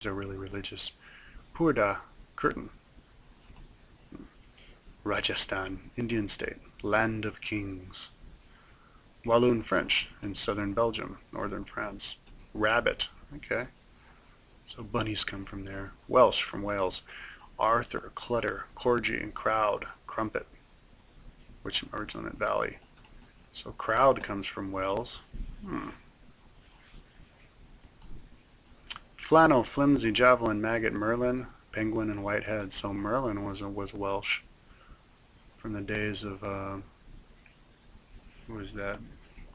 are really religious. Purda, curtain. Rajasthan, Indian state, land of kings. Walloon French in southern Belgium, northern France. Rabbit, okay. So bunnies come from there. Welsh from Wales. Arthur, clutter, corgi, and crowd, crumpet, which emerged on that valley. So crowd comes from Wales. Flannel, flimsy, javelin, maggot, merlin, penguin, and whitehead. So Merlin was Welsh from the days of who was that?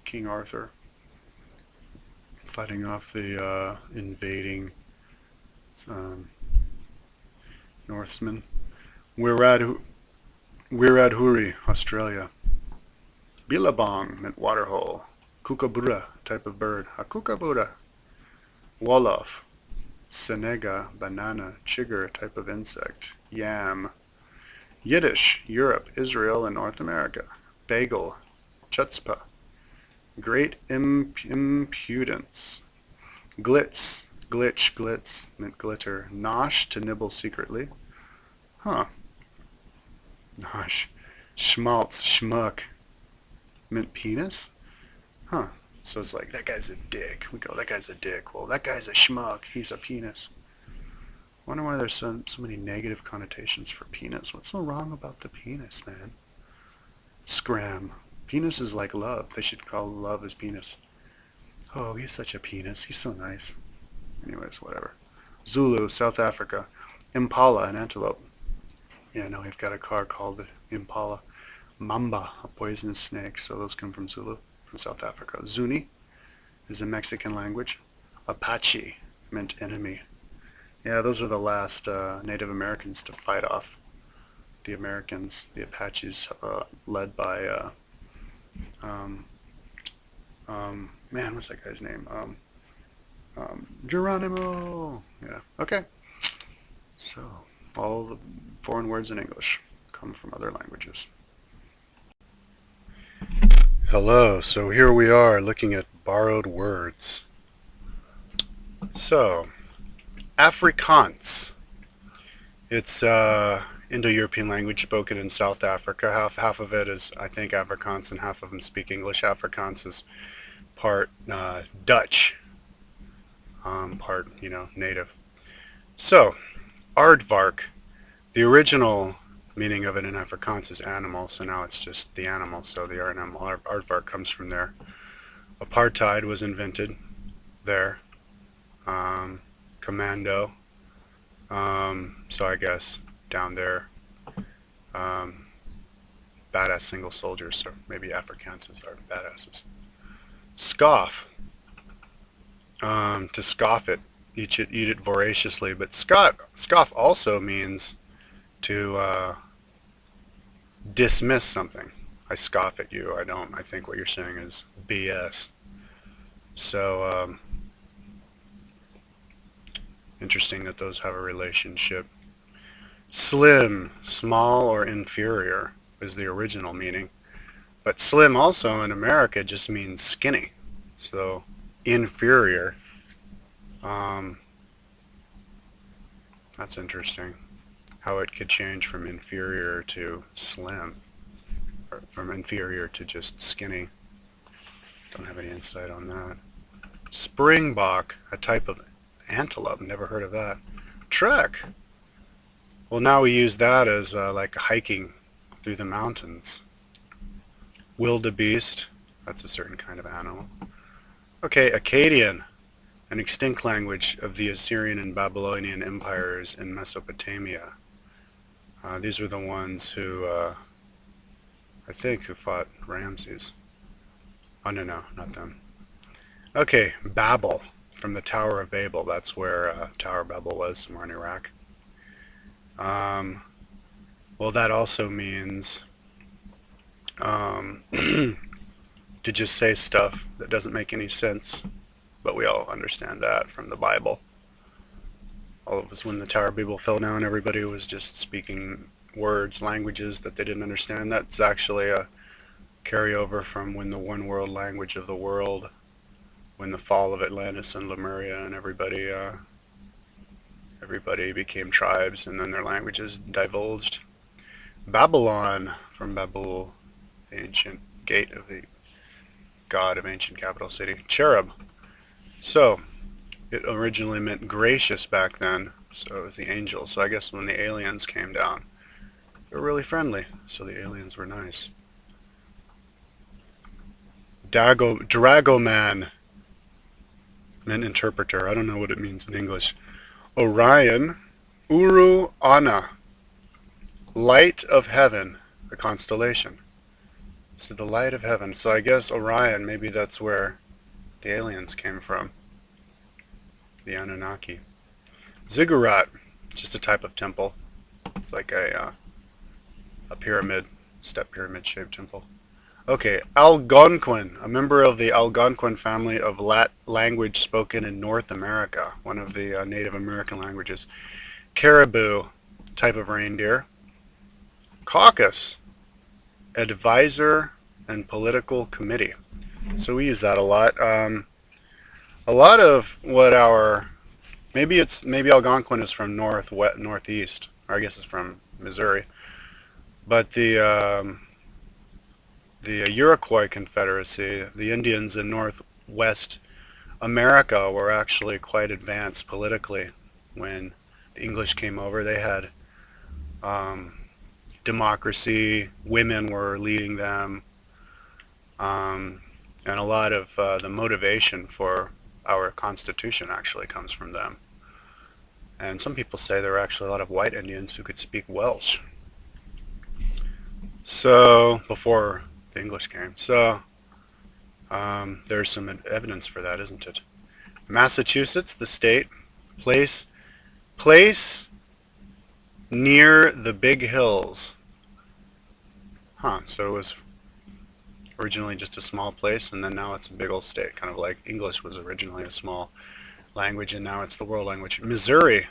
King Arthur fighting off the invading um, Northmen. Wiradjuri, Australia. Billabong meant waterhole. Kookaburra, type of bird. A kookaburra. Wolof. Senega, banana. Chigger, type of insect. Yam. Yiddish, Europe, Israel, and North America. Bagel. Chutzpah. Great impudence. Glitz. Glitch, glitz, meant glitter. Nosh, to nibble secretly. Huh. Nosh. Schmaltz, schmuck, meant penis? Huh. So it's like, that guy's a dick. We go, that guy's a dick. Well, that guy's a schmuck. He's a penis. Wonder why there's so many negative connotations for penis. What's so wrong about the penis, man? Scram. Penis is like love. They should call love as penis. Oh, he's such a penis. He's so nice. Anyways, whatever. Zulu, South Africa. Impala, an antelope. Yeah, no, we've got a car called Impala. Mamba, a poisonous snake. So those come from Zulu, from South Africa. Zuni is a Mexican language. Apache meant enemy. Yeah, those are the last Native Americans to fight off the Americans, the Apaches, led by, man, what's that guy's name? Geronimo. Yeah, okay. So, all the foreign words in English come from other languages. Hello, so here we are looking at borrowed words. So, Afrikaans. It's Indo-European language spoken in South Africa. Half of it is, I think, Afrikaans, and half of them speak English. Afrikaans is part Dutch, part, native. So, aardvark, the original meaning of it in Afrikaans is animal, so now it's just the animal, so the animal, aardvark comes from there. Apartheid was invented there. Commando, so I guess down there, badass single soldiers, so maybe Afrikaans are badasses. Scoff, to scoff it, eat it voraciously, but scoff also means to dismiss something. I scoff at you. I think what you're saying is BS. So, interesting that those have a relationship. Slim, small or inferior, is the original meaning. But slim also in America just means skinny. So, inferior. That's interesting. How it could change from inferior to slim. Or from inferior to just skinny. Don't have any insight on that. Springbok, a type of antelope. Never heard of that. Trek. Well, now we use that as like hiking through the mountains. Wildebeest. That's a certain kind of animal. Okay, Akkadian, an extinct language of the Assyrian and Babylonian empires in Mesopotamia. These were the ones who, I think, who fought Ramses. Oh, no, not them. Okay, Babel, from the Tower of Babel. That's where Tower of Babel was, somewhere in Iraq. Well, that also means to just say stuff that doesn't make any sense, but we all understand that from the Bible. All of us, when the Tower of Babel fell down, everybody was just speaking words, languages that they didn't understand. That's actually a carryover from when the one world language of the world, when the fall of Atlantis and Lemuria and everybody Everybody became tribes, and then their languages divulged. Babylon, from Babul, the ancient gate of the god of ancient capital city. Cherub. So, it originally meant gracious back then, so it was the angels. So I guess when the aliens came down, they were really friendly, so the aliens were nice. Dragoman meant interpreter. I don't know what it means in English. Orion, Uru Ana, light of heaven, the constellation. So the light of heaven. So I guess Orion, maybe that's where the aliens came from. The Anunnaki. Ziggurat, just a type of temple. It's like a pyramid, step pyramid shaped temple. Okay, Algonquin, a member of the Algonquin family of language spoken in North America, one of the Native American languages. Caribou, type of reindeer. Caucus, advisor and political committee. So we use that a lot. A lot of what maybe Algonquin is from northeast, or I guess it's from Missouri, but the Iroquois Confederacy, the Indians in Northwest America were actually quite advanced politically. When the English came over, they had democracy, women were leading them, and a lot of the motivation for our Constitution actually comes from them. And some people say there were actually a lot of white Indians who could speak Welsh. So, before the English came. So, there's some evidence for that, isn't it? Massachusetts, the state, place near the big hills. Huh, so it was originally just a small place, and then now it's a big old state, kind of like English was originally a small language, and now it's the world language. Missouri,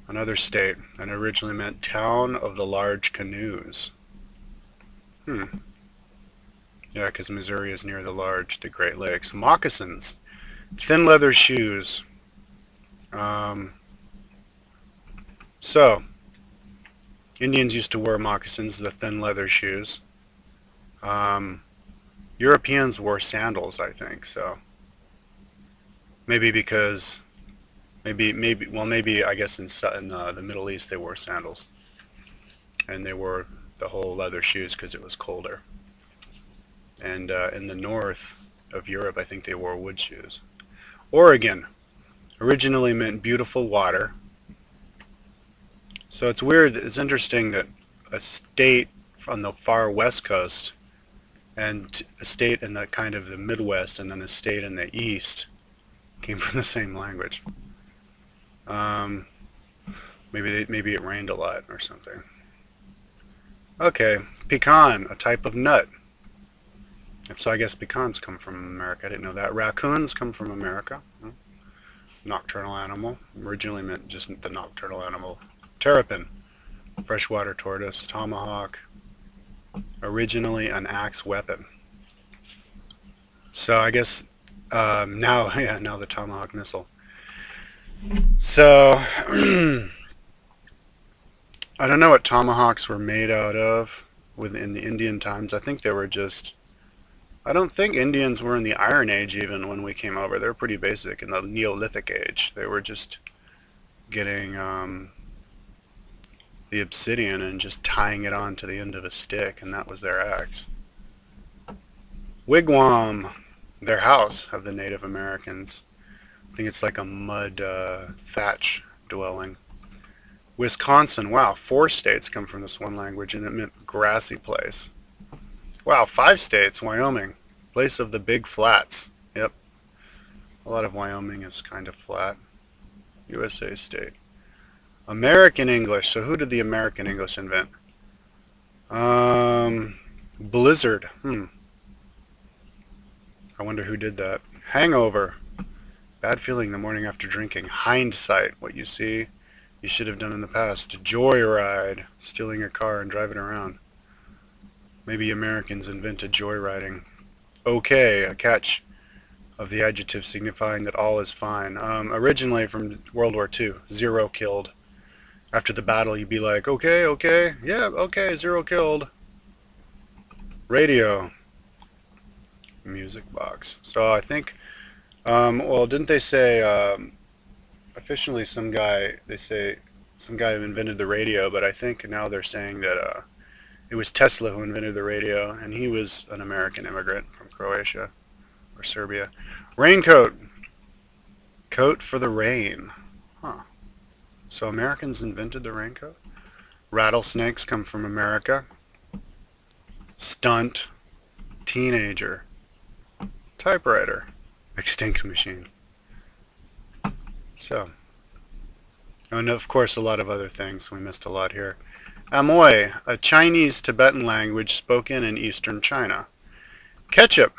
another state, and originally meant town of the large canoes. Yeah, because Missouri is near the Great Lakes. Moccasins, thin leather shoes. So, Indians used to wear moccasins, the thin leather shoes. Europeans wore sandals, I think. So maybe because maybe I guess in the Middle East they wore sandals, and they wore the whole leather shoes because it was colder. And in the north of Europe, I think they wore wood shoes. Oregon originally meant beautiful water. So it's weird. It's interesting that a state on the far west coast and a state in the kind of the Midwest and then a state in the east came from the same language. Maybe it rained a lot or something. Okay, pecan, a type of nut. So I guess pecans come from America. I didn't know that. Raccoons come from America. Nocturnal animal. Originally meant just the nocturnal animal. Terrapin, freshwater tortoise. Tomahawk, originally an axe weapon. So I guess now the tomahawk missile. So I don't know what tomahawks were made out of in the Indian times. I think they were I don't think Indians were in the Iron Age even when we came over. They were pretty basic in the Neolithic Age. They were just getting the obsidian and just tying it on to the end of a stick, and that was their axe. Wigwam, their house of the Native Americans. I think it's like a mud thatch dwelling. Wisconsin, wow, 4 states come from this one language, and it meant grassy place. Wow, 5 states. Wyoming, place of the big flats. Yep, a lot of Wyoming is kind of flat. USA state. American English. So who did the American English invent? Blizzard. I wonder who did that. Hangover. Bad feeling the morning after drinking. Hindsight. What you see, you should have done in the past. Joyride. Stealing a car and driving around. Maybe Americans invented joyriding. Okay, a catch. of the adjective signifying that all is fine. Originally from World War II, 0 killed. After the battle, you'd be like, okay, okay, yeah, okay, 0 killed. Radio. Music box. So I think, well, didn't they say, officially they say some guy who invented the radio, but I think now they're saying that it was Tesla who invented the radio, and he was an American immigrant from Croatia or Serbia. Raincoat. Coat for the rain. Huh. So Americans invented the raincoat? Rattlesnakes come from America. Stunt. Teenager. Typewriter. Extinct machine. So, and of course a lot of other things. We missed a lot here. Amoy, a Chinese-Tibetan language spoken in eastern China. Ketchup.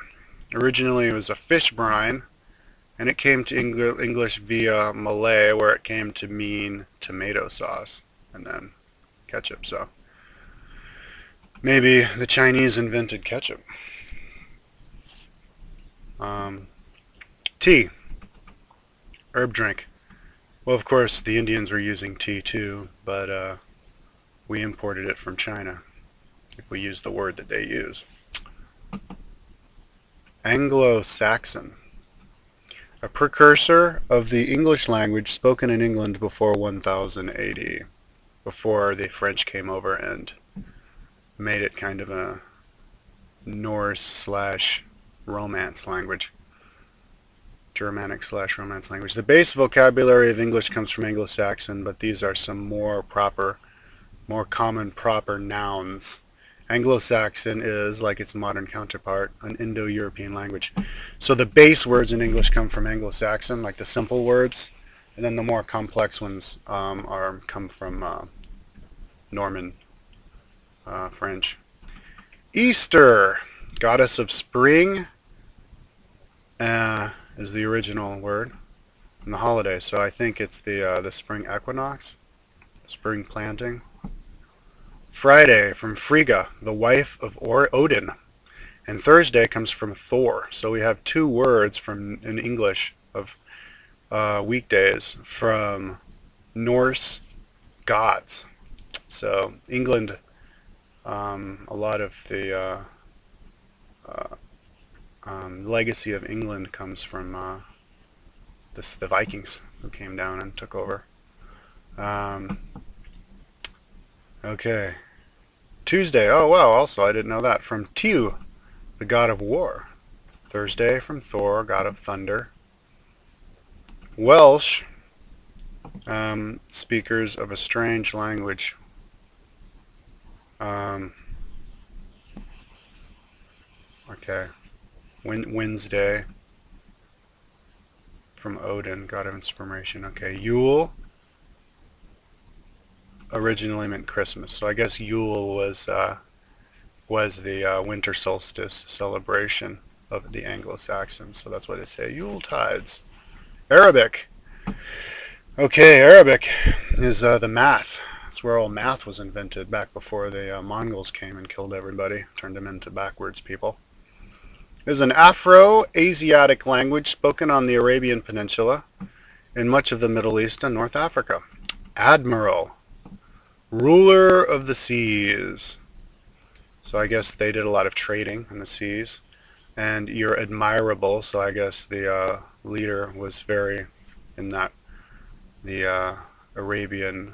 Originally it was a fish brine, and it came to English via Malay, where it came to mean tomato sauce, and then ketchup. So maybe the Chinese invented ketchup. Tea. Herb drink. Well, of course, the Indians were using tea too, but we imported it from China, if we use the word that they use. Anglo-Saxon. A precursor of the English language spoken in England before 1000 AD, before the French came over and made it kind of a Norse/Romance language. Germanic/Romance language. The base vocabulary of English comes from Anglo-Saxon, but these are some more common proper nouns. Anglo-Saxon is, like its modern counterpart, an Indo-European language. So the base words in English come from Anglo-Saxon, like the simple words, and then the more complex ones come from Norman French. Easter, goddess of spring, is the original word, and the holiday. So I think it's the spring equinox, spring planting. Friday, from Frigga, the wife of Odin. And Thursday comes from Thor. So we have two words in English of weekdays from Norse gods. So England, a lot of the legacy of England comes from the Vikings who came down and took over. Okay. Tuesday, oh wow, also I didn't know that, from Tiu, the god of war. Thursday from Thor, god of thunder. Welsh, speakers of a strange language. Okay. Wednesday, from Odin, god of inspiration. Okay. Yule, originally meant Christmas, so I guess Yule was the winter solstice celebration of the Anglo-Saxons, so that's why they say Yule tides. Arabic. Okay, Arabic is the math. That's where all math was invented back before the Mongols came and killed everybody, turned them into backwards people. It is an Afro-Asiatic language spoken on the Arabian Peninsula in much of the Middle East and North Africa. Admiral. Ruler of the seas. So I guess they did a lot of trading in the seas. And you're admirable, so I guess the leader was very, in that, the Arabian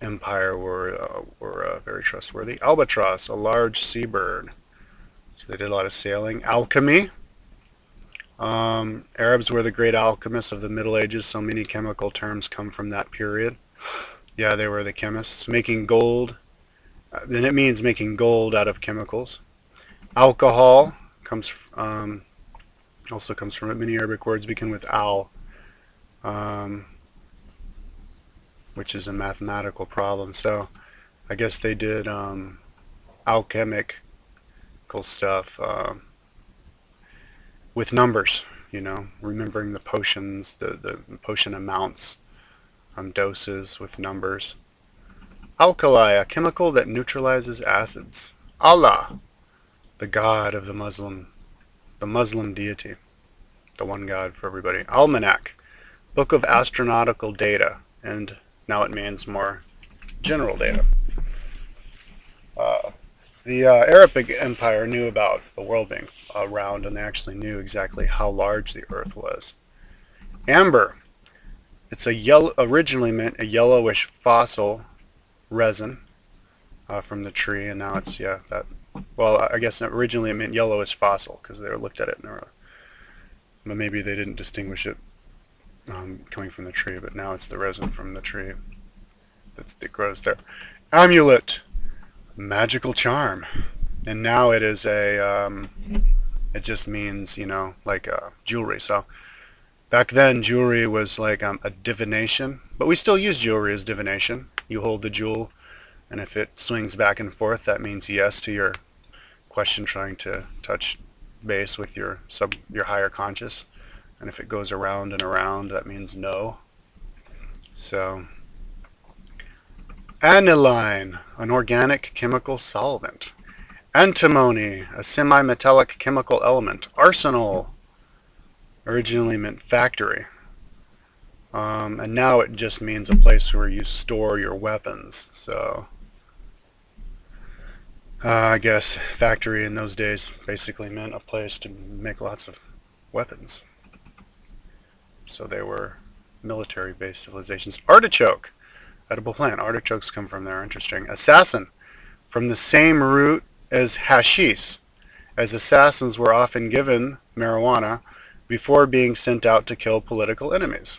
empire were very trustworthy. Albatross, a large seabird. So they did a lot of sailing. Alchemy. Arabs were the great alchemists of the Middle Ages, so many chemical terms come from that period. Yeah, they were the chemists. Making gold, then it means making gold out of chemicals. Alcohol comes also comes from it. Many Arabic words begin with al, which is a mathematical problem. So I guess they did alchemical stuff with numbers, remembering the potions, the potion amounts, doses with numbers. Alkali, a chemical that neutralizes acids. Allah, the god of the Muslim deity, the one god for everybody. Almanac, book of astronautical data, and now it means more general data. Uh, the Arabic Empire knew about the world being round, and they actually knew exactly how large the Earth was. Amber, it's a yellow, originally meant a yellowish fossil resin from the tree, and now it's, yeah, that. Well, I guess originally it meant yellowish fossil because they looked at it and but maybe they didn't distinguish it coming from the tree, but now it's the resin from the tree that grows there. Amulet, magical charm, and now it is it just means, like jewelry. So back then jewelry was like a divination, but we still use jewelry as divination. You hold the jewel, and if it swings back and forth, that means yes to your question, trying to touch base with your higher conscious, and if it goes around and around, that means no. So aniline, an organic chemical solvent. Antimony, a semi-metallic chemical element. Arsenal, originally meant factory, and now it just means a place where you store your weapons. So I guess factory in those days basically meant a place to make lots of weapons. So they were military-based civilizations. Artichoke, edible plant. Artichokes come from there. Interesting. Assassin, from the same root as hashish, as assassins were often given marijuana before being sent out to kill political enemies.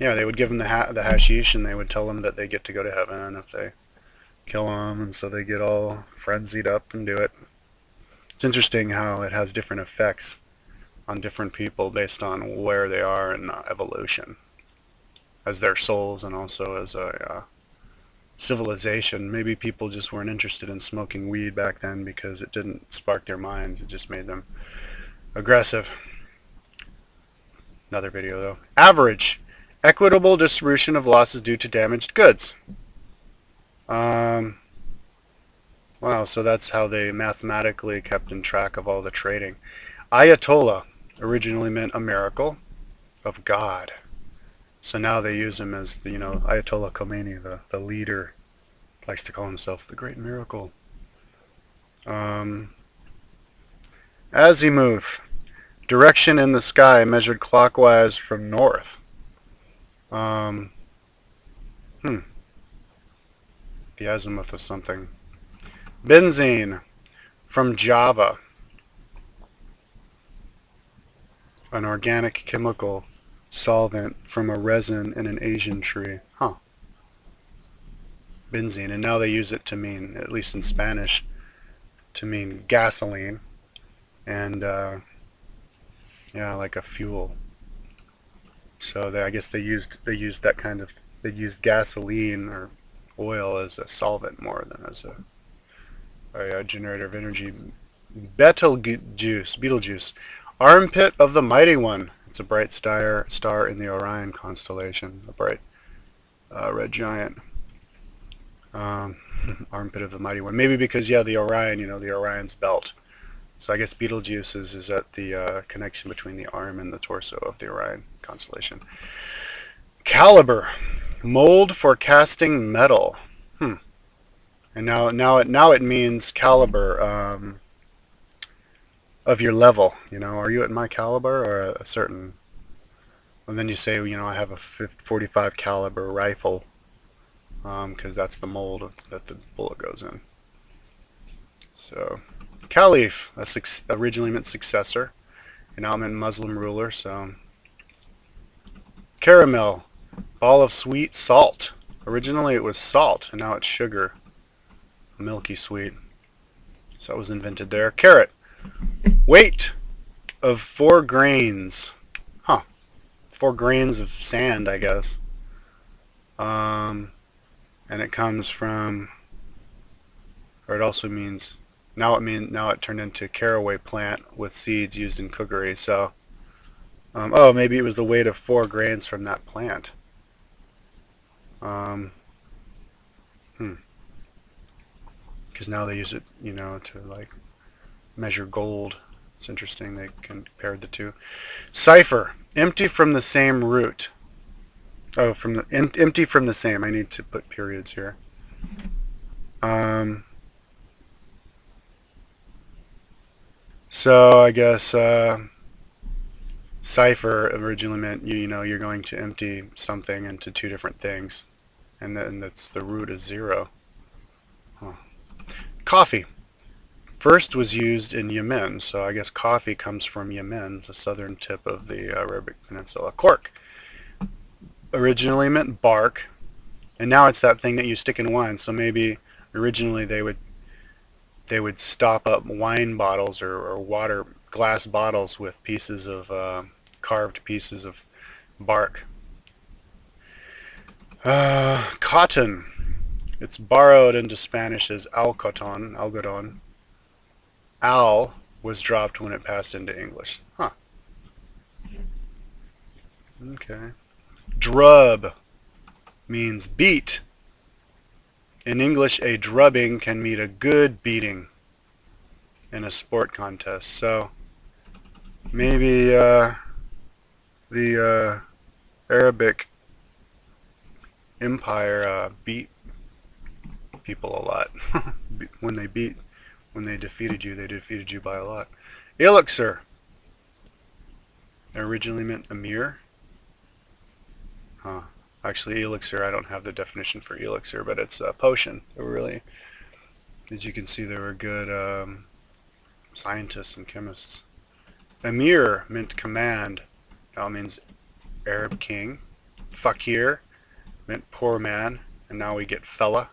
Yeah, they would give them the hashish, and they would tell them that they get to go to heaven if they kill them, and so they get all frenzied up and do it. It's interesting how it has different effects on different people based on where they are in evolution, as their souls and also as a civilization. Maybe people just weren't interested in smoking weed back then because it didn't spark their minds. It just made them aggressive. Another video though. Average, equitable distribution of losses due to damaged goods. Wow, so that's how they mathematically kept in track of all the trading. Ayatollah originally meant a miracle of God. So now they use him as the, Ayatollah Khomeini, the leader, likes to call himself the great miracle. Azimuth, direction in the sky measured clockwise from north. The azimuth of something. Benzene, from Java, an organic chemical solvent from a resin in an Asian tree. Huh. Benzene, and now they use it to mean, at least in Spanish, to mean gasoline, and yeah, like a fuel. So I guess they used gasoline or oil as a solvent more than as a generator of energy. Betelgeuse, armpit of the mighty one. It's a bright star in the Orion constellation, a bright red giant. Armpit of the mighty one. Maybe because, yeah, the Orion, the Orion's belt. So I guess Betelgeuse is at the connection between the arm and the torso of the Orion constellation. Caliber, mold for casting metal. And now it means caliber of your level. Are you at my caliber or a certain? And then you say, I have a 45 caliber rifle, because that's the mold that the bullet goes in. So, Caliph, originally meant successor, and now meant Muslim ruler. So, caramel, ball of sweet salt. Originally it was salt, and now it's sugar, milky sweet. So that was invented there. Carrot, weight of 4 grains. 4 grains of sand, I guess. And it comes from, or it also means, now it turned into caraway plant with seeds used in cookery. So, oh, maybe it was the weight of 4 grains from that plant. Because now they use it, to like measure gold. It's interesting they compared the two. Cipher, empty from the same root. Oh, from the empty from the same. I need to put periods here. So I guess cipher originally meant you know you're going to empty something into two different things, and then that's the root is zero. Huh. Coffee. First was used in Yemen, so I guess coffee comes from Yemen, the southern tip of the Arabic Peninsula. Cork originally meant bark, and now it's that thing that you stick in wine. So maybe originally they would stop up wine bottles or water glass bottles with pieces of carved pieces of bark. Cotton. It's borrowed into Spanish as algodon. Al was dropped when it passed into English. Huh. Okay. Drub means beat. In English, a drubbing can mean a good beating in a sport contest. So maybe the Arabic Empire beat people a lot. when they defeated you, they defeated you by a lot. Elixir originally meant emir. Huh. Actually, elixir, I don't have the definition for elixir, but it's a potion. They were really, as you can see, they were good scientists and chemists. Emir meant command. That means Arab king. Fakir meant poor man, and now we get fella.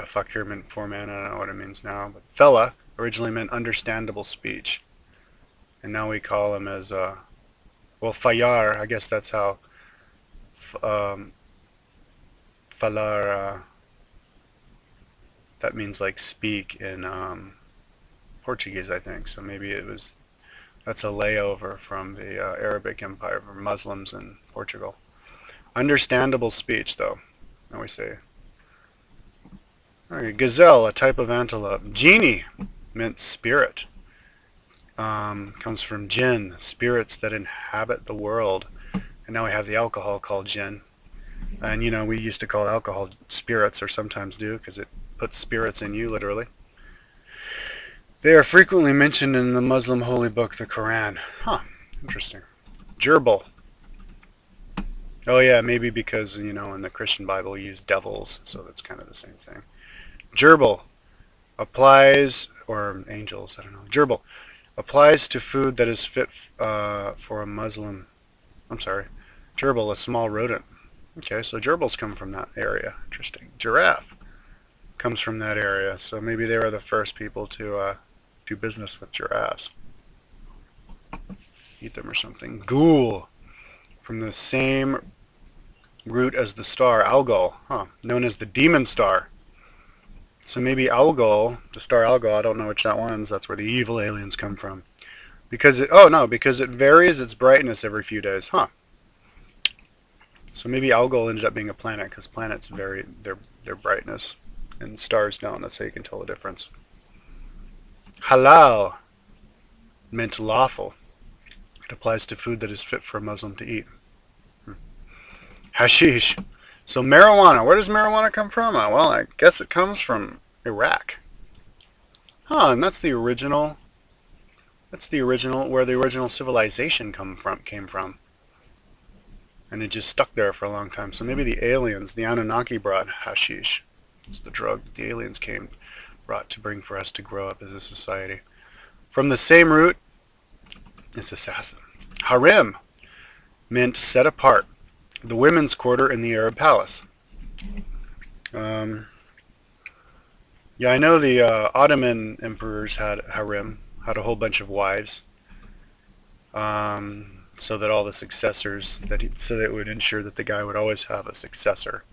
Fakir meant poor man. I don't know what it means now, but fella originally meant understandable speech, and now we call him as Fayar. I guess that's how falar. That means like speak in Portuguese, I think. So maybe that's a layover from the Arabic Empire for Muslims in Portugal. Understandable speech, though. Now we say. Okay, gazelle, a type of antelope. Genie meant spirit. Comes from jinn, spirits that inhabit the world. And now we have the alcohol called gin. And you know, we used to call alcohol spirits, or sometimes do, because it puts spirits in you, literally. They are frequently mentioned in the Muslim holy book, the Quran. Huh, interesting. Gerbil. Oh yeah, maybe because, you know, in the Christian Bible we use devils, so that's kind of the same thing. Gerbil applies, or angels, I don't know. Gerbil applies to food that is fit for a Muslim. I'm sorry. Gerbil, a small rodent. Okay, so gerbils come from that area. Interesting. Giraffe comes from that area, so maybe they were the first people to do business with giraffes. Eat them or something. Ghoul, from the same root as the star Algol, known as the demon star. So maybe Algol, the star Algol, I don't know which that one's, that's where the evil aliens come from. Because it varies its brightness every few days. So maybe Algol ended up being a planet, because planets vary their brightness, and stars don't. That's how you can tell the difference. Halal meant lawful. It applies to food that is fit for a Muslim to eat. Hashish. So marijuana. Where does marijuana come from? Well, I guess it comes from Iraq. And that's the original. That's the original where the original civilization came from. And it just stuck there for a long time. So maybe the aliens, the Anunnaki, brought hashish. It's the drug that the aliens brought to bring for us to grow up as a society. From the same root, it's assassin. Harem meant set apart. The women's quarter in the Arab palace. I know the Ottoman emperors had harem, had a whole bunch of wives, so that all the successors, so that it would ensure that the guy would always have a successor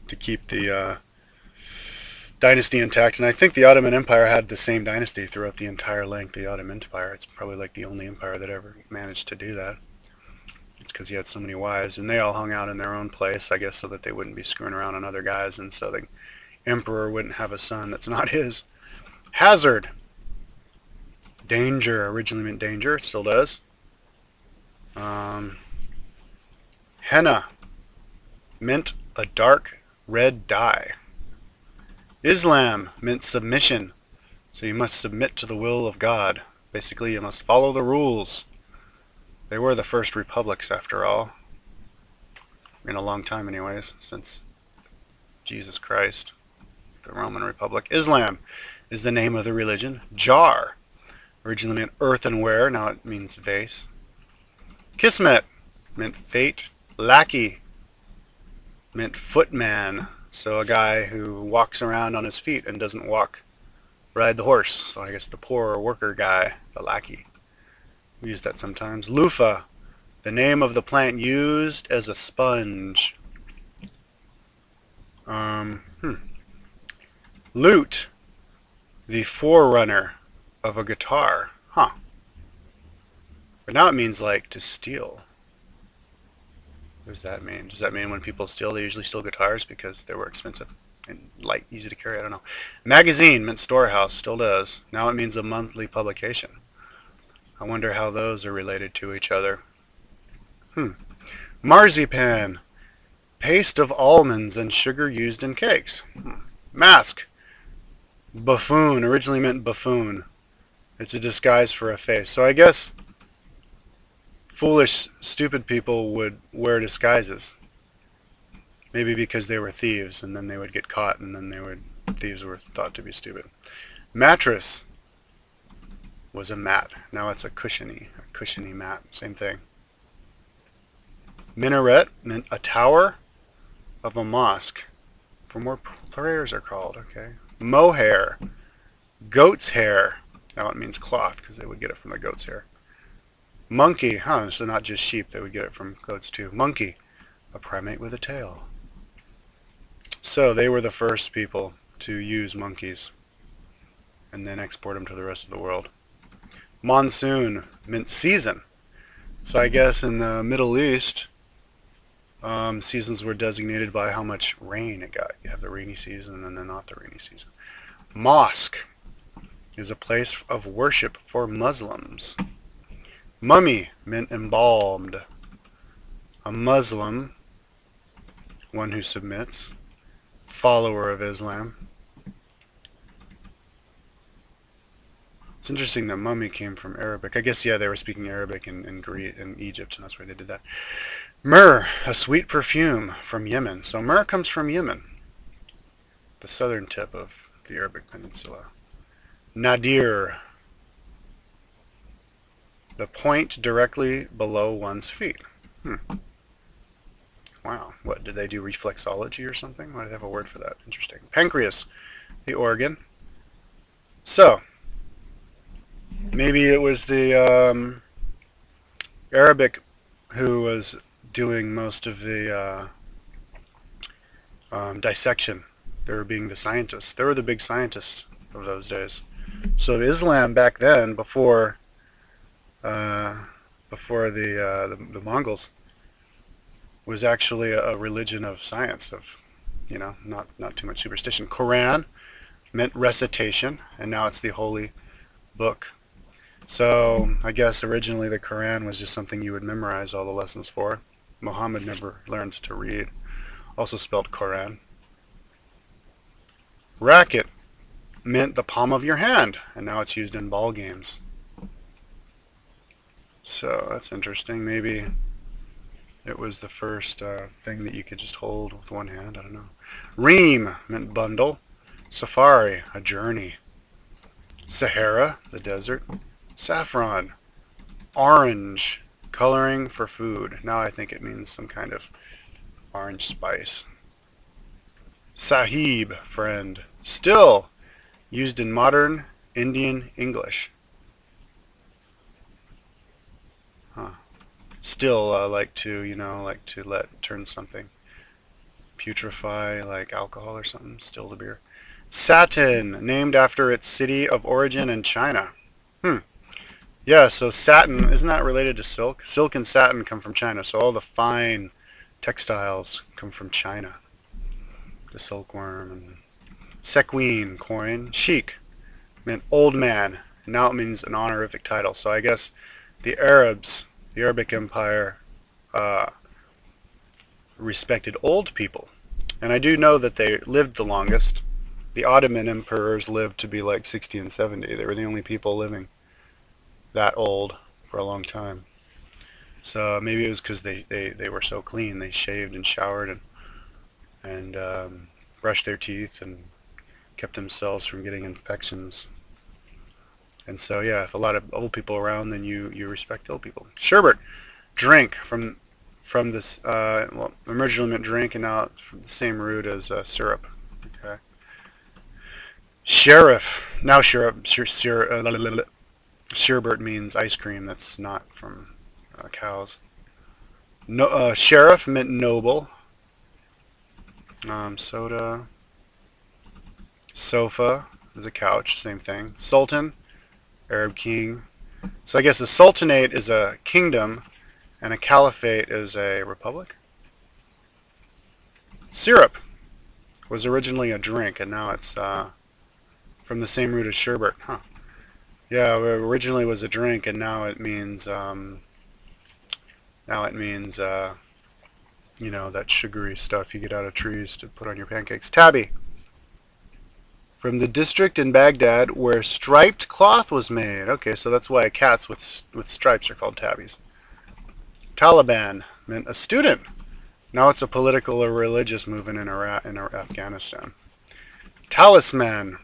to keep the dynasty intact. And I think the Ottoman Empire had the same dynasty throughout the entire length of the Ottoman Empire. It's probably like the only empire that ever managed to do that. It's because he had so many wives, and they all hung out in their own place, I guess, so that they wouldn't be screwing around on other guys, and so emperor wouldn't have a son that's not his. Hazard. Danger. Originally meant danger. It still does. Henna. Meant a dark red dye. Islam meant submission. So you must submit to the will of God. Basically, you must follow the rules. They were the first republics, after all. In a long time anyways, since Jesus Christ, the Roman Republic. Islam is the name of the religion. Jar originally meant earthenware, now it means vase. Kismet meant fate. Lackey meant footman, so a guy who walks around on his feet and doesn't ride the horse. So I guess the poor worker guy, the lackey. We use that sometimes. Loofah, the name of the plant used as a sponge. Lute, the forerunner of a guitar. Huh. But now it means like to steal. What does that mean? Does that mean when people steal, they usually steal guitars because they were expensive and light, easy to carry? I don't know. Magazine meant storehouse, still does. Now it means a monthly publication. I wonder how those are related to each other. Marzipan, paste of almonds and sugar used in cakes. Mask, buffoon, originally meant buffoon. It's a disguise for a face. So I guess foolish, stupid people would wear disguises. Maybe because they were thieves, and then they would get caught, and then thieves were thought to be stupid. Mattress was a mat. Now it's a cushiony mat. Same thing. Minaret meant a tower of a mosque. For more prayers are called. Okay. Mohair, goat's hair. Now it means cloth because they would get it from the goat's hair. Monkey, so not just sheep, they would get it from goats too. Monkey, a primate with a tail. So they were the first people to use monkeys and then export them to the rest of the world. Monsoon meant season. So I guess in the Middle East, seasons were designated by how much rain it got. You have the rainy season and then not the rainy season. Mosque is a place of worship for Muslims. Mummy meant embalmed. A Muslim, one who submits, follower of Islam. It's interesting that mummy came from Arabic. I guess, yeah, they were speaking Arabic in Egypt, and that's why they did that. Myrrh, a sweet perfume from Yemen. So myrrh comes from Yemen, the southern tip of the Arabic Peninsula. Nadir, the point directly below one's feet. Wow, what, did they do reflexology or something? Why do they have a word for that? Interesting. Pancreas, the organ. So, maybe it was the Arabic who was doing most of the dissection. They were being the scientists. They were the big scientists of those days. So Islam back then, before the Mongols, was actually a religion of science, of, not too much superstition. Quran meant recitation, and now it's the holy book. So I guess originally the Quran was just something you would memorize all the lessons for. Muhammad never learned to read. Also spelled Quran. Racket meant the palm of your hand, and now it's used in ball games. So that's interesting. Maybe it was the first thing that you could just hold with one hand. I don't know. Reem meant bundle. Safari, a journey. Sahara, the desert. Saffron, orange, coloring for food. Now I think it means some kind of orange spice. Sahib, friend. Still used in modern Indian English. Still, like to turn something putrefy, like alcohol or something. Still the beer. Satin, named after its city of origin in China. Yeah, so satin, isn't that related to silk? Silk and satin come from China, so all the fine textiles come from China. The silkworm and Sequin, coin. Sheikh meant old man. Now it means an honorific title. So I guess the Arabs, the Arabic Empire, uh, respected old people. And I do know that they lived the longest. The Ottoman emperors lived to be like 60 and 70. They were the only people living that old for a long time. So maybe it was because they were so clean. They shaved and showered and brushed their teeth and kept themselves from getting infections. And so yeah, if a lot of old people around, then you respect old people. Sherbet, drink from this well, originally meant drink, and now it's from the same root as syrup. Okay. Sheriff. Now sherbet means ice cream that's not from cows. No, sheriff meant noble. Soda. Sofa is a couch, same thing. Sultan, Arab king. So I guess a sultanate is a kingdom, and a caliphate is a republic. Syrup was originally a drink, and now it's from the same root as sherbet. Huh. Yeah, it originally was a drink, and now it means you know, that sugary stuff you get out of trees to put on your pancakes. Tabby, from the district in Baghdad where striped cloth was made. Okay, so that's why cats with stripes are called tabbies. Taliban meant a student. Now it's a political or religious movement in Afghanistan. Talisman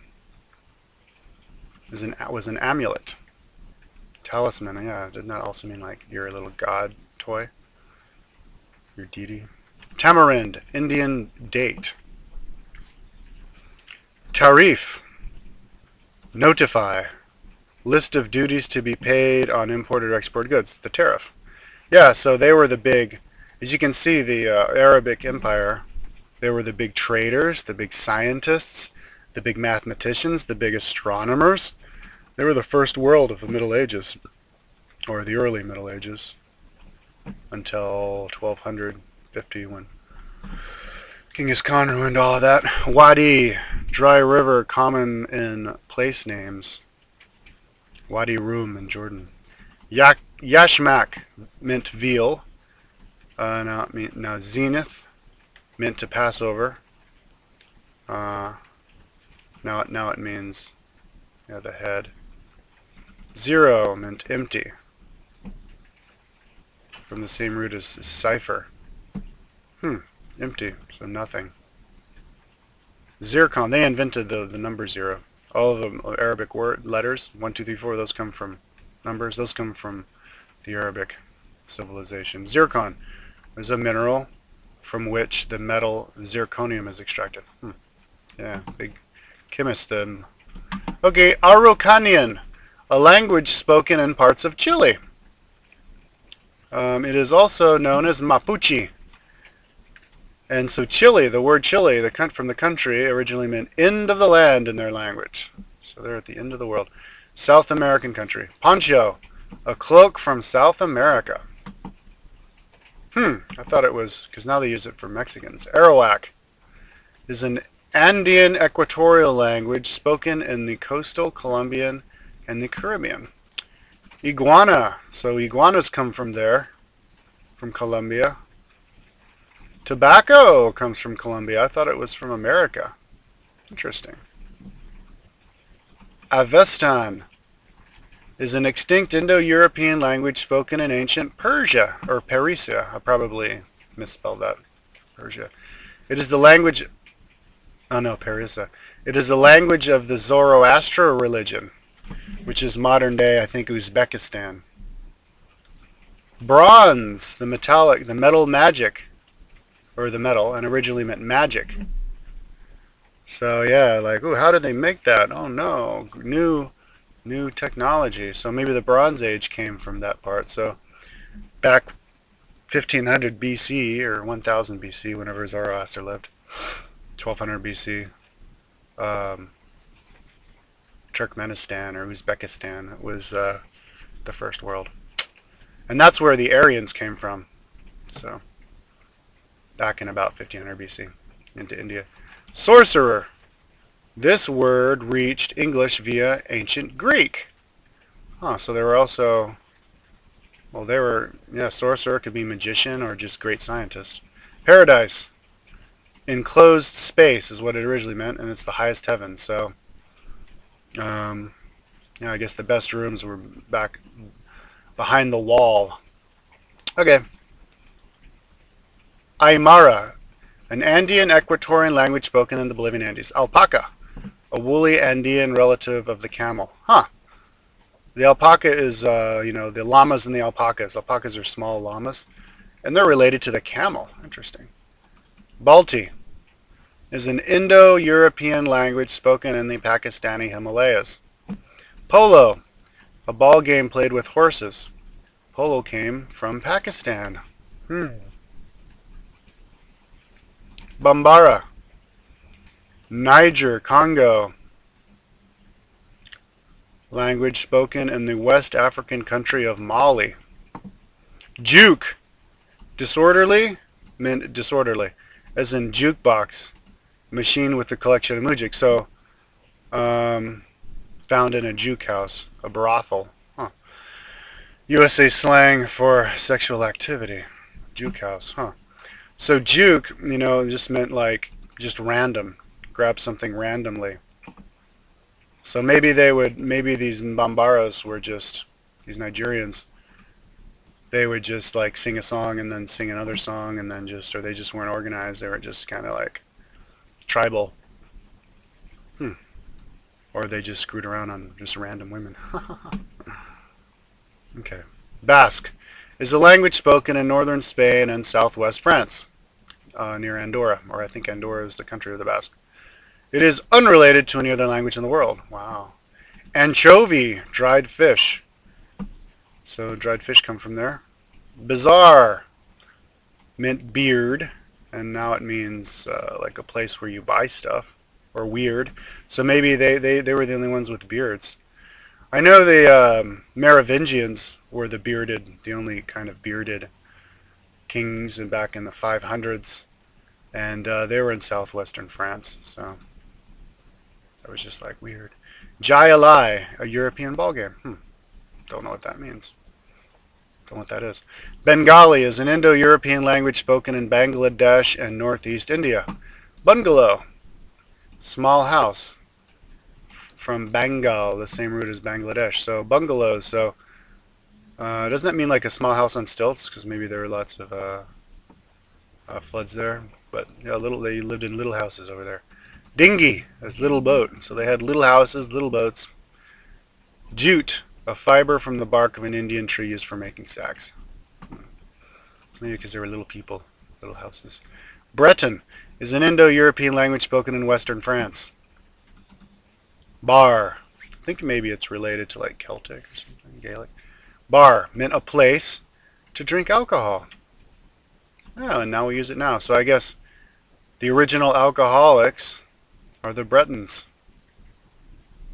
was an amulet. Talisman, yeah, didn't that also mean like your little god toy? Your deity. Tamarind, Indian date. Tarif, notify, list of duties to be paid on imported or exported goods, the tariff. Yeah, so they were the big, as you can see, the Arabic Empire, they were the big traders, the big scientists, the big mathematicians, the big astronomers. They were the first world of the Middle Ages, or the early Middle Ages, until 1250 when Genghis Khan ruined all of that. Wadi, dry river, common in place names. Wadi Rum in Jordan. Yashmak meant veal. Now zenith meant to pass over. Now it means, yeah, the head. Zero meant empty, from the same root as cipher. Empty, so nothing. Zircon, they invented the number zero. All of the Arabic letters, 1, 2, 3, 4, those come from numbers. Those come from the Arabic civilization. Zircon is a mineral from which the metal zirconium is extracted. Yeah, big chemist then. Okay, Araucanian, a language spoken in parts of Chile. It is also known as Mapuche. And so Chile, the word Chile, from the country, originally meant end of the land in their language. So they're at the end of the world. South American country. Poncho, a cloak from South America. I thought it was, because now they use it for Mexicans. Arawak is an Andean equatorial language spoken in the coastal Colombian and the Caribbean. Iguana, so iguanas come from there, from Colombia. Tobacco comes from Colombia. I thought it was from America. Interesting. Avestan is an extinct Indo-European language spoken in ancient Persia, or Parisia. I probably misspelled that. Persia. It is the language... Oh no, Parisia. It is the language of the Zoroaster religion, which is modern day, I think, Uzbekistan. Bronze, the metal magic, or the metal, and originally meant magic. So yeah, like, ooh, how did they make that? Oh no, new technology. So maybe the Bronze Age came from that part. So back 1500 BC or 1000 BC, whenever Zoroaster lived, 1200 BC, Turkmenistan or Uzbekistan was the first world. And that's where the Aryans came from. So back in about 1500 BC into India. Sorcerer. This word reached English via ancient Greek. Huh, so they were also, well, they were, yeah, sorcerer could be magician or just great scientist. Paradise, enclosed space is what it originally meant, and it's the highest heaven. So, um, yeah, I guess the best rooms were back behind the wall. Okay. Aymara, an Andean Equatorian language spoken in the Bolivian Andes. Alpaca, a woolly Andean relative of the camel. Huh. The alpaca is, the llamas and the alpacas. Alpacas are small llamas, and they're related to the camel. Interesting. Balti is an Indo-European language spoken in the Pakistani Himalayas. Polo, a ball game played with horses. Polo came from Pakistan. Bambara, Niger, Congo, language spoken in the West African country of Mali. Juke, disorderly, meant disorderly, as in jukebox, machine with a collection of music. So, found in a juke house, a brothel. Huh. USA slang for sexual activity. Juke house, huh. So juke, just meant like just random, grab something randomly. So maybe these Bambaros were just, these Nigerians, they would just like sing a song and then sing another song and then or they just weren't organized. They were just kind of like tribal. Or they just screwed around on just random women. Okay. Basque is a language spoken in northern Spain and southwest France, near Andorra, or I think Andorra is the country of the Basque. It is unrelated to any other language in the world. Wow. Anchovy, dried fish. So dried fish come from there. Bizarre meant beard, and now it means like a place where you buy stuff, or weird. So maybe they were the only ones with beards. I know the Merovingians were the only kind of bearded kings back in the 500s, and they were in southwestern France, so that was just like weird. Jai Alai, a European ball game. Don't know what that means. Don't know what that is. Bengali is an Indo-European language spoken in Bangladesh and northeast India. Bungalow, small house. From Bengal, the same root as Bangladesh. So bungalows. So doesn't that mean like a small house on stilts? Because maybe there were lots of floods there. But yeah, they lived in little houses over there. Dinghy, that's little boat. So they had little houses, little boats. Jute, a fiber from the bark of an Indian tree used for making sacks. Maybe because they were little people, little houses. Breton is an Indo-European language spoken in western France. Bar, I think maybe it's related to like Celtic or something, Gaelic. Bar meant a place to drink alcohol. Oh, and now we use it now. So I guess the original alcoholics are the Bretons.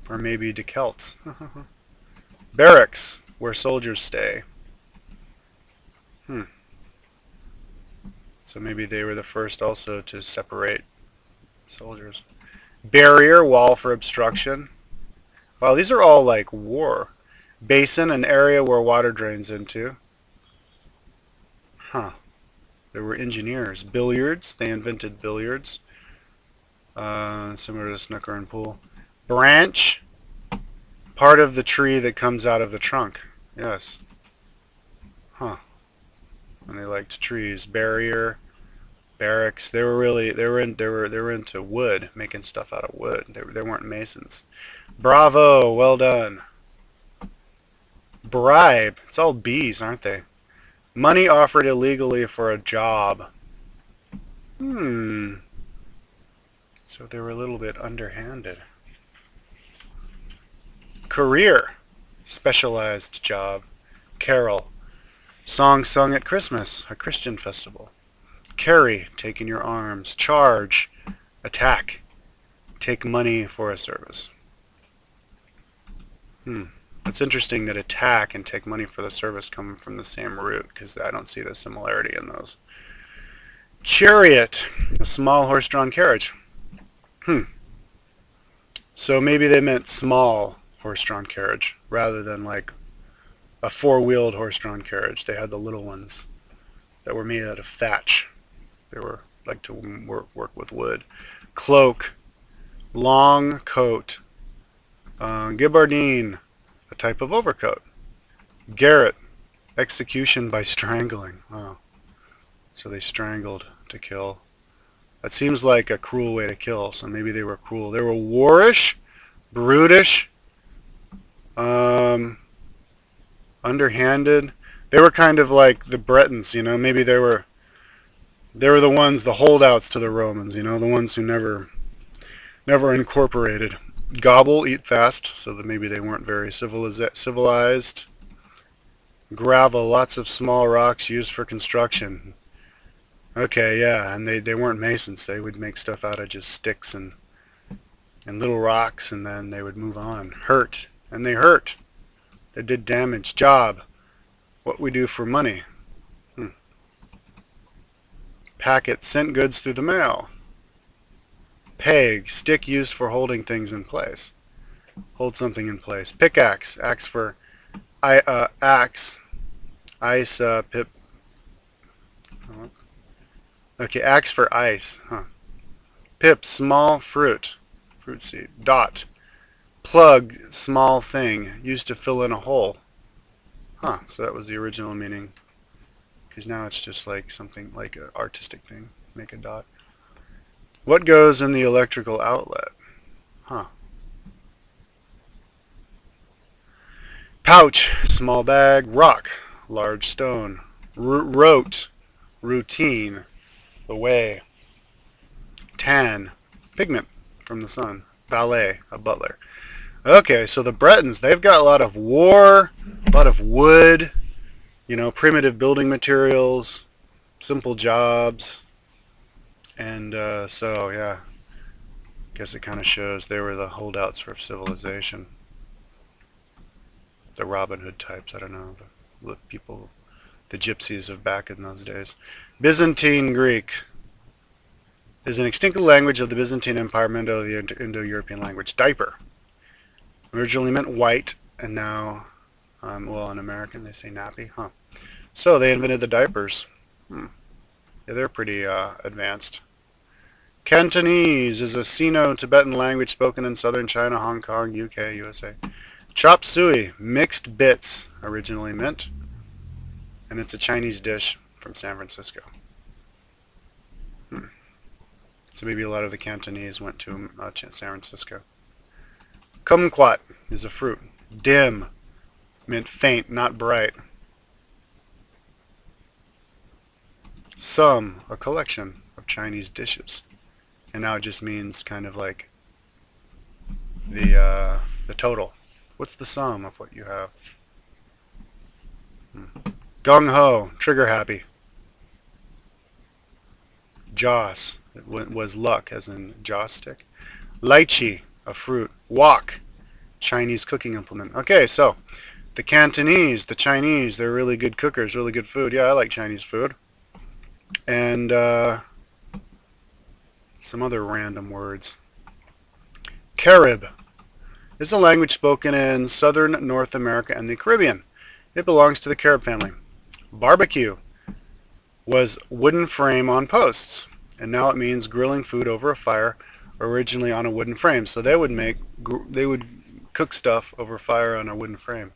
Or maybe the Celts. Barracks, where soldiers stay. So maybe they were the first also to separate soldiers. Barrier, wall for obstruction. Wow, these are all like war. Basin, an area where water drains into. There were engineers. Billiards, they invented billiards. Similar to snooker and pool. Branch, part of the tree that comes out of the trunk. Yes. And they liked trees. Barrier, barracks. They were into wood, making stuff out of wood. They weren't masons. Bravo, well done. Bribe. It's all B's, aren't they? Money offered illegally for a job. So they were a little bit underhanded. Career. Specialized job. Carol. Song sung at Christmas, a Christian festival. Carry. Take in your arms. Charge. Attack. Take money for a service. It's interesting that attack and take money for the service come from the same root, because I don't see the similarity in those. Chariot, a small horse-drawn carriage. So maybe they meant small horse-drawn carriage rather than like a four-wheeled horse-drawn carriage. They had the little ones that were made out of thatch. They were like to work with wood. Cloak, long coat. Gabardine, a type of overcoat. Garrote, execution by strangling. Oh, so they strangled to kill. That seems like a cruel way to kill, so maybe they were cruel. They were warish, brutish, um, underhanded. They were kind of like the Bretons, you know. Maybe they were the ones, the holdouts to the Romans, you know, the ones who never incorporated. Gobble, eat fast, so that maybe they weren't very civilized. Gravel, lots of small rocks used for construction. Okay, yeah, and they weren't masons. They would make stuff out of just sticks and little rocks, and then they would move on. Hurt, and they hurt. They did damage. Job, what we do for money. Packet, sent goods through the mail. Peg, stick used for holding things in place. Hold something in place. Pickaxe, axe for axe. Ice, pip. Okay, axe for ice. Huh. Pip, small fruit. Fruit seed. Dot. Plug, small thing. Used to fill in a hole. Huh, so that was the original meaning. Because now it's just like something like an artistic thing. Make a dot. What goes in the electrical outlet? Huh. Pouch, small bag. Rock, large stone. Rote, routine, the way. Tan, pigment from the sun. Valet, a butler. Okay, so the Bretons, they've got a lot of war, a lot of wood, you know, primitive building materials, simple jobs, and so, yeah, guess it kind of shows they were the holdouts for civilization. The Robin Hood types, I don't know, the people, the gypsies of back in those days. Byzantine Greek is an extinct language of the Byzantine Empire, the Indo-European language. Diaper originally meant white, and now, well, in American they say nappy, huh? So they invented the diapers. Yeah, they're pretty advanced. Cantonese is a Sino-Tibetan language spoken in southern China, Hong Kong, UK, USA. Chop suey, mixed bits, originally meant, and it's a Chinese dish from San Francisco. So maybe a lot of the Cantonese went to San Francisco. Kumquat is a fruit. Dim meant faint, not bright. Some, a collection of Chinese dishes. And now it just means kind of like the total. What's the sum of what you have? Gung-ho, trigger happy. Joss, it was luck, as in joss stick. Lychee, a fruit. Wok, Chinese cooking implement. Okay, so the Cantonese, the Chinese, they're really good cookers, really good food. Yeah, I like Chinese food. And some other random words. Carib is a language spoken in southern North America and the Caribbean. It belongs to the Carib family. Barbecue was wooden frame on posts, and now it means grilling food over a fire, originally on a wooden frame. So they would cook stuff over fire on a wooden frame,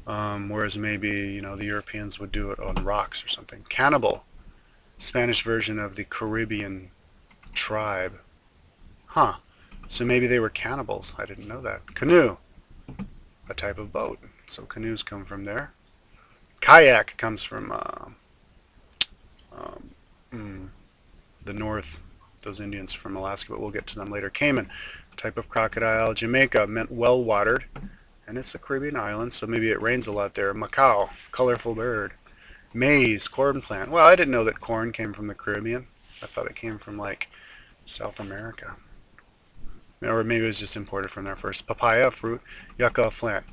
whereas maybe, you know, the Europeans would do it on rocks or something. Cannibal, Spanish version of the Caribbean tribe. Huh. So maybe they were cannibals. I didn't know that. Canoe, a type of boat. So canoes come from there. Kayak comes from the north, those Indians from Alaska, but we'll get to them later. Cayman, type of crocodile. Jamaica meant well-watered, and it's a Caribbean island, so maybe it rains a lot there. Macau, colorful bird. Maize, corn plant. Well, I didn't know that corn came from the Caribbean. I thought it came from, like, South America. Or maybe it was just imported from there first. Papaya, fruit. Yucca, plant.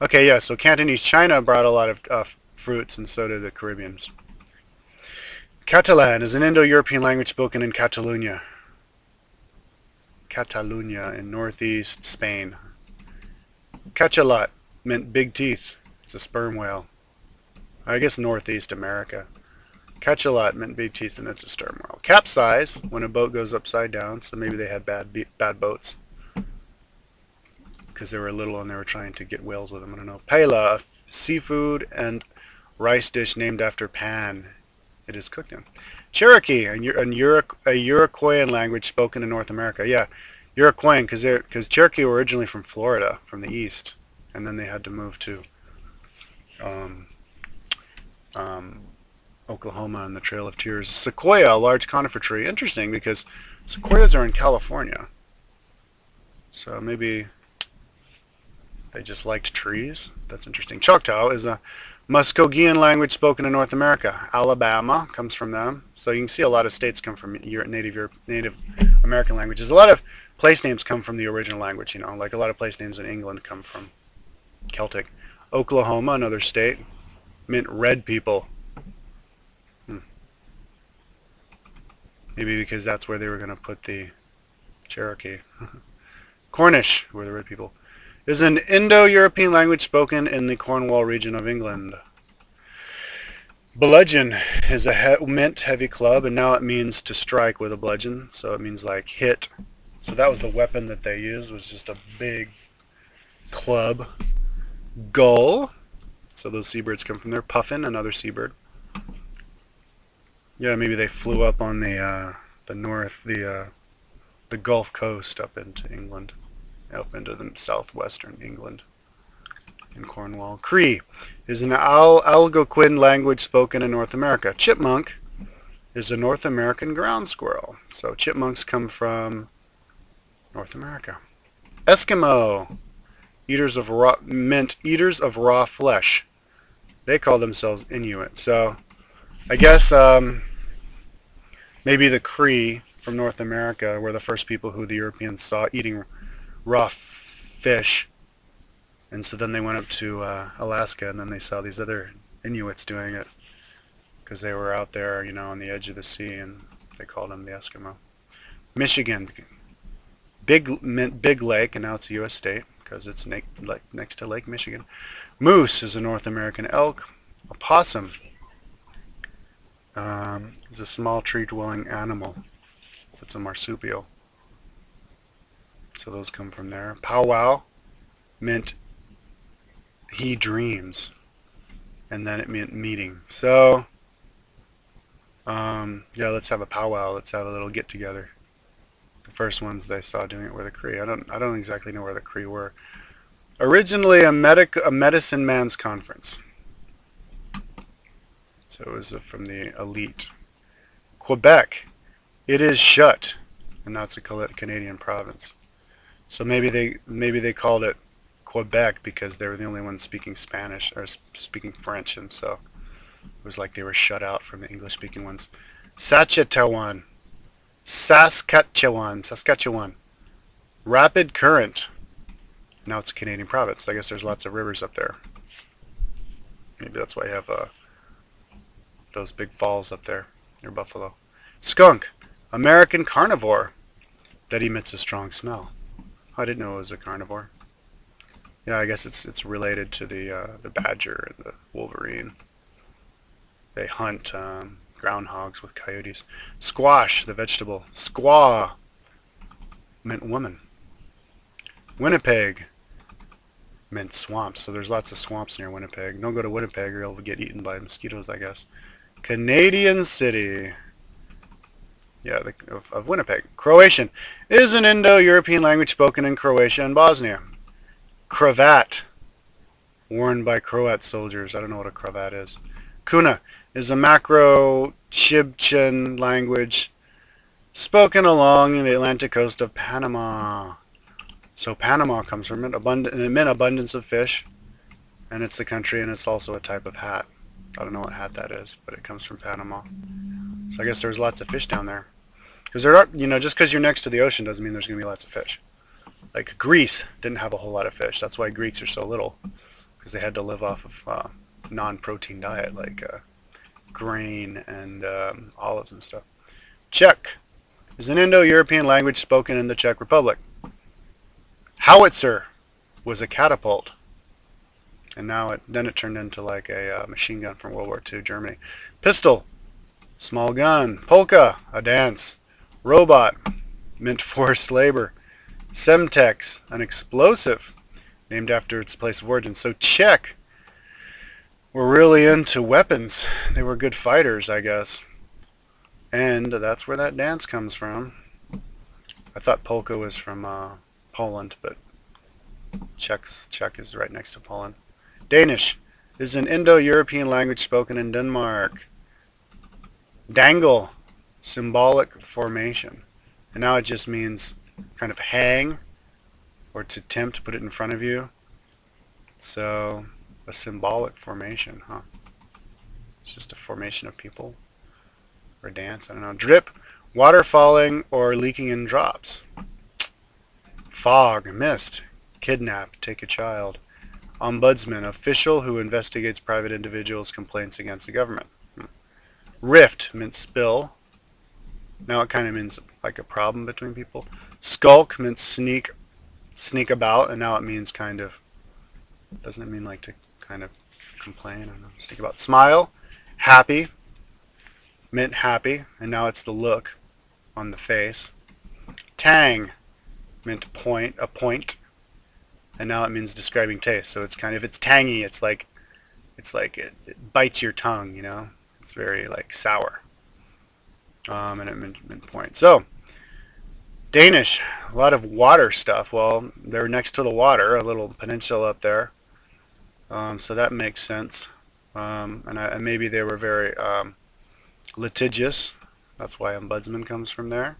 Okay, yeah, so Cantonese China brought a lot of fruits, and so did the Caribbeans. Catalan is an Indo-European language spoken in Catalonia. Catalunya in northeast Spain. Cachalot meant big teeth. It's a sperm whale. I guess northeast America. Cachalot meant big teeth, and it's a sperm whale. Capsize, when a boat goes upside down, so maybe they had bad boats because they were little and they were trying to get whales with them. I don't know. Paella, a seafood and rice dish named after Pan. It is cooked in. Cherokee, a Iroquoian language spoken in North America. Yeah, Iroquoian because Cherokee were originally from Florida, from the east, and then they had to move to um, um, Oklahoma and the Trail of Tears. Sequoia, a large conifer tree. Interesting because sequoias are in California, so maybe they just liked trees. That's interesting. Choctaw is a Muskogean language spoken in North America. Alabama comes from them. So you can see a lot of states come from Native American languages. A lot of place names come from the original language, you know, like a lot of place names in England come from Celtic. Oklahoma, another state, meant red people. Maybe because that's where they were going to put the Cherokee. Cornish were the red people. Is an Indo-European language spoken in the Cornwall region of England. Bludgeon is a meant heavy club, and now it means to strike with a bludgeon, so it means like hit. So that was the weapon that they used, was just a big club. Gull, so those seabirds come from there. Puffin, another seabird. Yeah, maybe they flew up on the Gulf Coast up into England. Up into the southwestern England in Cornwall. Cree is an Algonquin language spoken in North America. Chipmunk is a North American ground squirrel. So chipmunks come from North America. Eskimo, eaters of raw flesh. They call themselves Inuit. So I guess maybe the Cree from North America were the first people who the Europeans saw eating raw fish, and so then they went up to Alaska, and then they saw these other Inuits doing it because they were out there, you know, on the edge of the sea, and they called them the Eskimo. Michigan, meant big lake, and now it's a U.S. state because it's next to Lake Michigan. Moose is a North American elk. Opossum is a small tree-dwelling animal. It's a marsupial. So those come from there. Powwow meant he dreams, and then it meant meeting. So yeah, let's have a powwow. Let's have a little get together. The first ones they saw doing it were the Cree. I don't exactly know where the Cree were. Originally a medicine man's conference. So it was from the elite. Quebec, it is shut, and that's a Canadian province. So maybe they called it Quebec because they were the only ones speaking Spanish or speaking French, and so it was like they were shut out from the English-speaking ones. Saskatchewan, rapid current. Now it's a Canadian province. I guess there's lots of rivers up there. Maybe that's why you have those big falls up there near Buffalo. Skunk, American carnivore that emits a strong smell. I didn't know it was a carnivore. Yeah, I guess it's related to the badger and the wolverine. They hunt groundhogs with coyotes. Squash, the vegetable. Squaw meant woman. Winnipeg meant swamps. So there's lots of swamps near Winnipeg. Don't go to Winnipeg or you'll get eaten by mosquitoes, I guess. Canadian City. Yeah, of Winnipeg. Croatian is an Indo-European language spoken in Croatia and Bosnia. Cravat, worn by Croat soldiers. I don't know what a cravat is. Kuna is a Macro-Chibchan language spoken along the Atlantic coast of Panama. So Panama comes from it meant abundance of fish, and it's the country, and it's also a type of hat. I don't know what hat that is, but it comes from Panama. So I guess there's lots of fish down there. Because there are, you know, just because you're next to the ocean doesn't mean there's going to be lots of fish. Like Greece didn't have a whole lot of fish. That's why Greeks are so little, because they had to live off of non-protein diet like grain and olives and stuff. Czech is an Indo-European language spoken in the Czech Republic. Howitzer was a catapult, and then it turned into like a machine gun from World War II, Germany. Pistol, small gun. Polka, a dance. Robot meant forced labor. Semtex, an explosive, named after its place of origin. So Czech were really into weapons. They were good fighters, I guess. And that's where that dance comes from. I thought polka was from Poland, but Czech is right next to Poland. Danish is an Indo-European language spoken in Denmark. Dangle, symbolic formation. And now it just means kind of hang or to tempt to put it in front of you. So a symbolic formation, huh? It's just a formation of people or dance, I don't know. Drip, water falling or leaking in drops. Fog, mist. Kidnap, take a child. Ombudsman, official who investigates private individuals' complaints against the government. Rift meant spill. Now it kind of means like a problem between people. Skulk meant sneak about, and now it means kind of, doesn't it mean like to kind of complain? I don't know, sneak about. Smile, happy, meant happy, and now it's the look on the face. Tang meant a point, and now it means describing taste. So it's kind of, it's tangy, it's like it bites your tongue, you know? It's very like sour. And it meant point. So, Danish, a lot of water stuff. Well, they're next to the water, a little peninsula up there. So that makes sense. And maybe they were very litigious. That's why ombudsman comes from there.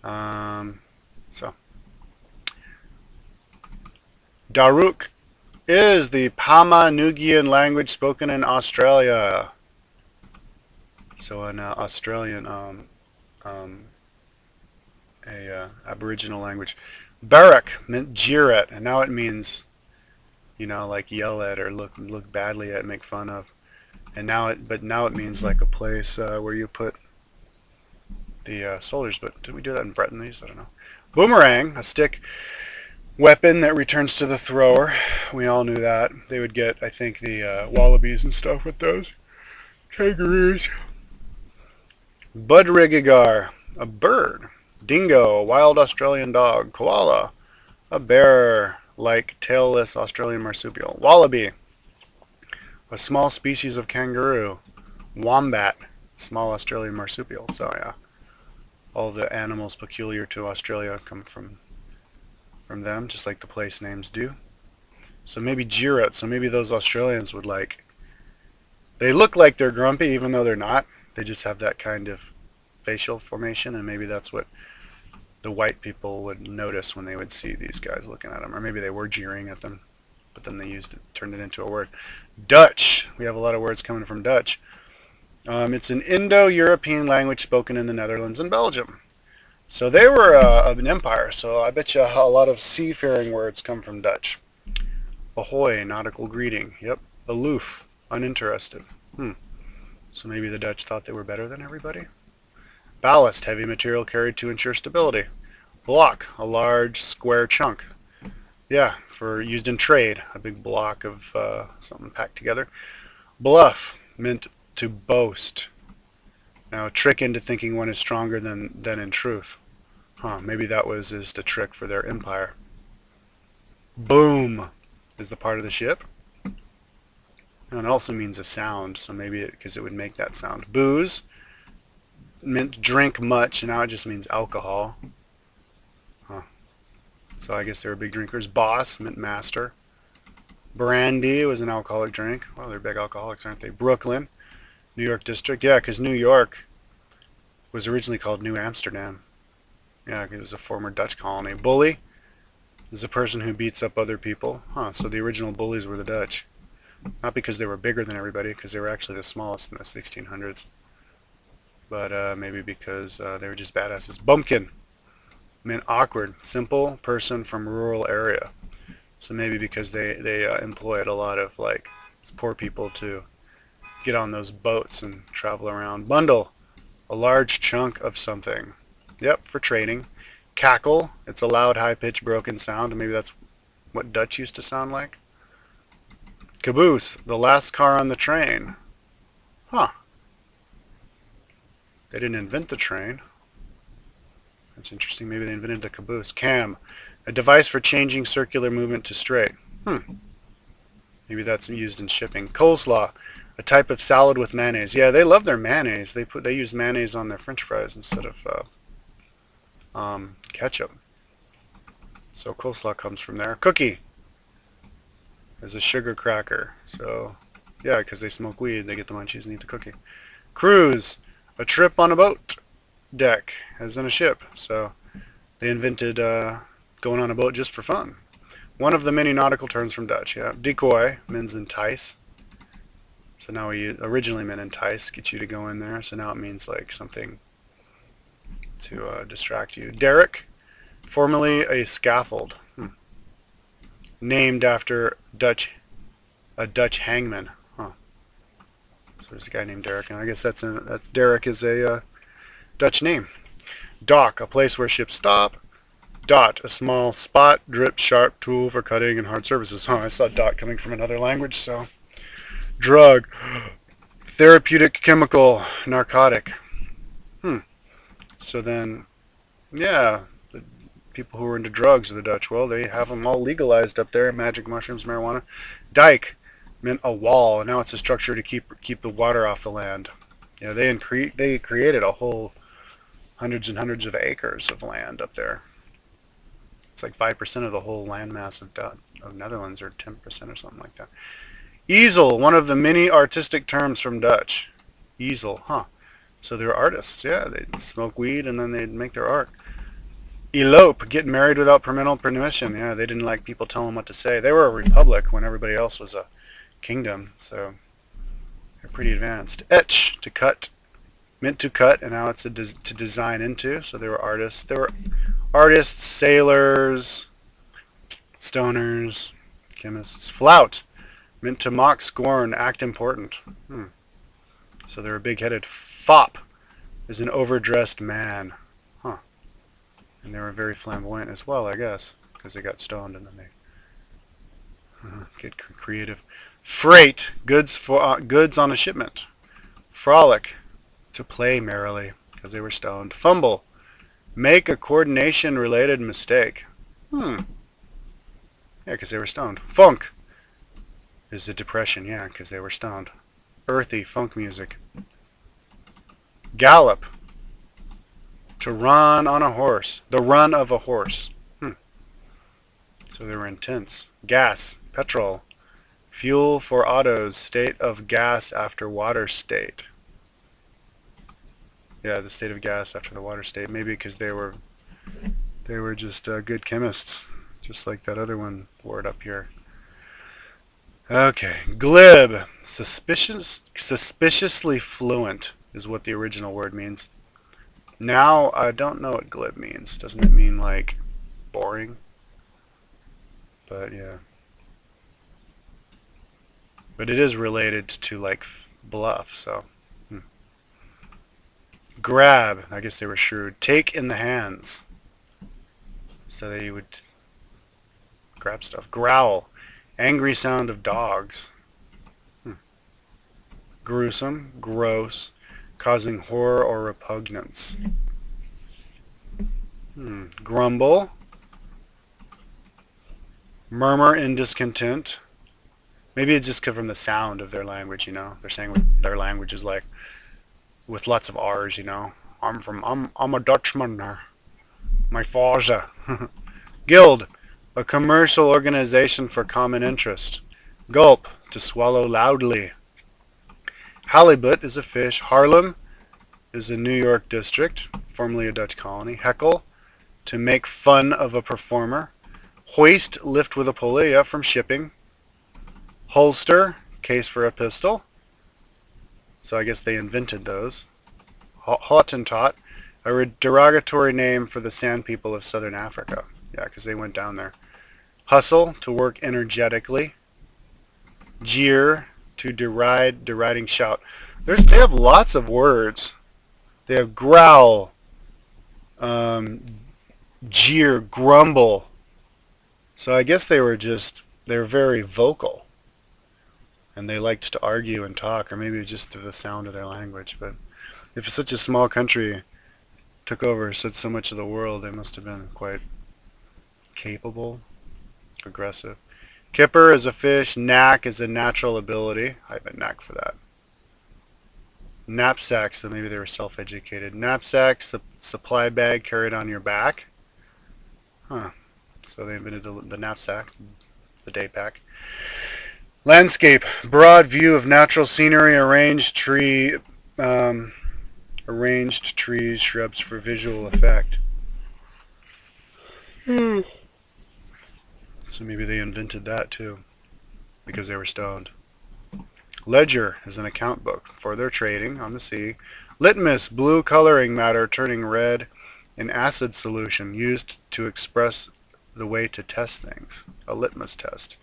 So, Daruk is the Pama-Nugian language spoken in Australia. So an Australian, Aboriginal language. Barak meant jeer at, and now it means, you know, like yell at or look badly at, make fun of. And now it means like a place where you put the soldiers. But did we do that in Bretonese? I don't know. Boomerang, a stick weapon that returns to the thrower. We all knew that. They would get, I think, the wallabies and stuff with those. Kangaroos. Budrigigar, a bird. Dingo, a wild Australian dog. Koala, a bear-like tailless Australian marsupial. Wallaby, a small species of kangaroo. Wombat, small Australian marsupial. So yeah, all the animals peculiar to Australia come from them, just like the place names do. So maybe Jirat, so maybe those Australians would like, they look like they're grumpy even though they're not. They just have that kind of facial formation, and maybe that's what the white people would notice when they would see these guys looking at them. Or maybe they were jeering at them, but then they turned it into a word. Dutch, we have a lot of words coming from Dutch. It's an Indo-European language spoken in the Netherlands and Belgium. So they were an empire, so I bet you a lot of seafaring words come from Dutch. Ahoy, nautical greeting. Yep. Aloof, uninterested. So maybe the Dutch thought they were better than everybody? Ballast, heavy material carried to ensure stability. Block, a large square chunk. Yeah, used in trade, a big block of something packed together. Bluff, meant to boast. Now, trick into thinking one is stronger than in truth. Maybe that is the trick for their empire. Boom is the part of the ship. And it also means a sound, so maybe because it would make that sound. Booze meant drink much, and now it just means alcohol. So I guess they were big drinkers. Boss meant master. Brandy was an alcoholic drink. Well, they're big alcoholics, aren't they? Brooklyn, New York district. Yeah, because New York was originally called New Amsterdam. Yeah, it was a former Dutch colony. Bully is a person who beats up other people. So the original bullies were the Dutch. Not because they were bigger than everybody, because they were actually the smallest in the 1600s. But maybe because they were just badasses. Bumpkin meant awkward, simple person from rural area. So maybe because they employed a lot of like poor people to get on those boats and travel around. Bundle, a large chunk of something. Yep, for trading. Cackle, it's a loud, high-pitched, broken sound. Maybe that's what Dutch used to sound like. Caboose, the last car on the train. Huh. They didn't invent the train. That's interesting. Maybe they invented the caboose. Cam, a device for changing circular movement to straight. Maybe that's used in shipping. Coleslaw, a type of salad with mayonnaise. Yeah, they love their mayonnaise. They use mayonnaise on their French fries instead of ketchup. So coleslaw comes from there. Cookie is a sugar cracker. So yeah, because they smoke weed, they get the munchies and eat the cookie. Cruise, a trip on a boat deck, as in a ship. So they invented going on a boat just for fun. One of the many nautical terms from Dutch. Yeah, decoy means entice. So now we originally meant entice, get you to go in there. So now it means like something to distract you. Derrick, formerly a scaffold, named after a Dutch hangman. Huh. So there's a guy named Derrick, and I guess that's Derrick is a Dutch name. Dock, a place where ships stop. Dot, a small spot, drip, sharp tool for cutting and hard surfaces. Huh, I saw dot coming from another language, so. Drug, therapeutic, chemical, narcotic. So then, yeah, the people who are into drugs are the Dutch. Well, they have them all legalized up there, magic mushrooms, marijuana. Dike meant a wall. Now it's a structure to keep the water off the land. Yeah, they created a whole hundreds and hundreds of acres of land up there. It's like 5% of the whole landmass of Netherlands, or 10% or something like that. Easel, one of the many artistic terms from Dutch. Easel, huh. So they're artists, yeah. They'd smoke weed and then they'd make their art. Elope, get married without parental permission. Yeah, they didn't like people telling them what to say. They were a republic when everybody else was a kingdom, so they're pretty advanced. Etch, to cut. Meant to cut, and now it's to design into. So they were artists. They were artists, sailors, stoners, chemists. Flout, meant to mock, scorn, act important. So they were big-headed. Fop is an overdressed man. Huh. And they were very flamboyant as well, I guess, because they got stoned and then they get creative. Freight, goods on a shipment. Frolic, to play merrily, because they were stoned. Fumble, make a coordination-related mistake. Yeah, because they were stoned. Funk is a depression, yeah, because they were stoned. Earthy, funk music. Gallop, to run on a horse. The run of a horse. So they were intense. Gas, petrol. Fuel for autos, state of gas after water state. Yeah, the state of gas after the water state. Maybe because they were just good chemists, just like that other one word up here. Okay, glib, suspiciously fluent is what the original word means. Now I don't know what glib means. Doesn't it mean like boring? But yeah. But it is related to like bluff, so. Grab, I guess they were shrewd. Take in the hands. So they would grab stuff. Growl, angry sound of dogs. Gruesome, gross, causing horror or repugnance. Grumble, murmur in discontent. Maybe it's just from the sound of their language, you know. They're saying their language is like with lots of R's, you know. I'm a Dutchman. My father. Guild, a commercial organization for common interest. Gulp, to swallow loudly. Halibut is a fish. Haarlem is a New York district, formerly a Dutch colony. Heckle, to make fun of a performer. Hoist, lift with a pulley, yeah, from shipping. Holster, case for a pistol. So I guess they invented those. Hottentot, a derogatory name for the sand people of southern Africa. Yeah, because they went down there. Hustle, to work energetically. Jeer, to deride, deriding shout. They have lots of words. They have growl, Um, jeer, grumble. So I guess they're very vocal, and they liked to argue and talk, or maybe just to the sound of their language. But if such a small country took over so much of the world, they must have been quite capable, aggressive. Kipper is a fish. Knack is a natural ability. I have a knack for that. Knapsack, so maybe they were self-educated. Knapsack, supply bag carried on your back. Huh. So they invented the knapsack, the day pack. Landscape, broad view of natural scenery, arranged trees, shrubs for visual effect. So maybe they invented that too, because they were stoned. Ledger is an account book for their trading on the sea. Litmus, blue coloring matter turning red in acid solution, used to express the way to test things. A litmus test.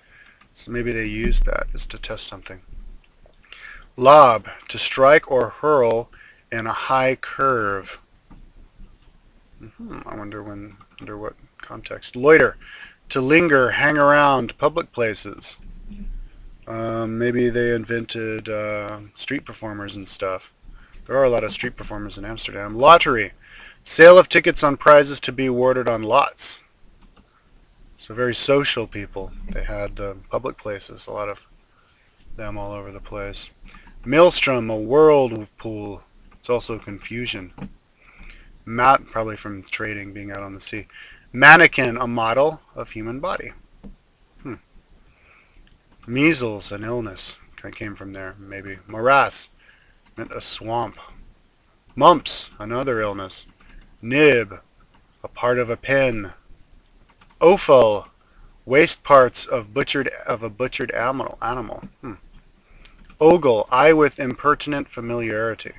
So maybe they used that just to test something. Lob, to strike or hurl in a high curve. I wonder under what context. Loiter, to linger, hang around public places. Maybe they invented street performers and stuff. There are a lot of street performers in Amsterdam. Lottery, sale of tickets on prizes to be awarded on lots. So very social people. They had public places, a lot of them all over the place. Maelstrom, a whirlpool. It's also confusion. Probably from trading, being out on the sea. Mannequin, a model of human body. Measles, an illness. Kind of came from there, maybe. Morass, meant a swamp. Mumps, another illness. Nib, a part of a pen. Offal, waste parts of a butchered animal. Ogle, eye with impertinent familiarity.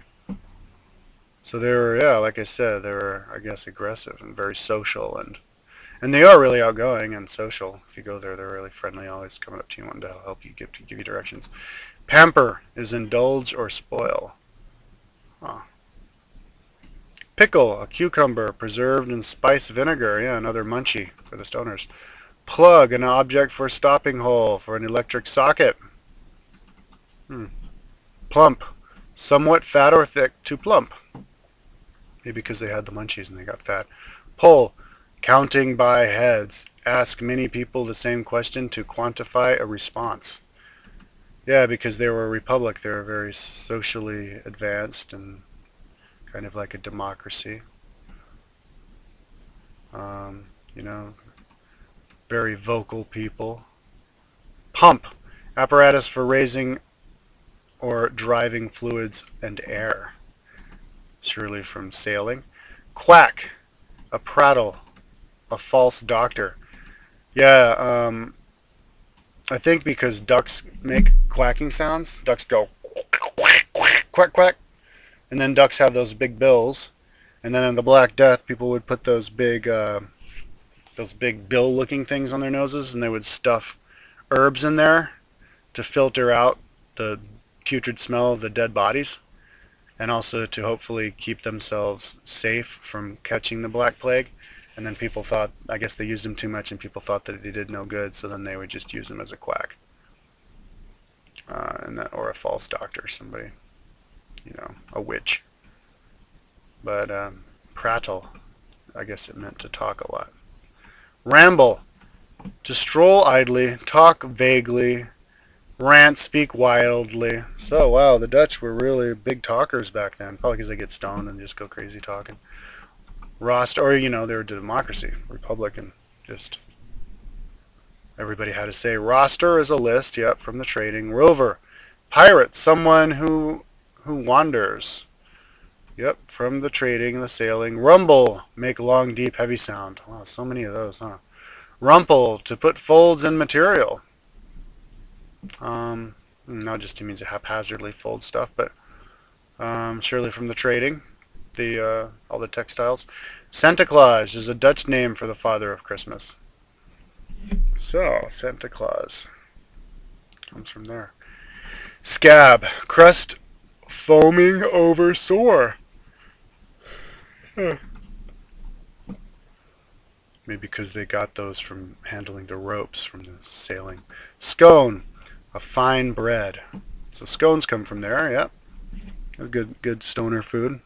So they were, yeah, like I said, they were, I guess, aggressive and very social, and they are really outgoing and social. If you go there, they're really friendly, always coming up to you, wanting to help you, give you directions. Pamper is indulge or spoil. Pickle, a cucumber preserved in spice vinegar. Yeah, another munchie for the stoners. Plug, an object for a stopping hole for an electric socket. Plump, somewhat fat or thick to plump. Maybe because they had the munchies and they got fat. Poll, counting by heads. Ask many people the same question to quantify a response. Yeah, because they were a republic. They were very socially advanced and kind of like a democracy. Very vocal people. Pump, apparatus for raising or driving fluids and air. Surely from sailing. Quack, a prattle, a false doctor. Yeah, I think because ducks make quacking sounds. Ducks go quack, quack, quack, quack. And then ducks have those big bills. And then in the Black Death, people would put those big bill-looking things on their noses, and they would stuff herbs in there to filter out the putrid smell of the dead bodies, and also to hopefully keep themselves safe from catching the Black Plague. And then people thought, I guess they used them too much, and people thought that they did no good, so then they would just use them as a quack, or a false doctor, somebody, a witch. But prattle, I guess it meant to talk a lot. Ramble, to stroll idly, talk vaguely, rant, speak wildly. So, wow, the Dutch were really big talkers back then, probably because they get stoned and just go crazy talking. Rost, or, they were a democracy, republican, just everybody had to say. Roster is a list, yep, from the trading. Rover, pirate, someone who wanders. Yep, from the trading, the sailing. Rumble, make long, deep, heavy sound. Wow, so many of those, huh? Rumple, to put folds in material. Not just means to haphazardly fold stuff, but surely from the trading, all the textiles. Santa Claus is a Dutch name for the father of Christmas. So, Santa Claus comes from there. Scab, crust foaming over sore. Maybe because they got those from handling the ropes from the sailing. Scone, a fine bread. So scones come from there, yep. A good stoner food,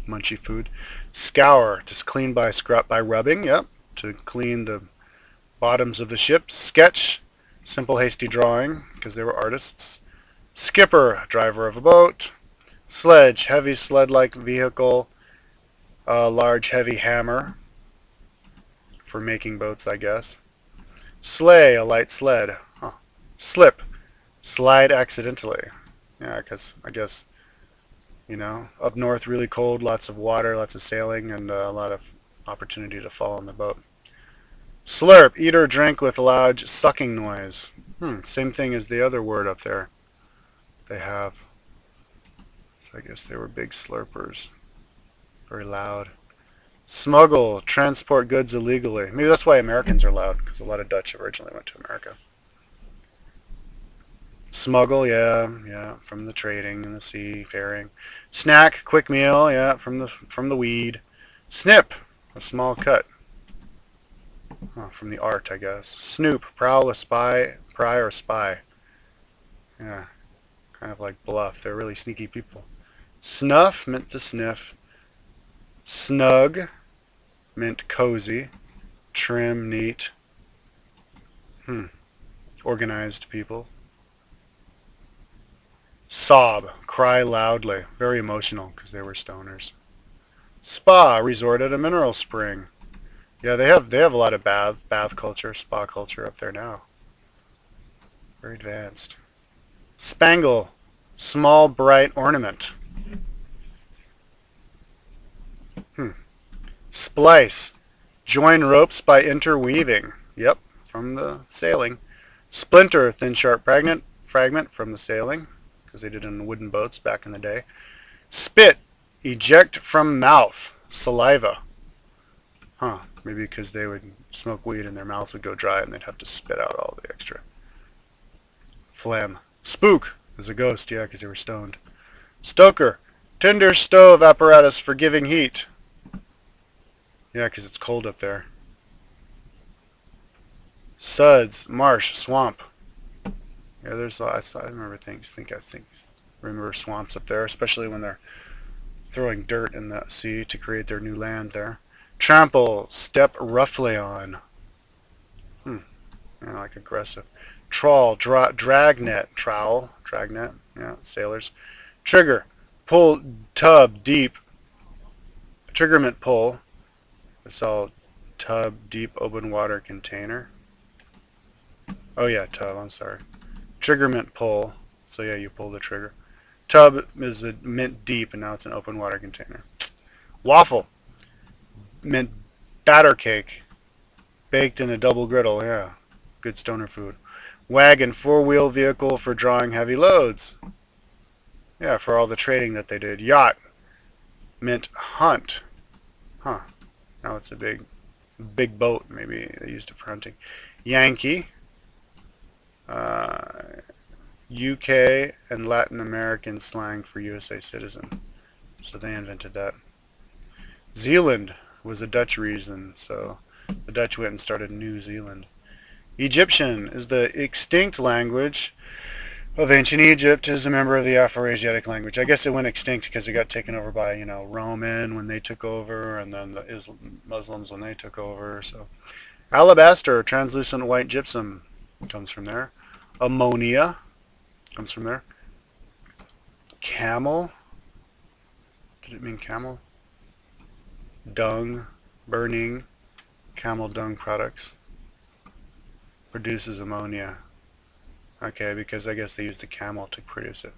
munchy food. Scour, to clean by scrub by rubbing, yep. To clean the bottoms of the ship. Sketch, simple hasty drawing, because they were artists. Skipper, driver of a boat. Sledge, heavy sled-like vehicle. Large heavy hammer, for making boats, I guess. Sleigh, a light sled. Huh. Slip, slide accidentally. Yeah, because I guess, up north really cold, lots of water, lots of sailing, and a lot of opportunity to fall on the boat. Slurp, eat or drink with loud sucking noise. Same thing as the other word up there they have. So I guess they were big slurpers. Very loud. Smuggle, transport goods illegally. Maybe that's why Americans are loud, because a lot of Dutch originally went to America. Smuggle, yeah, from the trading and the seafaring. Snack, quick meal, yeah, from the weed. Snip, a small cut. Oh, from the art, I guess. Snoop, prowl, a spy, pry or spy. Yeah, kind of like bluff. They're really sneaky people. Snuff meant to sniff. Snug meant cozy. Trim, neat. Organized people. Sob, cry loudly. Very emotional because they were stoners. Spa, resort at a mineral spring. Yeah, they have a lot of bath culture, spa culture up there now. Very advanced. Spangle, small bright ornament. Splice, join ropes by interweaving. Yep, from the sailing. Splinter, thin sharp fragment from the sailing, because they did it in wooden boats back in the day. Spit, eject from mouth, saliva. Maybe because they would smoke weed and their mouths would go dry and they'd have to spit out all the extra phlegm. Spook, is a ghost, yeah, because they were stoned. Stoker, tinder stove apparatus for giving heat. Yeah, because it's cold up there. Suds, marsh, swamp. Yeah, there's lots. I remember remember swamps up there, especially when they're throwing dirt in the sea to create their new land there. Trample, step roughly on. Yeah, like aggressive. Trawl, dragnet, trowel, dragnet. Yeah, sailors. Trigger, pull, tub, deep. Trigger meant pull. It's all tub, deep, open water container. Oh yeah, tub, I'm sorry. Trigger meant pull, so yeah, you pull the trigger. Tub meant deep, and now it's an open water container. Waffle meant batter cake, baked in a double griddle, yeah. Good stoner food. Wagon, four-wheel vehicle for drawing heavy loads. Yeah, for all the trading that they did. Yacht meant hunt. Now it's a big boat, maybe they used it for hunting. Yankee, UK and Latin American slang for USA citizen. So they invented that. Zealand was a Dutch reason, so the Dutch went and started New Zealand. Egyptian is the extinct language of ancient Egypt, is a member of the Afro-Asiatic language. I guess it went extinct because it got taken over by, Roman when they took over, and then the Muslims when they took over. So, alabaster, translucent white gypsum, comes from there. Ammonia comes from there. Camel. Did it mean camel? Dung, burning, camel dung products. Produces ammonia. Okay, because I guess they use the camel to produce it.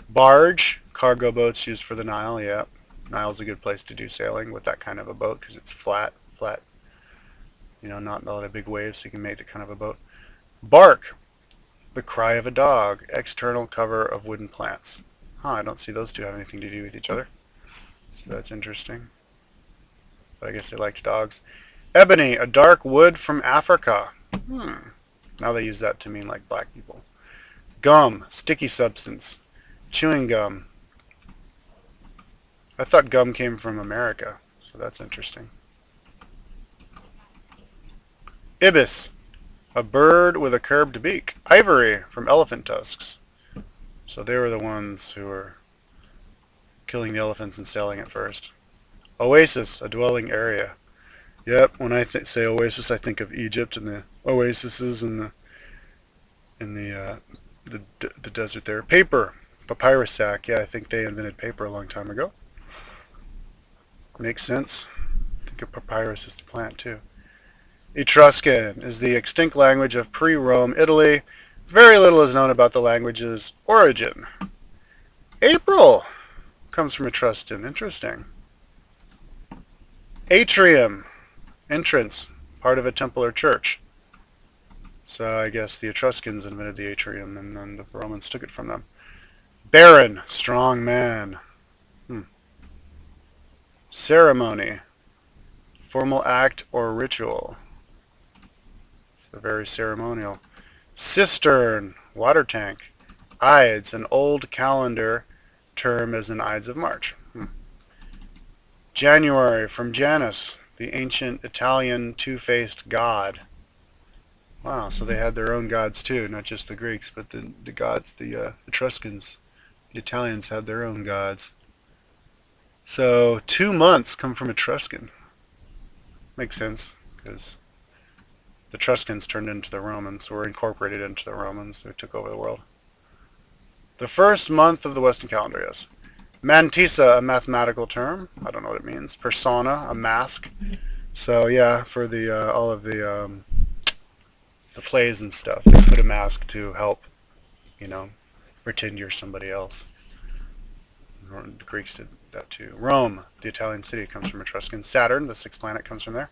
Barge, cargo boats used for the Nile, yeah. Nile's a good place to do sailing with that kind of a boat because it's flat, not a lot of big waves, so you can make that kind of a boat. Bark, the cry of a dog, external cover of wooden plants. I don't see those two have anything to do with each other. So that's interesting. But I guess they liked dogs. Ebony, a dark wood from Africa. Now they use that to mean like black people. Gum, sticky substance. Chewing gum. I thought gum came from America, so that's interesting. Ibis, a bird with a curved beak. Ivory, from elephant tusks. So they were the ones who were killing the elephants and selling it first. Oasis, a dwelling area. Yep, when I say oasis, I think of Egypt and the oases in the desert there. Paper, papyrus sack. Yeah, I think they invented paper a long time ago. Makes sense. I think of papyrus as the plant too. Etruscan is the extinct language of pre-Rome Italy. Very little is known about the language's origin. April comes from Etruscan. Interesting. Atrium, entrance, part of a temple or church. So I guess the Etruscans invented the atrium and then the Romans took it from them. Baron, strong man. Ceremony, formal act or ritual. So very ceremonial. Cistern, water tank. Ides, an old calendar term as in Ides of March. January, from Janus, the ancient Italian two-faced god. Wow, so they had their own gods too, not just the Greeks, but the gods, the Etruscans, the Italians had their own gods. So 2 months come from Etruscan. Makes sense, because the Etruscans turned into the Romans, were incorporated into the Romans, who took over the world. The first month of the Western calendar, yes. Mantissa, a mathematical term. I don't know what it means. Persona, a mask. So yeah, for the all of the plays and stuff, they put a mask to help, pretend you're somebody else. The Greeks did that too. Rome, the Italian city, comes from Etruscan. Saturn, the sixth planet, comes from there.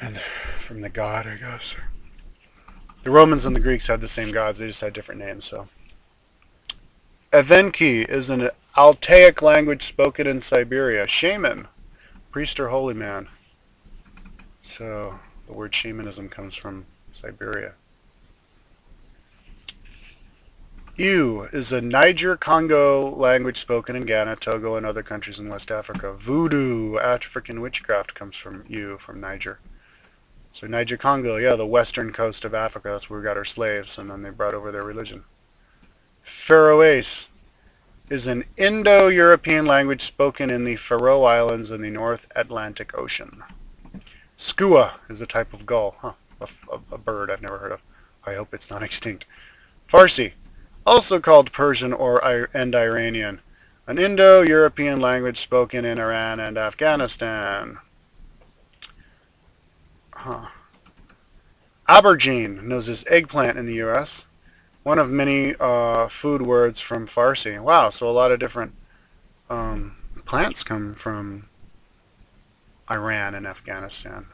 And from the god, I guess. The Romans and the Greeks had the same gods, they just had different names, so. Evenki is an Altaic language spoken in Siberia. Shaman, priest or holy man. So the word shamanism comes from Siberia. Ewe is a Niger-Congo language spoken in Ghana, Togo, and other countries in West Africa. Voodoo, African witchcraft, comes from Ewe, from Niger. So Niger-Congo, yeah, the western coast of Africa, that's where we got our slaves, and then they brought over their religion. Faroese is an Indo-European language spoken in the Faroe Islands in the North Atlantic Ocean. Skua is a type of gull, a bird I've never heard of. I hope it's not extinct. Farsi, also called Persian and Iranian, an Indo-European language spoken in Iran and Afghanistan. Aubergine, known as eggplant in the U.S., one of many food words from Farsi. Wow, so a lot of different plants come from Iran and Afghanistan.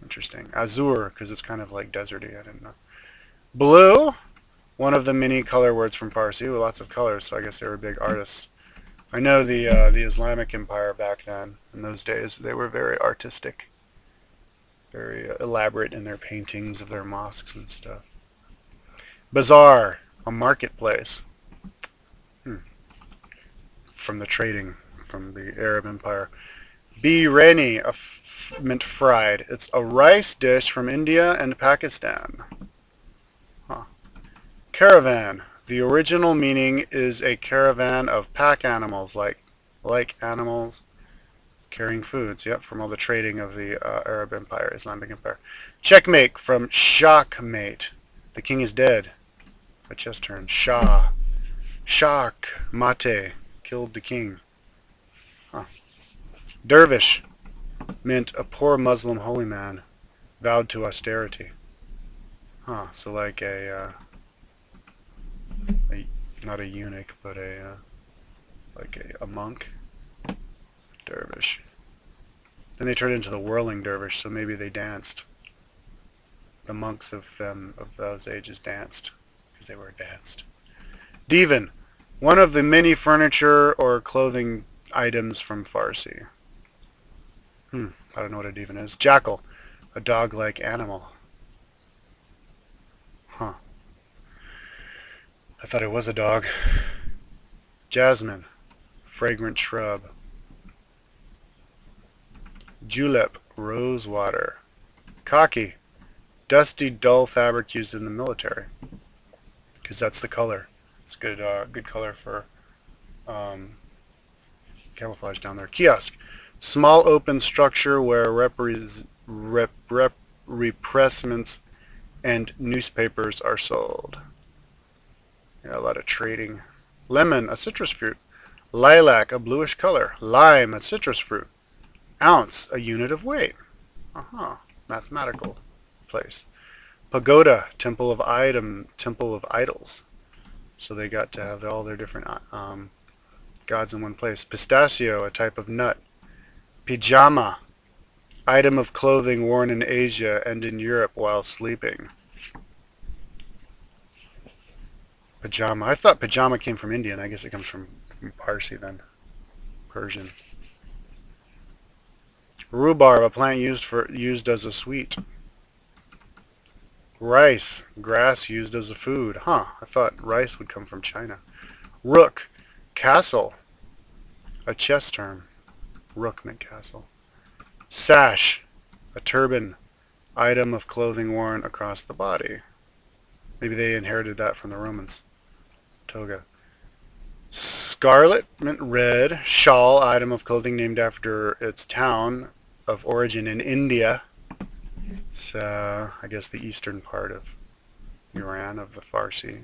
Interesting. Azure, because it's kind of like deserty, I didn't know. Blue, one of the many color words from Farsi, with lots of colors, so I guess they were big artists. I know the Islamic Empire back then, in those days, they were very artistic, very elaborate in their paintings of their mosques and stuff. Bazaar, a marketplace. From the trading, from the Arab Empire. Biryani, meant fried. It's a rice dish from India and Pakistan. Caravan. The original meaning is a caravan of pack animals, like animals carrying foods. Yep, from all the trading of the Arab Empire, Islamic Empire. Checkmate, from Shakmate. The king is dead. A chess turn. Shah. Shak mate. Killed the king. Dervish meant a poor Muslim holy man vowed to austerity. So like not a eunuch, but like a monk. Dervish. Then they turned into the whirling dervish, so maybe they danced. The monks of those ages danced, because they were danced. Divan, one of the many furniture or clothing items from Farsi. I don't know what a divan is. Jackal, a dog-like animal. I thought it was a dog. Jasmine, fragrant shrub. Julep, rose water. Khaki. Dusty, dull fabric used in the military. Because that's the color. It's good, good color for um, camouflage down there. Kiosk. Small open structure where repressments and newspapers are sold. Yeah, a lot of trading. Lemon, a citrus fruit. Lilac, a bluish color. Lime, a citrus fruit. Ounce, a unit of weight. Mathematical place. Pagoda, temple of idols. So they got to have all their different gods in one place. Pistachio, a type of nut. Pyjama, item of clothing worn in Asia and in Europe while sleeping. Pajama. I thought pajama came from Indian. I guess it comes from Parsi then. Persian. Rhubarb, a plant used as a sweet. Rice, grass used as a food. I thought rice would come from China. Rook, castle, a chess term. Rook meant castle. Sash, a turban, item of clothing worn across the body. Maybe they inherited that from the Romans. Toga. Scarlet meant red. Shawl, item of clothing named after its town of origin in India. So I guess the eastern part of Iran, of the Farsi.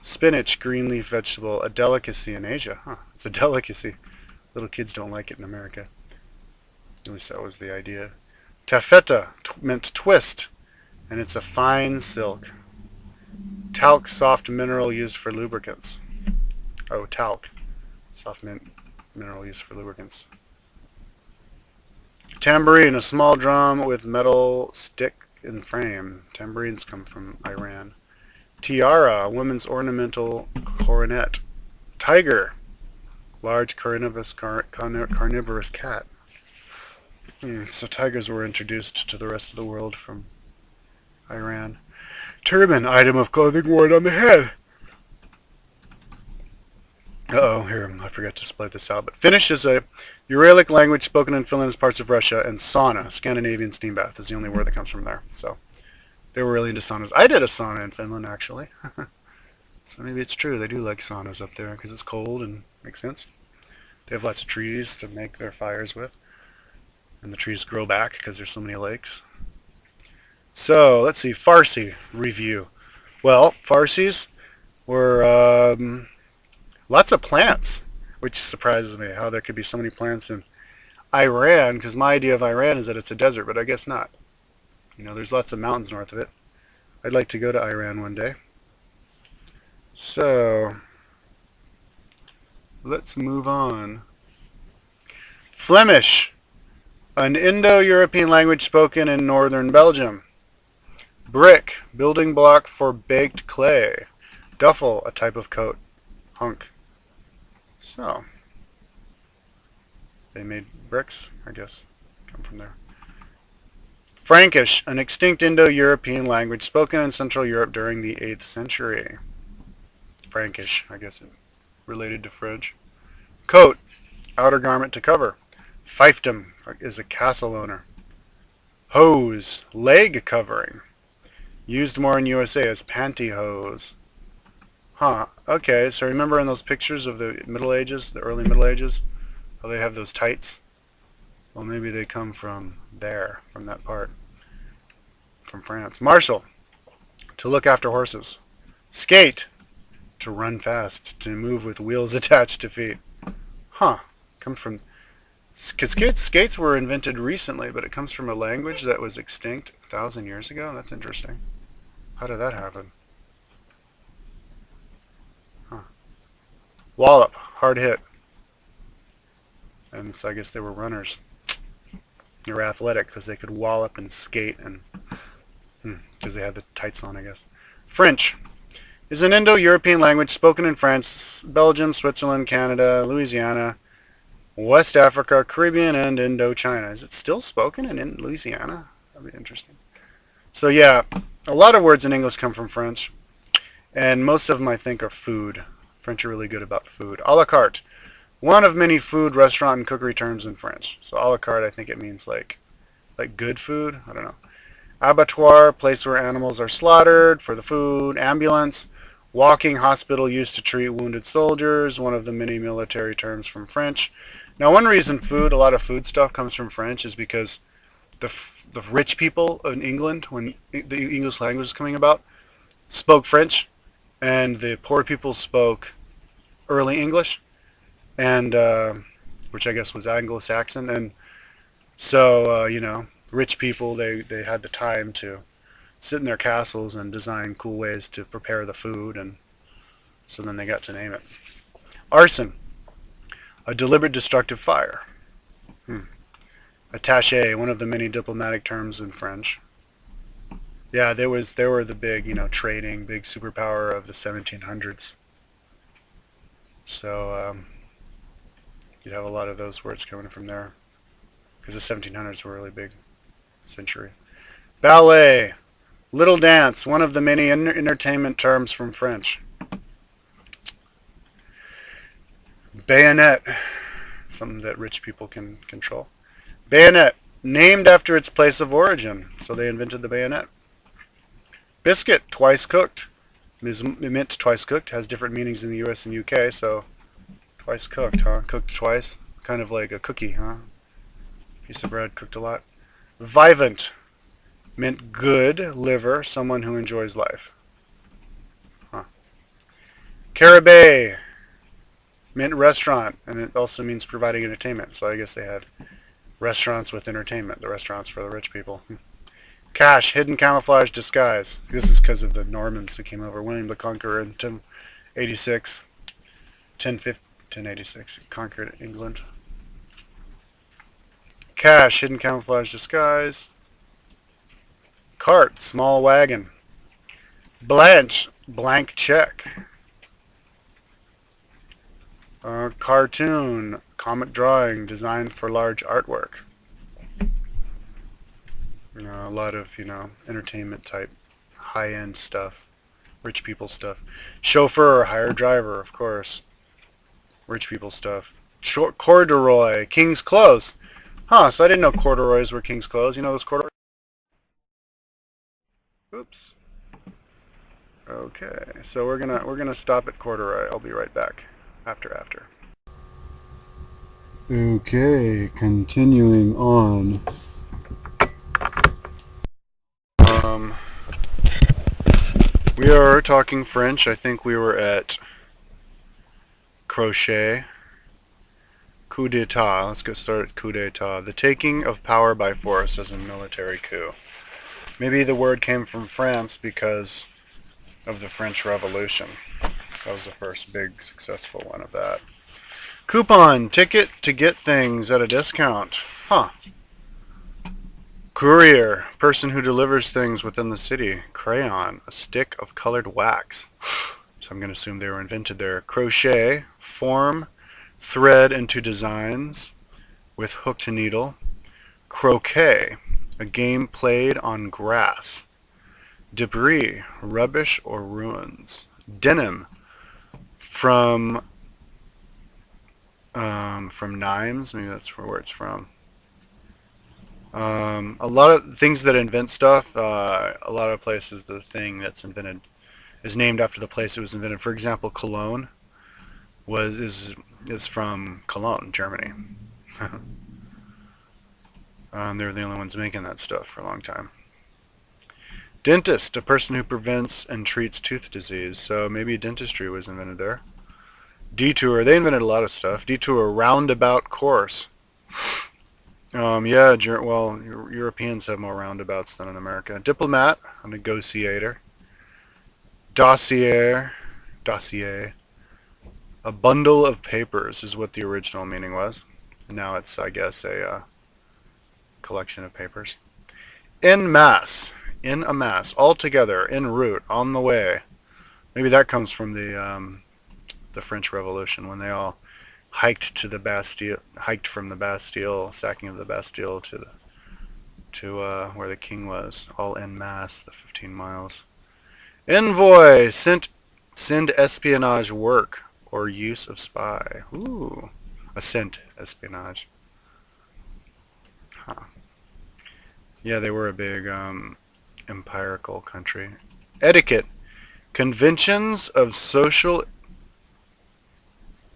Spinach, green leaf vegetable, a delicacy in Asia. It's a delicacy. Little kids don't like it in America. At least that was the idea. Taffeta meant twist, and it's a fine silk. Talc, soft mineral used for lubricants. Oh, talc. Soft mineral used for lubricants. Tambourine, a small drum with metal stick and frame. Tambourines come from Iran. Tiara, a woman's ornamental coronet. Tiger, large carnivorous cat. So tigers were introduced to the rest of the world from Iran. Turban, item of clothing worn on the head. Here, I forgot to split this out. But Finnish is a Uralic language spoken in Finland as parts of Russia, and sauna, Scandinavian steam bath, is the only word that comes from there. So they were really into saunas. I did a sauna in Finland, actually. So maybe it's true. They do like saunas up there because it's cold and makes sense. They have lots of trees to make their fires with. And the trees grow back because there's so many lakes. So, let's see. Farsi review. Well, Farsis were lots of plants, which surprises me how there could be so many plants in Iran, because my idea of Iran is that it's a desert, but I guess not. You know, there's lots of mountains north of it. I'd like to go to Iran one day. So, let's move on. Flemish, an Indo-European language spoken in northern Belgium. Brick, building block for baked clay. Duffel, a type of coat. Hunk. So, they made bricks, I guess, come from there. Frankish, an extinct Indo-European language spoken in Central Europe during the 8th century. Frankish, I guess it related to French. Coat, outer garment to cover. Fiefdom is a castle owner. Hose, leg covering. Used more in USA as pantyhose. Okay, so remember in those pictures of the Middle Ages, the early Middle Ages, how they have those tights? Well, maybe they come from there, from that part, from France. Marshal, to look after horses. Skate, to run fast, to move with wheels attached to feet. Comes from, because skates were invented recently, but it comes from a language that was extinct 1,000 years ago. That's interesting. How did that happen? Wallop, hard hit. And so I guess they were runners. They were athletic because they could wallop and skate, and because they had the tights on, I guess. French is an Indo-European language spoken in France, Belgium, Switzerland, Canada, Louisiana, West Africa, Caribbean, and Indochina. Is it still spoken in Louisiana? That'd be interesting. So yeah, a lot of words in English come from French, and most of them I think are food. French are really good about food. A la carte, one of many food, restaurant, and cookery terms in French. So a la carte, I think it means like Like good food? I don't know. Abattoir, place where animals are slaughtered for the food. Ambulance, walking hospital used to treat wounded soldiers, one of the many military terms from French. Now, one reason a lot of food stuff comes from French is because the rich people in England, when the English language was coming about, spoke French, and the poor people spoke early English, and which I guess was Anglo-Saxon. And so, rich people, they had the time to sit in their castles and design cool ways to prepare the food, and so then they got to name it. Arson, a deliberate destructive fire. Attaché, one of the many diplomatic terms in French. Yeah, they were the big, trading, big superpower of the 1700s. So you'd have a lot of those words coming from there, because the 1700s were a really big century. Ballet, little dance, one of the many entertainment terms from French. Bayonet, something that rich people can control. Bayonet, named after its place of origin, so they invented the bayonet. Biscuit, twice cooked. It meant twice cooked, has different meanings in the US and UK, so twice cooked, huh? Cooked twice. Kind of like a cookie, huh? Piece of bread cooked a lot. Vivant, meant good, liver, someone who enjoys life. Huh. Carabée, meant restaurant, and it also means providing entertainment, so I guess they had restaurants with entertainment, the restaurants for the rich people. Cache, hidden camouflage disguise. This is because of the Normans who came over. William the Conqueror in 1086, 1086, conquered England. Cache, hidden camouflage disguise. Cart, small wagon. Blanche, blank check. Cartoon, comic drawing designed for large artwork. A lot of, entertainment type, high-end stuff, rich people stuff. Chauffeur, hired driver, of course. Rich people stuff. Corduroy, king's clothes. Huh, so I didn't know corduroys were king's clothes. You know those corduroys? Oops. Okay, so we're gonna stop at corduroy. I'll be right back after. Okay, continuing on. We are talking French. I think we were at crochet. Coup d'etat. Let's get started. Coup d'etat. The taking of power by force as a military coup. Maybe the word came from France because of the French Revolution. That was the first big successful one of that. Coupon. Ticket to get things at a discount. Huh. Courier, person who delivers things within the city. Crayon, a stick of colored wax. So I'm going to assume they were invented there. Crochet, form thread into designs with hooked needle. Croquet, a game played on grass. Debris, rubbish or ruins. Denim, from Nimes, maybe that's where it's from. A lot of things that invent stuff, a lot of places the thing that's invented is named after the place it was invented. For example, cologne is from Cologne, Germany. They were the only ones making that stuff for a long time. Dentist, a person who prevents and treats tooth disease. So maybe dentistry was invented there. Detour, they invented a lot of stuff. Detour, roundabout course. Yeah, well, Europeans have more roundabouts than in America. Diplomat, a negotiator. Dossier, a bundle of papers is what the original meaning was. Now it's, I guess, a collection of papers. En masse, in a mass, all together, en route, on the way. Maybe that comes from the French Revolution when they all hiked from the Bastille, sacking of the Bastille to where the king was, all en masse, the 15 miles. Envoy, send espionage work or use of spy. Ooh, assent espionage. Huh. Yeah, they were a big empirical country. Etiquette. Conventions of social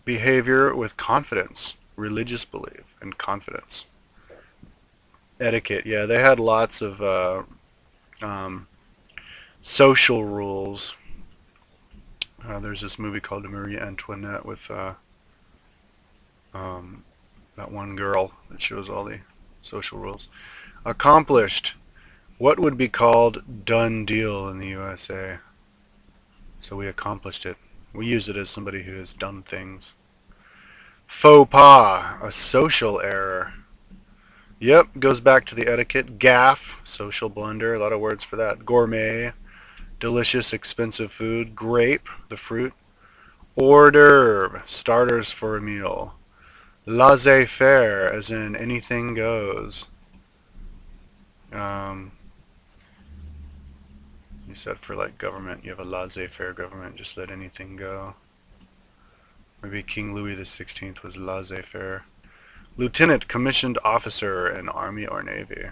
behavior with confidence. Religious belief and confidence. Etiquette. Yeah, they had lots of um, social rules. There's this movie called Marie Antoinette with um, that one girl that shows all the social rules. Accomplished. What would be called done deal in the USA? So we accomplished it. We use it as somebody who has done things. Faux pas, a social error. Yep, goes back to the etiquette. Gaffe, social blunder, a lot of words for that. Gourmet, delicious, expensive food. Grape, the fruit. Hors d'oeuvre, starters for a meal. Laissez-faire, as in anything goes. Um, you said for like government, you have a laissez-faire government, just let anything go. Maybe King Louis XVI was laissez-faire. Lieutenant, commissioned officer in Army or Navy.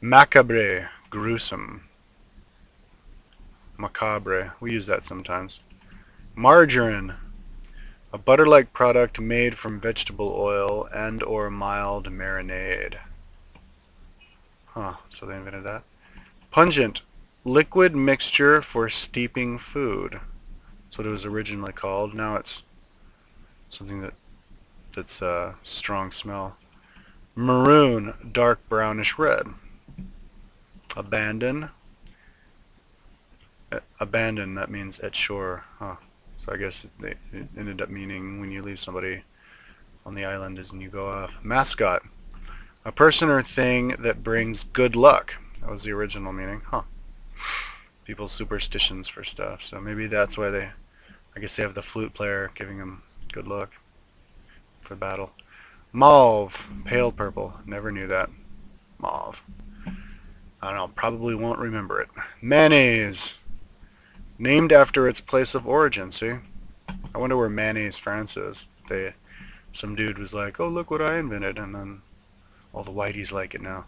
Macabre, gruesome. Macabre, we use that sometimes. Margarine, a butter-like product made from vegetable oil and or mild marinade. Huh, so they invented that. Pungent, liquid mixture for steeping food. That's what it was originally called. Now it's something that's a strong smell. Maroon, dark brownish red. Abandon. Abandon, that means at shore. Huh. So I guess it ended up meaning when you leave somebody on the island is when you go off. Mascot. A person or thing that brings good luck. That was the original meaning. Huh. People's superstitions for stuff. So maybe that's why I guess they have the flute player giving them good luck for battle. Mauve. Pale purple. Never knew that. Mauve. I don't know. Probably won't remember it. Mayonnaise. Named after its place of origin, see? I wonder where Mayonnaise, France is. Some dude was like, oh, look what I invented, and then all the whiteys like it now.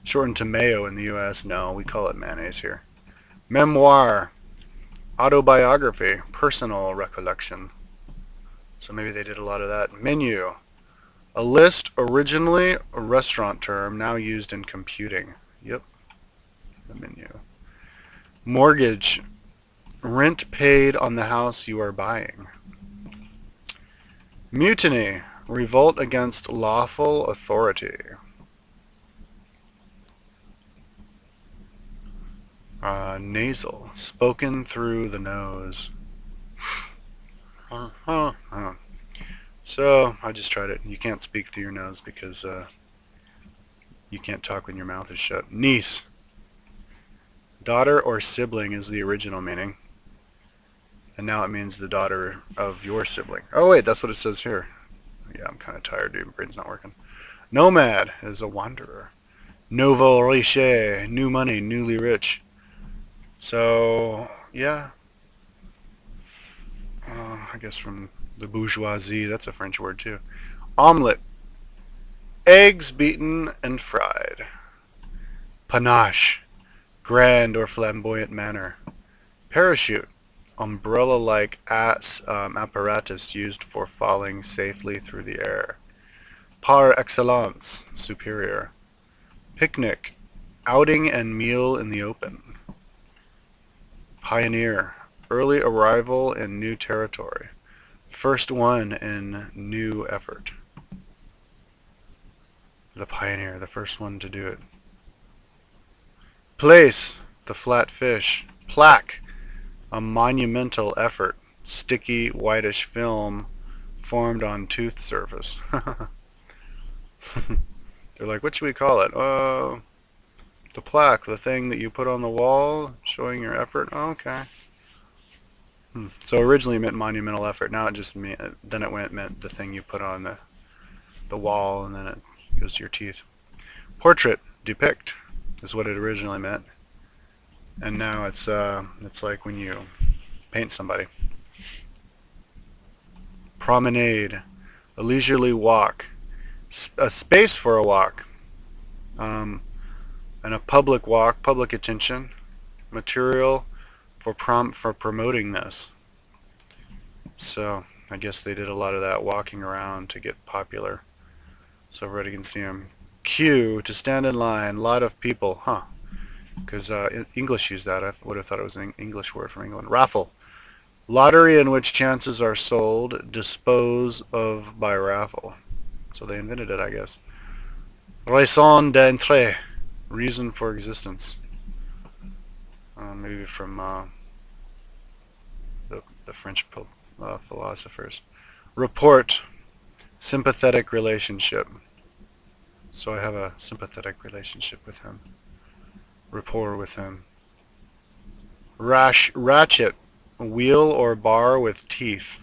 Shortened to mayo in the U.S., no, we call it mayonnaise here. Memoir, autobiography, personal recollection. So maybe they did a lot of that. Menu, a list, originally a restaurant term, now used in computing. Yep, the menu. Mortgage, rent paid on the house you are buying. Mutiny, revolt against lawful authority. Nasal, spoken through the nose. So I just tried it. You can't speak through your nose because you can't talk when your mouth is shut. Niece, daughter or sibling is the original meaning. And now it means the daughter of your sibling. Oh wait, that's what it says here. Yeah, I'm kind of tired, dude. My brain's not working. Nomad is a wanderer. Nouveau riche, new money, newly rich. So, yeah. I guess from the bourgeoisie, that's a French word too. Omelette, eggs beaten and fried. Panache, grand or flamboyant manner. Parachute, umbrella-like apparatus used for falling safely through the air. Par excellence, superior. Picnic, outing and meal in the open. Pioneer, early arrival in new territory. First one in new effort. The pioneer, the first one to do it. Place, the flat fish. Plaque, a monumental effort. Sticky, whitish film formed on tooth surface. They're like, what should we call it? The plaque, the thing that you put on the wall showing your effort. Oh, okay. So originally it meant monumental effort. Now it just then it meant the thing you put on the wall, and then it goes to your teeth. Portrait, depict, is what it originally meant, and now it's like when you paint somebody. Promenade, a leisurely walk, a space for a walk. And a public walk, public attention, material for promoting this. So I guess they did a lot of that walking around to get popular, so everybody can see them. Queue, to stand in line, lot of people, huh? Because English used that. I would have thought it was an English word from England. Raffle, lottery in which chances are sold, dispose of by raffle. So they invented it, I guess. Raison d'être, reason for existence. Maybe from the French philosophers. Report, sympathetic relationship. So I have a sympathetic relationship with him. Rapport with him. Ratchet, wheel or bar with teeth.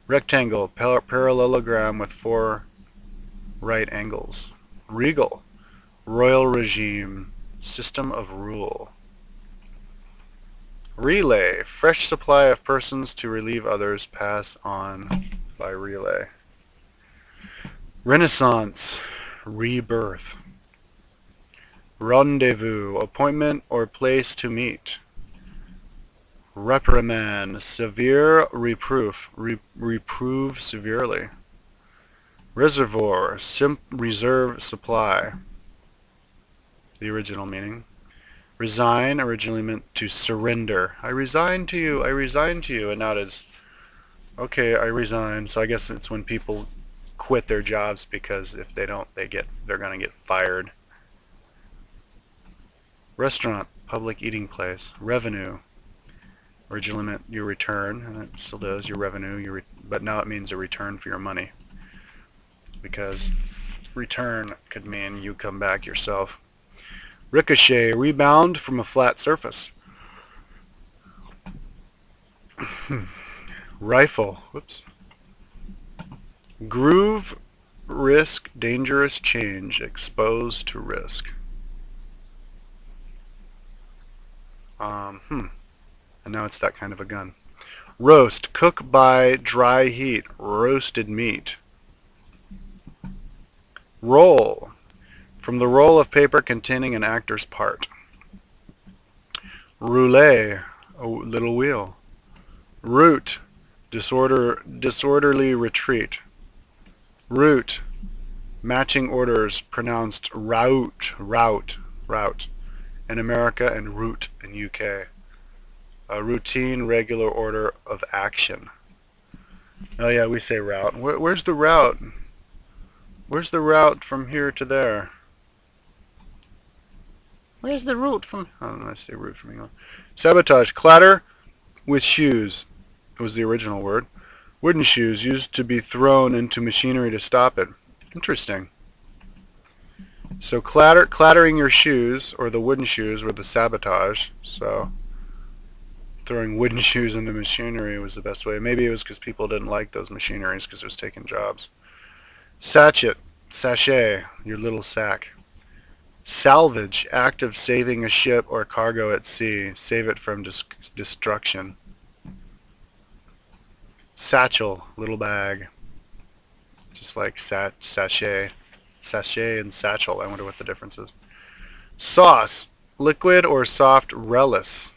Rectangle, parallelogram with 4 right angles. Regal, royal regime, system of rule. Relay, fresh supply of persons to relieve others, pass on by relay. Renaissance, rebirth. Rendezvous, appointment or place to meet. Reprimand, severe reproof, reprove severely. Reservoir, reserve supply. The original meaning. Resign, originally meant to surrender. I resign to you, I resign to you, and now it is, okay, I resign. So I guess it's when people quit their jobs because if they don't, they're gonna get fired. Restaurant, public eating place. Revenue, originally meant your return, and it still does, your revenue, but now it means a return for your money. Because return could mean you come back yourself. Ricochet, rebound from a flat surface. Rifle, whoops. Groove, risk, dangerous change, exposed to risk. And now it's that kind of a gun. Roast, cook by dry heat, roasted meat. Roll, from the roll of paper containing an actor's part. Roulette, a little wheel. Route, disorderly retreat. Route, matching orders, pronounced route in America and route in UK. A routine, regular order of action. Oh yeah, we say route. Where's the route? Where's the route from here to there? Where's the route from? Oh, I say route from England. Sabotage, clatter with shoes. It was the original word. Wooden shoes used to be thrown into machinery to stop it. Interesting. So clattering your shoes, or the wooden shoes, were the sabotage. So throwing wooden shoes into machinery was the best way. Maybe it was because people didn't like those machineries because it was taking jobs. Sachet, your little sack. Salvage, act of saving a ship or cargo at sea. Save it from destruction. Satchel, little bag. Just like sachet. Sachet and satchel, I wonder what the difference is. Sauce, liquid or soft relish.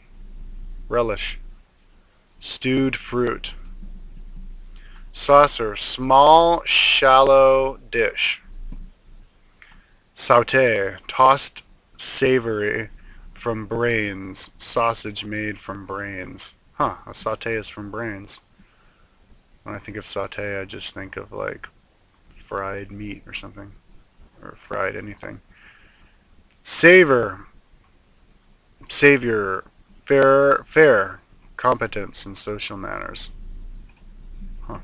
Stewed fruit. Saucer, small, shallow dish. Sauté, tossed savory from brains. Sausage made from brains. Huh, a sauté is from brains. When I think of sauté, I just think of like fried meat or something. Or fried anything. Savor, savior, fair, competence and social manners. Huh.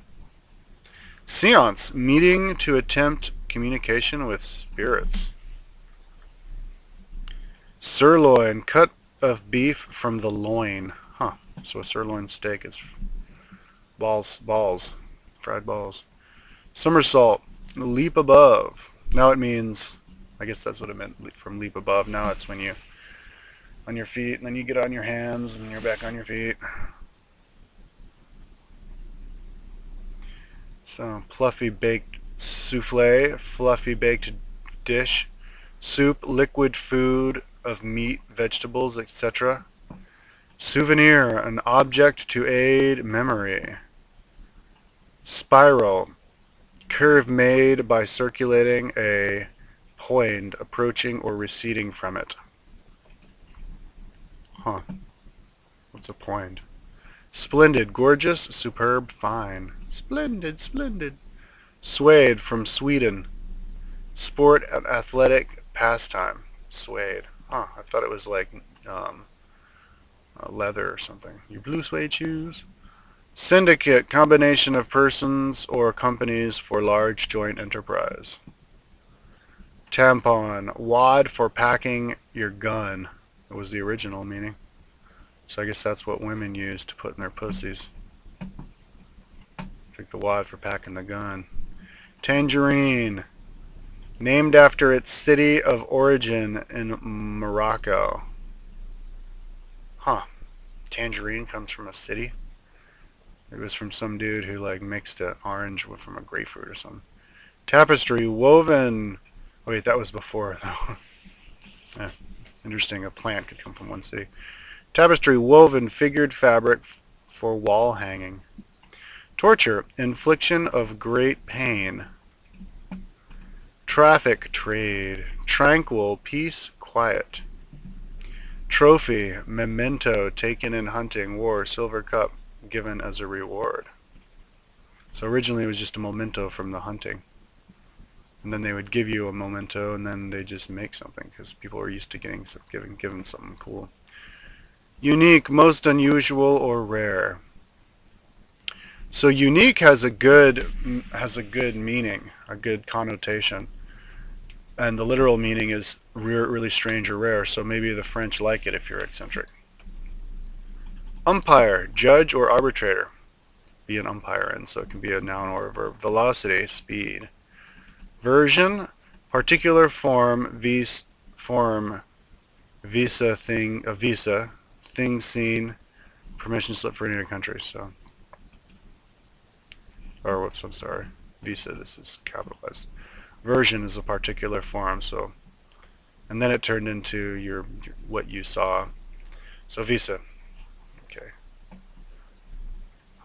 Seance, meeting to attempt communication with spirits. Sirloin, cut of beef from the loin. Huh. So a sirloin steak is balls, fried balls. Somersault, leap above. Now it means, I guess that's what it meant from leap above. Now it's when you on your feet and then you get on your hands and you're back on your feet. So fluffy baked souffle, fluffy baked dish. Soup, liquid food of meat, vegetables, etc. Souvenir, an object to aid memory. Spiral, curve made by circulating a point, approaching or receding from it. Huh. What's a point? Splendid, gorgeous, superb, fine. Splendid, splendid. Suede, from Sweden. Sport and athletic pastime. Suede. Huh, I thought it was like leather or something. Your blue suede shoes. Syndicate, combination of persons or companies for large joint enterprise. Tampon, wad for packing your gun. It was the original meaning. So I guess that's what women use to put in their pussies. I think the wad for packing the gun. Tangerine, named after its city of origin in Morocco. Huh. Tangerine comes from a city? It was from some dude who like mixed an orange from a grapefruit or something. Tapestry, woven. Oh, wait, that was before though. Yeah, interesting, a plant could come from one city. Tapestry, woven figured fabric for wall hanging. Torture, infliction of great pain. Traffic, trade. Tranquil, peace, quiet. Trophy, memento, taken in hunting, war, silver cup, given as a reward. So originally it was just a memento from the hunting. And then they would give you a memento and then they just make something because people are used to given something cool. Unique, most unusual or rare. So unique has a good meaning, a good connotation. And the literal meaning is really strange or rare, so maybe the French like it if you're eccentric. Umpire, judge or arbitrator. Be an umpire, and so it can be a noun or a verb. Velocity, speed. Version, particular form, visa, thing seen, permission slip for any other country. So, or whoops, I'm sorry. Visa, this is capitalized. Version is a particular form, so, and then it turned into your what you saw. So visa, okay.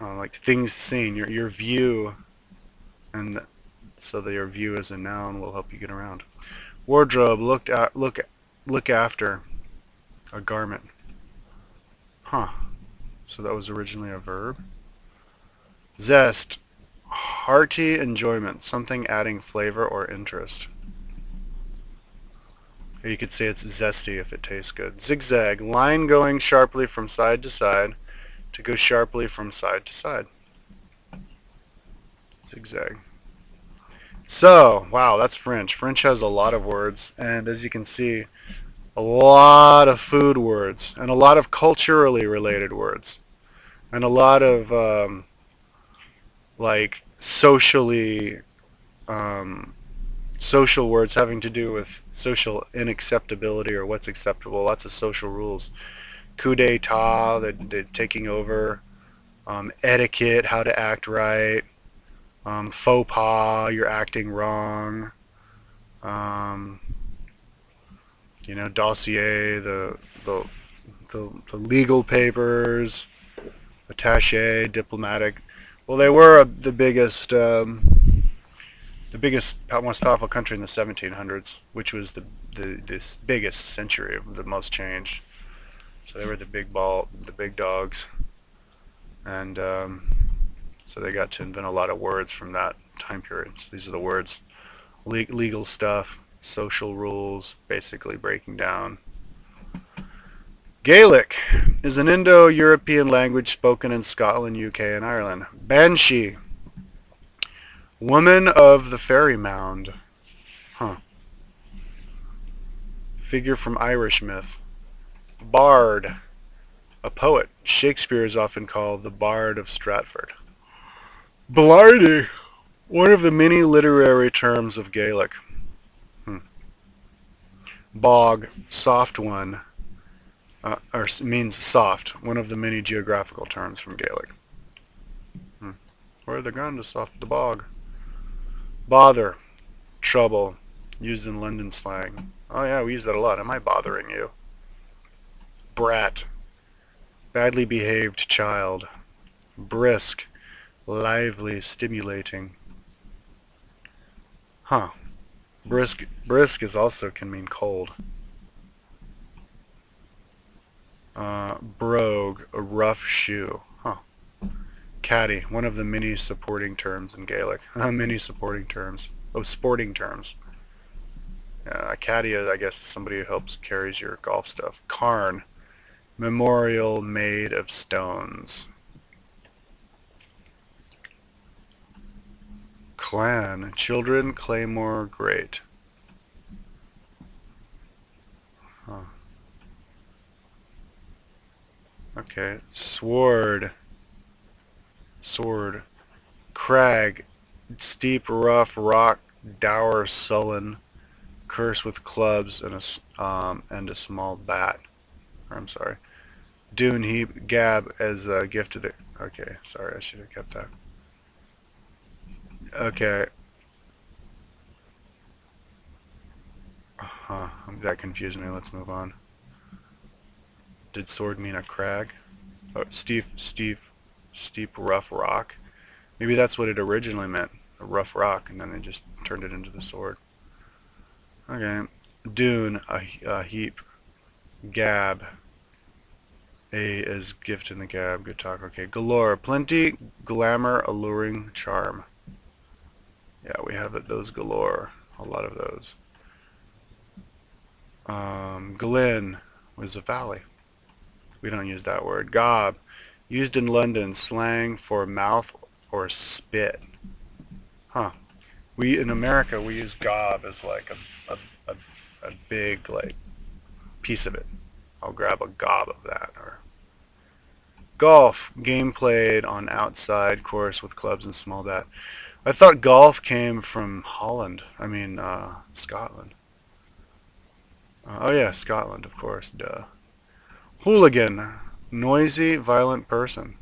Like things seen, your view, and so that your view as a noun will help you get around. Wardrobe, look after, a garment. Huh. So that was originally a verb. Zest, hearty enjoyment, something adding flavor or interest. Or you could say it's zesty if it tastes good. Zigzag, line going sharply from side to side, to go sharply from side to side. Zigzag. So, wow, that's French. French has a lot of words, and as you can see, a lot of food words, and a lot of culturally related words, and a lot of like socially social words having to do with social inacceptability or what's acceptable. Lots of social rules. Coup d'etat, the taking over. Etiquette, how to act right. Faux pas, you're acting wrong. Dossier, the legal papers. Attaché, diplomatic. Well, they were the biggest, most powerful country in the 1700s, which was this biggest century, the most change. So they were the big dogs, and so they got to invent a lot of words from that time period. So these are the words: legal stuff, social rules, basically breaking down. Gaelic is an Indo-European language spoken in Scotland, UK, and Ireland. Banshee, woman of the fairy mound. Huh. Figure from Irish myth. Bard, a poet. Shakespeare is often called the Bard of Stratford. Blarney, one of the many literary terms of Gaelic. Bog, soft one. Or means soft, one of the many geographical terms from Gaelic. Where the ground is soft, the bog. Bother, trouble. Used in London slang. Oh yeah, we use that a lot. Am I bothering you? Brat. Badly behaved child. Brisk. Lively, stimulating. Huh. Brisk is also can mean cold. Brogue, a rough shoe. Huh. Caddy, one of the many supporting terms in Gaelic. Many supporting terms. Oh, sporting terms. A caddy, I guess, is somebody who helps carries your golf stuff. Cairn, memorial made of stones. Clan, children, claymore, great. Huh. Okay. Sword, sword. Crag, steep, rough, rock, dour, sullen, curse with clubs and a small bat. Or, I'm sorry. Dune heap, gab as a gift to the. Okay, sorry, I should have kept that. Okay. Huh, that confused me. Let's move on. Did sword mean a crag? Oh, steep, rough rock. Maybe that's what it originally meant, a rough rock, and then they just turned it into the sword. Okay. Dune, a heap. Gab, a is gift in the gab. Good talk. Okay. Galore, plenty, glamour, alluring, charm. Yeah, we have it. Those galore. A lot of those. Glen was a valley. We don't use that word. Gob, used in London, slang for mouth or spit. Huh. We in America we use gob as like a big like piece of it. I'll grab a gob of that. Or golf, game played on outside course with clubs and small bat. I thought golf came from Holland. I mean Scotland. Oh yeah, Scotland, of course. Duh. Hooligan, noisy, violent person.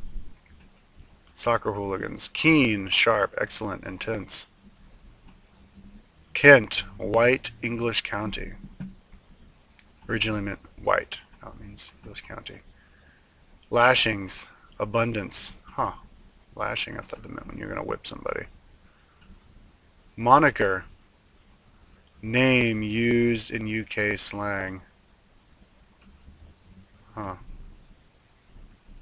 Soccer hooligans. Keen, sharp, excellent, intense. Kent, white, English county. Originally meant white. Now it means English county. Lashings, abundance. Huh. Lashing, I thought that meant when you're going to whip somebody. Moniker, name used in UK slang. Huh.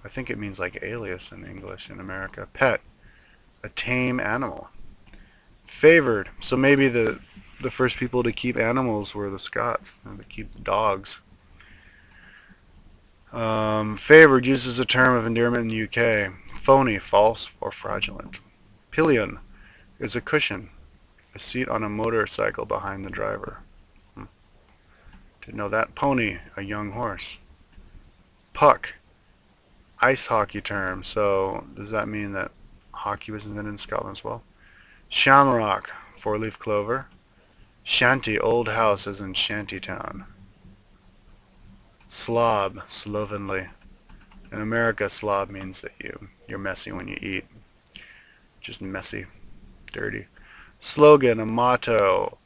I think it means like alias in English in America. Pet, a tame animal. Favored, so maybe the first people to keep animals were the Scots, and to keep the dogs. Favored uses a term of endearment in the UK. Phony, false or fraudulent. Pillion is a cushion, a seat on a motorcycle behind the driver. Didn't know that. Pony, a young horse. Puck, ice hockey term. So does that mean that hockey was invented in Scotland as well? Shamrock, four-leaf clover. Shanty, old house as in shantytown. Slob, slovenly. In America, slob means that you're messy when you eat. Just messy, dirty. Slogan, a motto.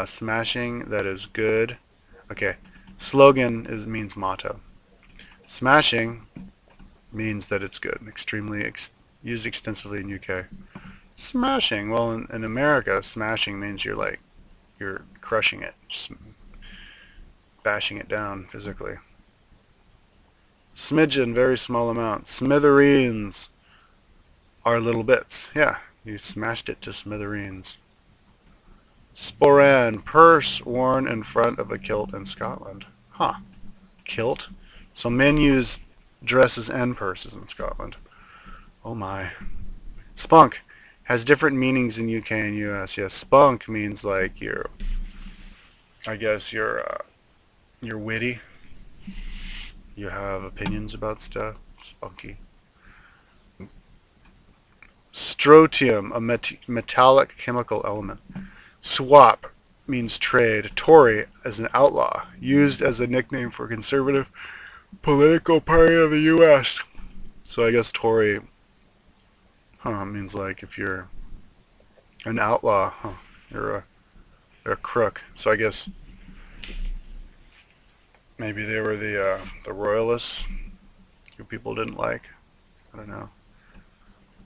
Smashing, that is good. Okay, slogan means motto. Smashing means that it's good. Extremely used extensively in UK. Smashing. Well, in America, smashing means you're crushing it, just bashing it down physically. Smidgen, very small amount. Smithereens are little bits. Yeah, you smashed it to smithereens. Sporan, purse worn in front of a kilt in Scotland. Huh. Kilt? So men use dresses and purses in Scotland. Oh my. Spunk has different meanings in UK and US. Yes, spunk means like I guess you're witty. You have opinions about stuff. Spunky. Strontium, a metallic chemical element. Swap means trade. Tory as an outlaw, used as a nickname for a conservative political party of the U.S. So I guess Tory, means like if you're an outlaw, you're They're crook. So I guess maybe they were the royalists who people didn't like. I don't know.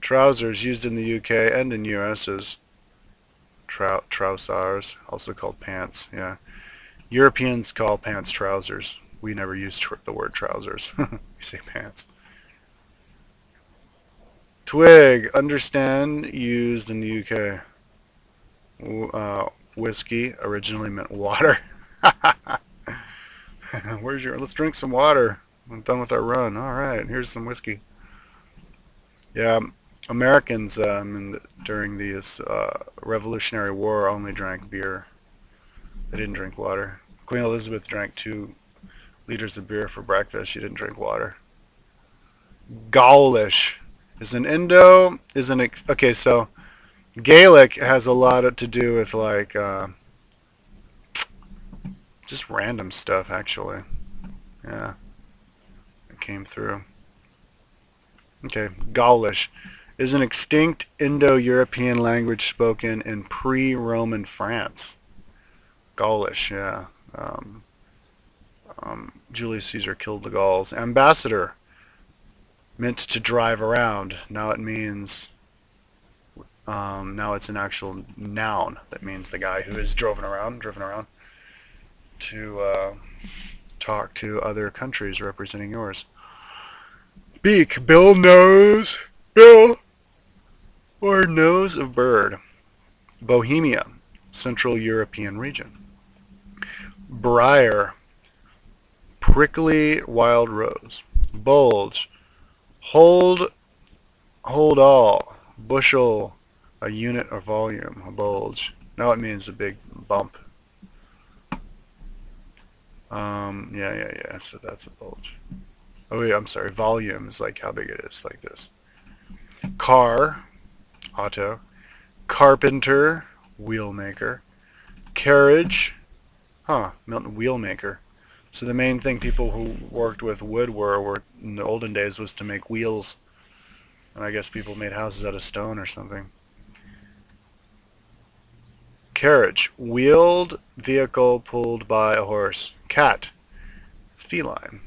Trousers used in the UK and in US as trousers, also called pants. Yeah. Europeans call pants trousers. We never use the word trousers. We say pants. Twig, understand, used in the UK. Whiskey originally meant water. Let's drink some water. I'm done with our run. All right, here's some whiskey. Yeah, Americans during the Revolutionary War only drank beer. They didn't drink water. Queen Elizabeth drank 2 liters of beer for breakfast. She didn't drink water. Gaulish okay. So Gaelic has a lot to do with like just random stuff actually. Yeah, it came through. Okay, Gaulish is an extinct Indo-European language spoken in pre-Roman France. Gaulish, yeah. Julius Caesar killed the Gauls. Ambassador meant to drive around. Now it means now it's an actual noun that means the guy who is driven around to talk to other countries representing yours. Beak, bill, nose, bill, or nose of bird. Bohemia, Central European region. Briar, prickly wild rose. Bulge, hold all. Bushel, a unit or volume. A bulge. Now it means a big bump. Yeah. So that's a bulge. Oh yeah, I'm sorry. Volume is like how big it is, like this. Car, auto. Carpenter, wheel maker. Carriage, Milton wheel maker. So the main thing people who worked with wood were in the olden days was to make wheels. And I guess people made houses out of stone or something. Carriage, wheeled vehicle pulled by a horse. Cat, feline.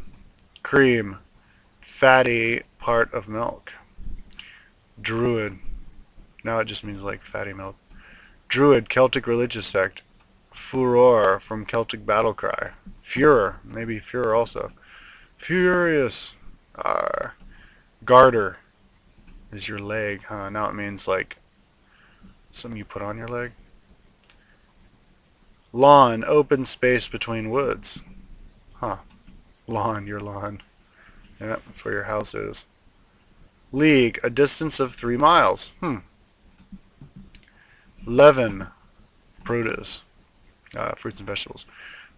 Cream, fatty part of milk. Druid, now it just means like fatty milk. Druid, Celtic religious sect. Furor, from Celtic battle cry. Furor, maybe furor also. Furious. Garter is your leg, huh? Now it means like something you put on your leg. Lawn, open space between woods. Huh. Lawn, your lawn. Yeah, that's where your house is. League, a distance of 3 miles. Leaven, produce, fruits and vegetables.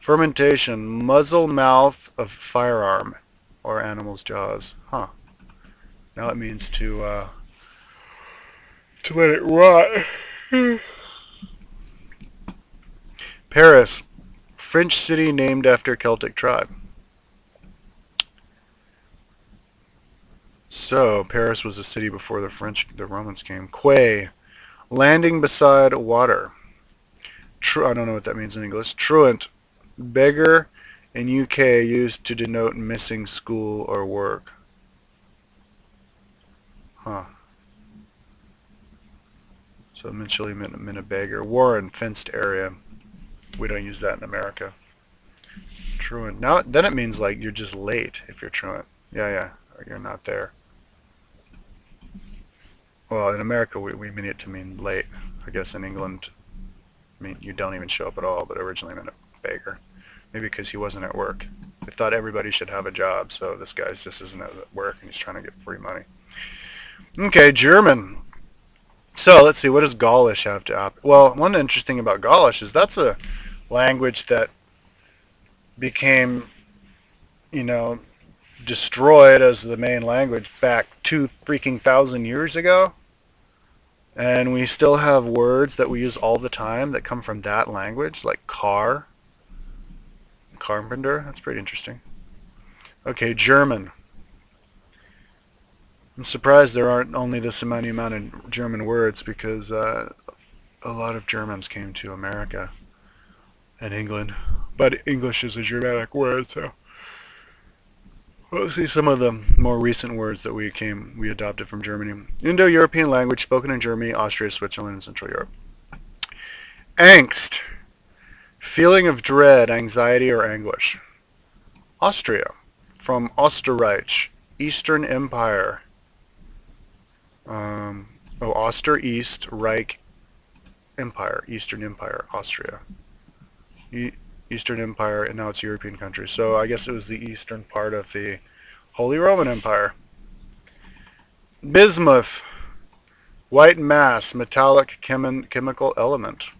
Fermentation, muzzle mouth of firearm or animal's jaws. Huh. Now it means to let it rot. Paris, French city named after Celtic tribe. So Paris was a city before the Romans came. Quay, landing beside water. I don't know what that means in English. Truant, beggar in UK used to denote missing school or work. Huh. So eventually meant a beggar. Warren, fenced area. We don't use that in America. Truant. Now then it means like you're just late if you're truant. Yeah. Or you're not there. Well, in America we mean it to mean late. I guess in England, you don't even show up at all, but originally meant a beggar. Maybe because he wasn't at work. They thought everybody should have a job, so this guy just isn't at work and he's trying to get free money. Okay, German. So let's see, what does Gaulish have to offer? Well, one interesting about Gaulish is that's a language that became, destroyed as the main language back 2,000 years ago. And we still have words that we use all the time that come from that language, like car, carpenter. That's pretty interesting. Okay, German. I'm surprised there aren't only this amount of German words because a lot of Germans came to America. and England. But English is a Germanic word, so let's see some of the more recent words that we adopted from Germany. Indo-European language spoken in Germany, Austria, Switzerland, and Central Europe. Angst. Feeling of dread, anxiety, or anguish. Austria. From Österreich, Eastern Empire. Oster, East, Reich, Empire, Eastern Empire, Austria. Eastern Empire, and now it's a European country. So I guess it was the eastern part of the Holy Roman Empire. Bismuth. White mass, metallic chemical element.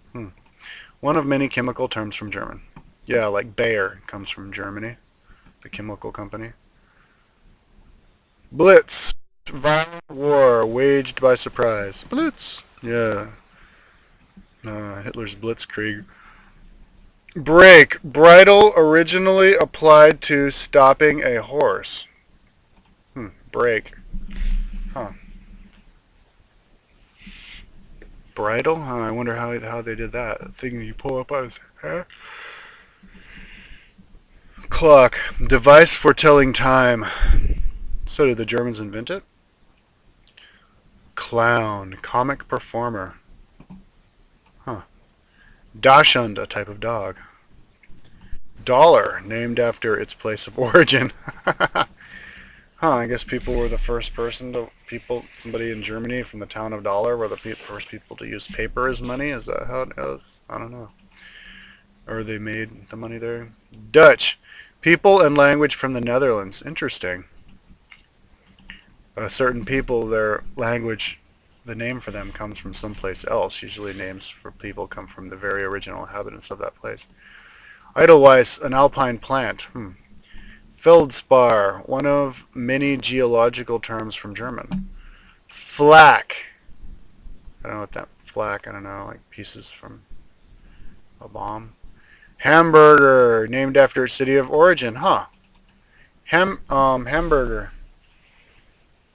One of many chemical terms from German. Yeah, like Bayer comes from Germany, the chemical company. Blitz. Violent war waged by surprise. Blitz. Yeah. Hitler's Blitzkrieg. Brake. Bridle originally applied to stopping a horse. Brake. Huh. Bridle? I wonder how they did that. Thing that you pull up on his hair. Clock. Device for telling time. So did the Germans invent it? Clown. Comic performer. Dachshund, a type of dog. Dollar, named after its place of origin. I guess people were the first somebody in Germany from the town of Dollar were the first people to use paper as money. Is that how it is? I don't know. Or they made the money there. Dutch, people and language from the Netherlands. Interesting. Certain people, their language, the name for them comes from someplace else. Usually names for people come from the very original inhabitants of that place. Edelweiss, an alpine plant. Feldspar, one of many geological terms from German. Flak. I don't know what that flak, I don't know, like pieces from a bomb. Hamburger, named after its city of origin. Hamburger.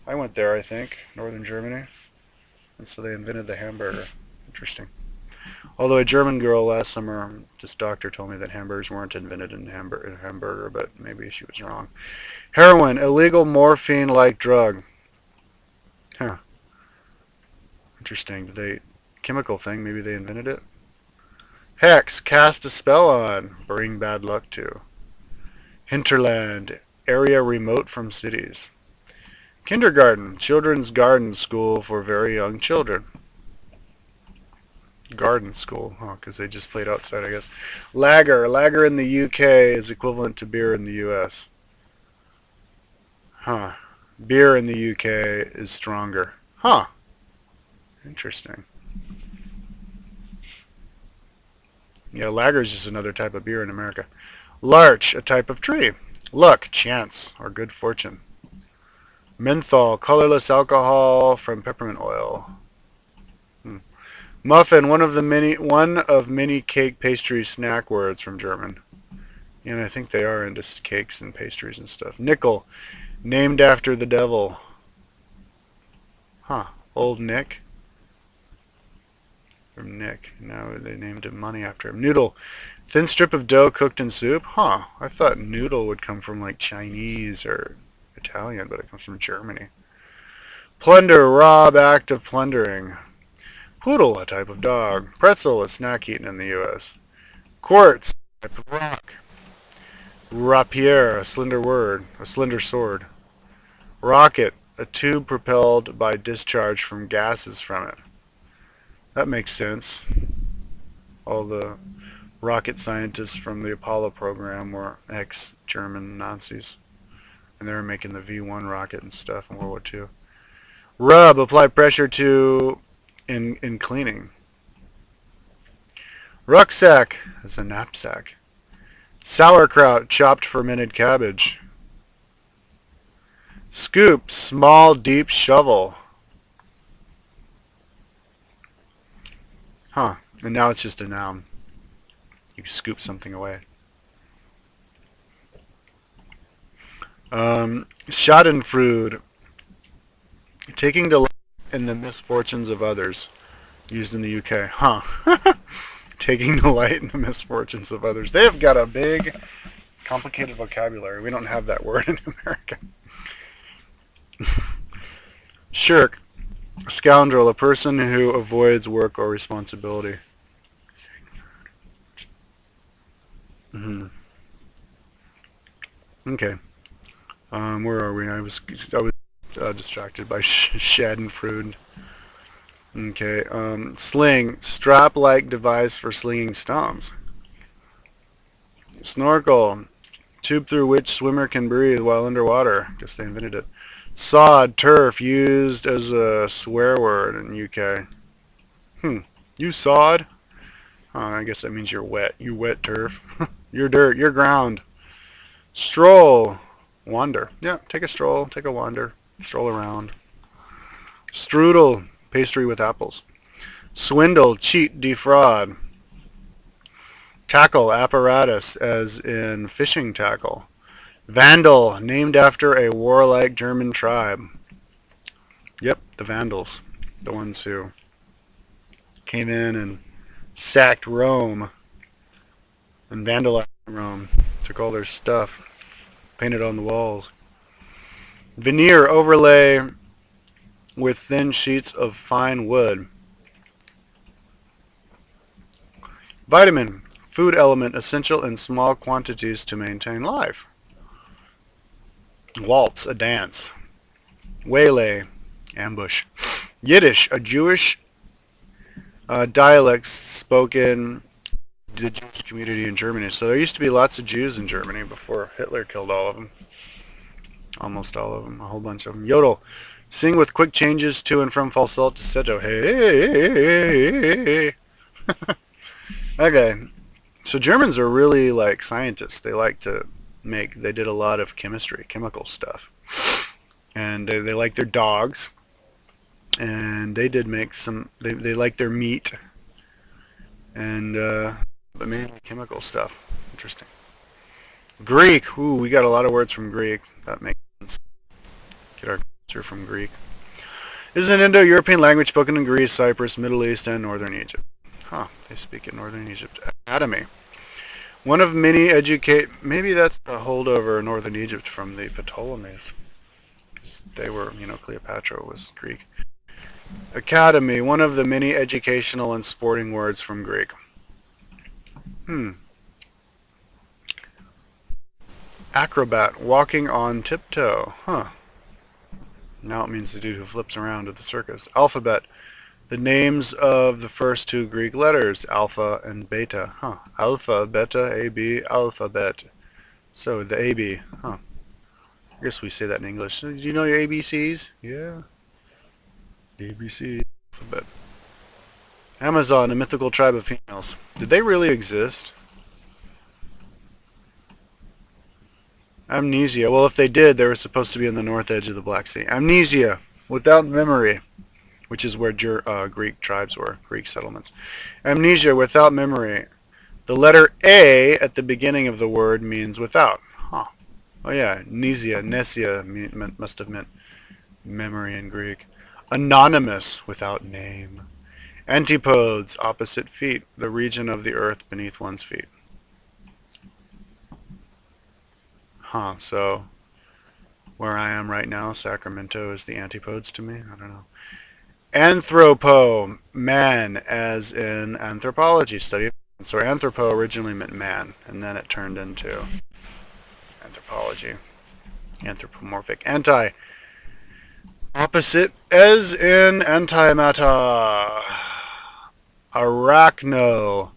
I went there, I think, northern Germany. And so they invented the hamburger. Interesting. Although a German girl last summer, this doctor told me that hamburgers weren't invented in hamburger, but maybe she was wrong. Heroin, illegal morphine-like drug. Interesting. Chemical thing, maybe they invented it. Hex, cast a spell on, bring bad luck to. Hinterland, area remote from cities. Kindergarten, children's garden school for very young children. Garden school, because they just played outside, I guess. Lager in the UK is equivalent to beer in the US. Beer in the UK is stronger. Interesting. Yeah, lager is just another type of beer in America. Larch, a type of tree. Luck, chance, or good fortune. Menthol, colorless alcohol from peppermint oil. Muffin, one of many cake, pastry, snack words from German. And I think they are into cakes and pastries and stuff. Nickel, named after the devil. Old Nick. From Nick. Now they named him money after him. Noodle, thin strip of dough cooked in soup. I thought noodle would come from like Chinese or Italian, but it comes from Germany. Plunder, rob, act of plundering. Poodle, a type of dog. Pretzel, a snack eaten in the U.S. Quartz, a type of rock. Rapier, a slender sword. Rocket, a tube propelled by discharge from gases from it. That makes sense. All the rocket scientists from the Apollo program were ex-German Nazis. And they were making the V-1 rocket and stuff in World War II. Rub, apply pressure to in cleaning. Rucksack is a knapsack. Sauerkraut, chopped fermented cabbage. Scoop, small deep shovel. And now it's just a noun. You scoop something away. Schadenfreude, taking delight in the misfortunes of others, used in the UK. taking delight in the misfortunes of others. They have got a big, complicated vocabulary. We don't have that word in America. Shirk, a scoundrel, a person who avoids work or responsibility. Okay. Where are we? I was distracted by Schadenfreude. Okay. Sling, strap-like device for slinging stones. Snorkel, tube through which swimmer can breathe while underwater. Guess they invented it. Sod, turf, used as a swear word in UK. You sod? I guess that means you're wet. You wet turf. You're dirt. You're ground. Stroll, wander. Yeah, take a stroll. Take a wander. Stroll around. Strudel, pastry with apples. Swindle, cheat, defraud. Tackle, apparatus, as in fishing tackle. Vandal, named after a warlike German tribe. Yep, the Vandals. The ones who came in and sacked Rome and vandalized Rome. Took all their stuff, painted on the walls. Veneer, overlay with thin sheets of fine wood. Vitamin, food element essential in small quantities to maintain life. Waltz, a dance. Waylay, ambush. Yiddish, a Jewish dialect spoken the Jewish community in Germany. So there used to be lots of Jews in Germany before Hitler killed all of them. Almost all of them, a whole bunch of them. Yodel, sing with quick changes to and from falsetto to staccato. Hey. Okay, so Germans are really like scientists. They like to they did a lot of chemistry, chemical stuff. And they like their dogs. And they did make some, they like their meat. And, but mainly chemical stuff. Interesting. Greek, ooh, we got a lot of words from Greek. That makes sense. Get our culture from Greek. This is an Indo-European language spoken in Greece, Cyprus, Middle East, and Northern Egypt. They speak in Northern Egypt. Academy. One of many maybe that's a holdover in Northern Egypt from the Ptolemies. They were, Cleopatra was Greek. Academy, one of the many educational and sporting words from Greek. Acrobat, walking on tiptoe. Now it means the dude who flips around at the circus. Alphabet, the names of the first two Greek letters, alpha and beta. Alpha, beta, AB, alphabet. So the AB. I guess we say that in English. Do you know your ABCs? Yeah. ABC alphabet. Amazon, a mythical tribe of females. Did they really exist? Amnesia. Well, if they did, they were supposed to be on the north edge of the Black Sea. Amnesia, without memory, which is where Greek tribes were, Greek settlements. Amnesia, without memory. The letter A at the beginning of the word means without. Oh yeah, nesia must have meant memory in Greek. Anonymous, without name. Antipodes, opposite feet, the region of the earth beneath one's feet. So where I am right now, Sacramento is the antipodes to me? I don't know. Anthropo, man, as in anthropology study. So anthropo originally meant man, and then it turned into anthropology. Anthropomorphic. Anti, opposite, as in antimatter. Arachno,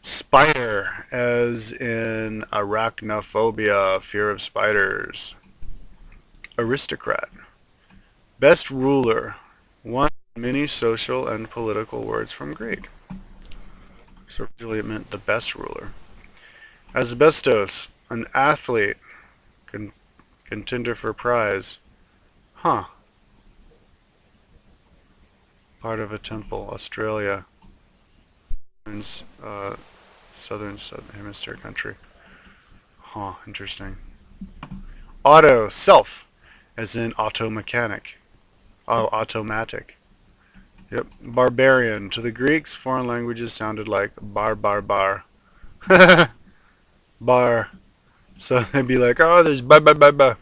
spider, as in arachnophobia, fear of spiders. Aristocrat, best ruler, one of many social and political words from Greek. So originally it meant the best ruler. Asbestos, an athlete, contender for prize. Part of a temple, Australia. Southern hemisphere country. Interesting. Auto, self, as in auto mechanic. Automatic. Yep, barbarian. To the Greeks, foreign languages sounded like bar. Bar. So they'd be like, oh, there's ba.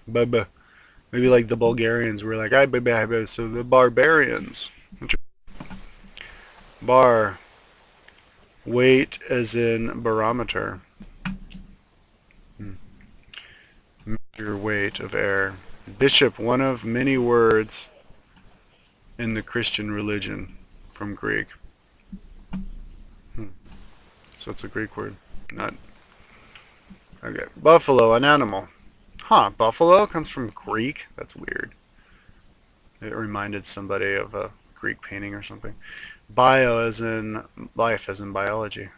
Maybe like the Bulgarians were like, I ba. So the barbarians. Bar. Weight as in barometer. Measure weight of air. Bishop, one of many words in the Christian religion from Greek. So it's a Greek word. Not okay. Buffalo, an animal. Huh, buffalo comes from Greek? That's weird. It reminded somebody of a Greek painting or something. Bio as in life, as in biology.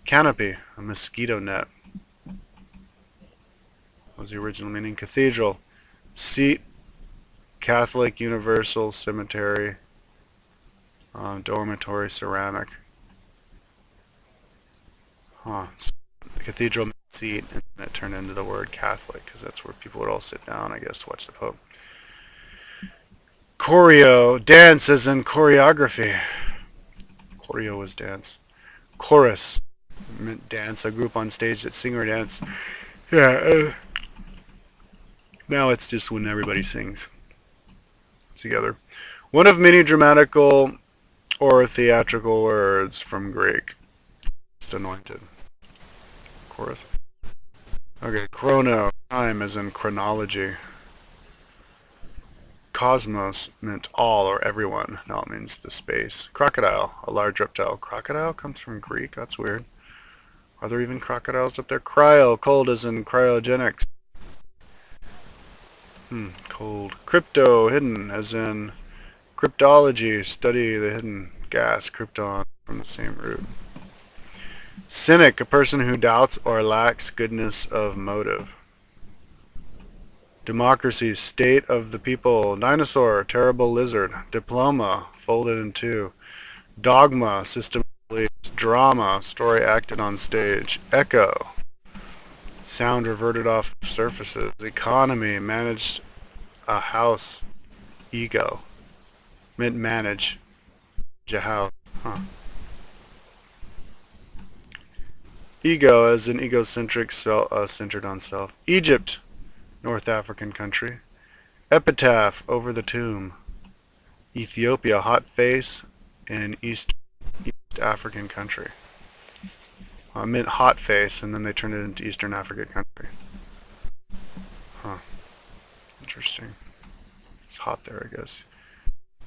Canopy, a mosquito net. What was the original meaning? Cathedral, seat, Catholic Universal Cemetery, dormitory, ceramic. Huh. The cathedral seat, and it turned into the word Catholic because that's where people would all sit down, I guess, to watch the Pope. Choreo, dance as in choreography. Choreo was dance. Chorus meant dance, a group on stage that sing or dance. Yeah, now it's just when everybody sings together. One of many dramatical or theatrical words from Greek. Just anointed. Chorus. Okay, chrono, time as in chronology. Cosmos meant all or everyone. Now it means the space. Crocodile, a large reptile. Crocodile comes from Greek? That's weird. Are there even crocodiles up there? Cryo, cold as in cryogenics. Cold. Crypto, hidden as in cryptology, study the hidden gas, krypton, from the same root. Cynic, a person who doubts or lacks goodness of motive. Democracy, state of the people. Dinosaur, terrible lizard. Diploma, folded in two. Dogma, system of beliefs. Drama, story acted on stage. Echo, sound reverted off surfaces. Economy, managed a house. Ego, meant manage a house. Huh. Ego as an egocentric, centered on self. Egypt, North African country. Epitaph, over the tomb. Ethiopia, hot face, in East African country. I meant hot face, and then they turned it into Eastern African country. Huh. Interesting. It's hot there, I guess.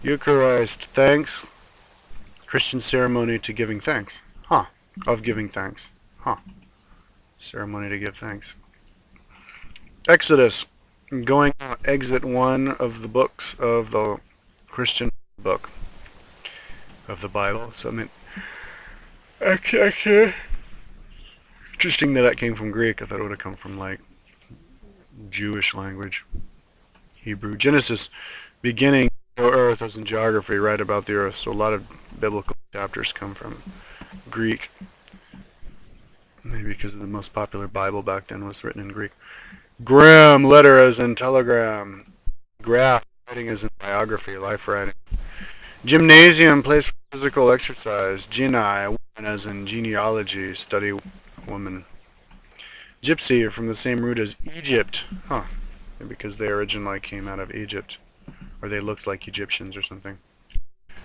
Eucharist, thanks. Christian ceremony to giving thanks. Huh. Of giving thanks. Huh. Ceremony to give thanks. Exodus, going out, exit one of the books of the Christian book of the Bible. So I mean, okay. Interesting that came from Greek. I thought it would have come from like Jewish language, Hebrew. Genesis, beginning of earth as in geography, right about the earth. So a lot of biblical chapters come from Greek. Maybe because the most popular Bible back then was written in Greek. Gram, letter as in telegram. Graph, writing as in biography, life writing. Gymnasium, place for physical exercise. Genii, woman as in genealogy, study woman. Gypsy, from the same root as Egypt. Huh. Maybe because they originally came out of Egypt. Or they looked like Egyptians or something.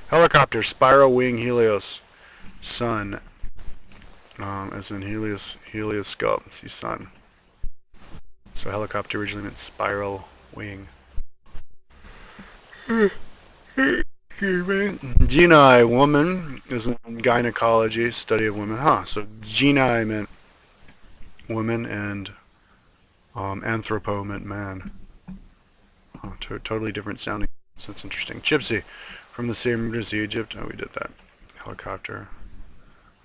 Helicopter, spiral wing helios. Sun, as in helioscope. See sun. So helicopter originally meant spiral wing. Genii, woman, is in gynecology, study of women. Huh, so genii meant woman and anthropo meant man. Huh, totally different sounding. So it's interesting. Gypsy, from the same root as Egypt. Oh, we did that. Helicopter.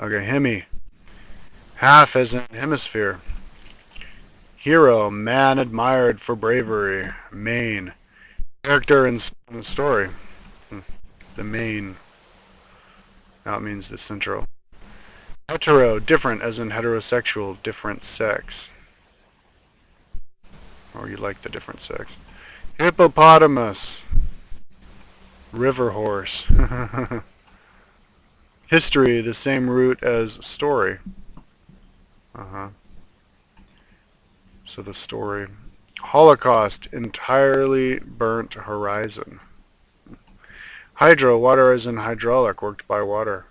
Okay, hemi. Half as in hemisphere. Hero, man admired for bravery. Main, character in the story. The main. Now it means the central. Hetero, different as in heterosexual, different sex. Or you like the different sex. Hippopotamus. River horse. History, the same root as story. Uh-huh. So the story. Holocaust, entirely burnt horizon. Hydro, water as in hydraulic, worked by water.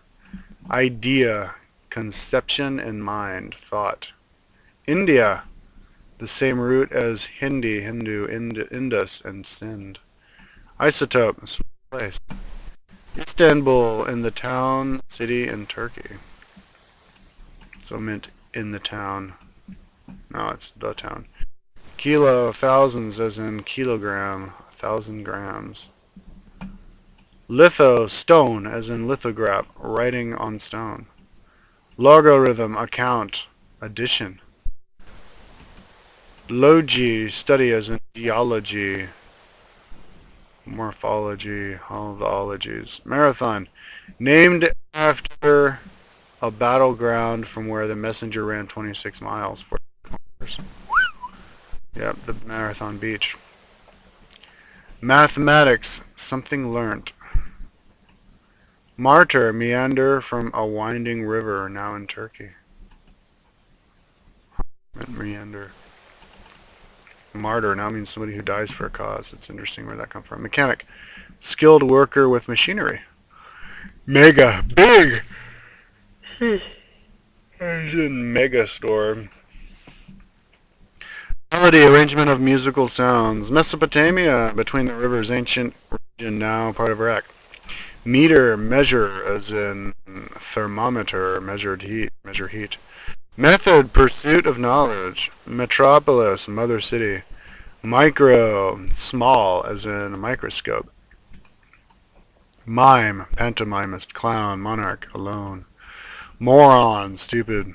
Idea, conception in mind, thought. India, the same root as Hindi, Hindu, Indus, and Sind. Isotope, a small place. Istanbul, in the town, city in Turkey. So meant in the town. No, it's the town. Kilo, thousands as in kilogram, 1,000 grams. Litho, stone as in lithograph, writing on stone. Logarithm, account, addition. Logi, study as in geology, morphology, all the ologies. Marathon, named after a battleground from where the messenger ran 26 miles. 40 kilometers. Yep, the Marathon Beach. Mathematics, something learnt. Martyr, meander from a winding river, now in Turkey. Meander. Martyr now means somebody who dies for a cause. It's interesting where that comes from. Mechanic, skilled worker with machinery. Mega, big. As in mega store. Melody, arrangement of musical sounds. Mesopotamia, between the rivers, ancient region, now part of Iraq. Meter, measure, as in thermometer, measure heat. Method, pursuit of knowledge. Metropolis, mother city. Micro, small, as in a microscope. Mime, pantomimist, clown, monarch, alone. Moron, stupid.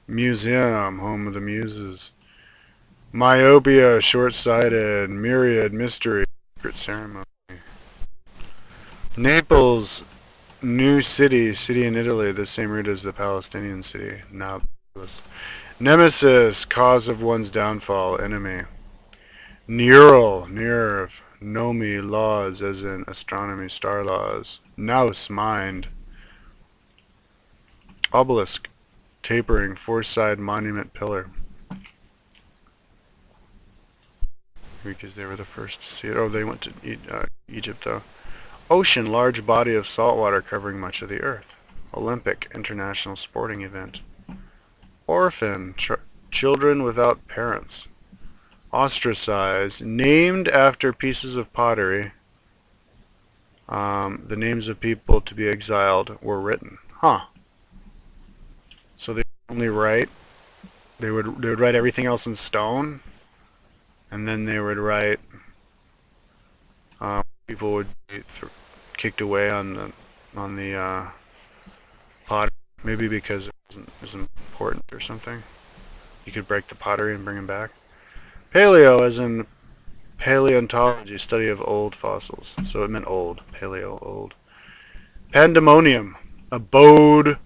Museum, home of the muses. Myopia, short-sighted. Myriad, mystery, secret ceremony. Naples, new city, city in Italy, the same root as the Palestinian city, Nablus. Nemesis, cause of one's downfall, enemy. Neural, nerve. Nomi, laws, as in astronomy, star laws. Nous, mind. Obelisk, tapering, four-side monument pillar. Because they were the first to see it. Oh, they went to Egypt, though. Ocean, large body of salt water covering much of the earth. Olympic, international sporting event. Orphan, children without parents. Ostracized, named after pieces of pottery. The names of people to be exiled were written. Huh. So they only write. They would write everything else in stone, and then they would write. People would be kicked away on the pot, maybe because it was important or something. You could break the pottery and bring them back. Paleo, as in paleontology, study of old fossils. So it meant old. Paleo, old. Pandemonium, abode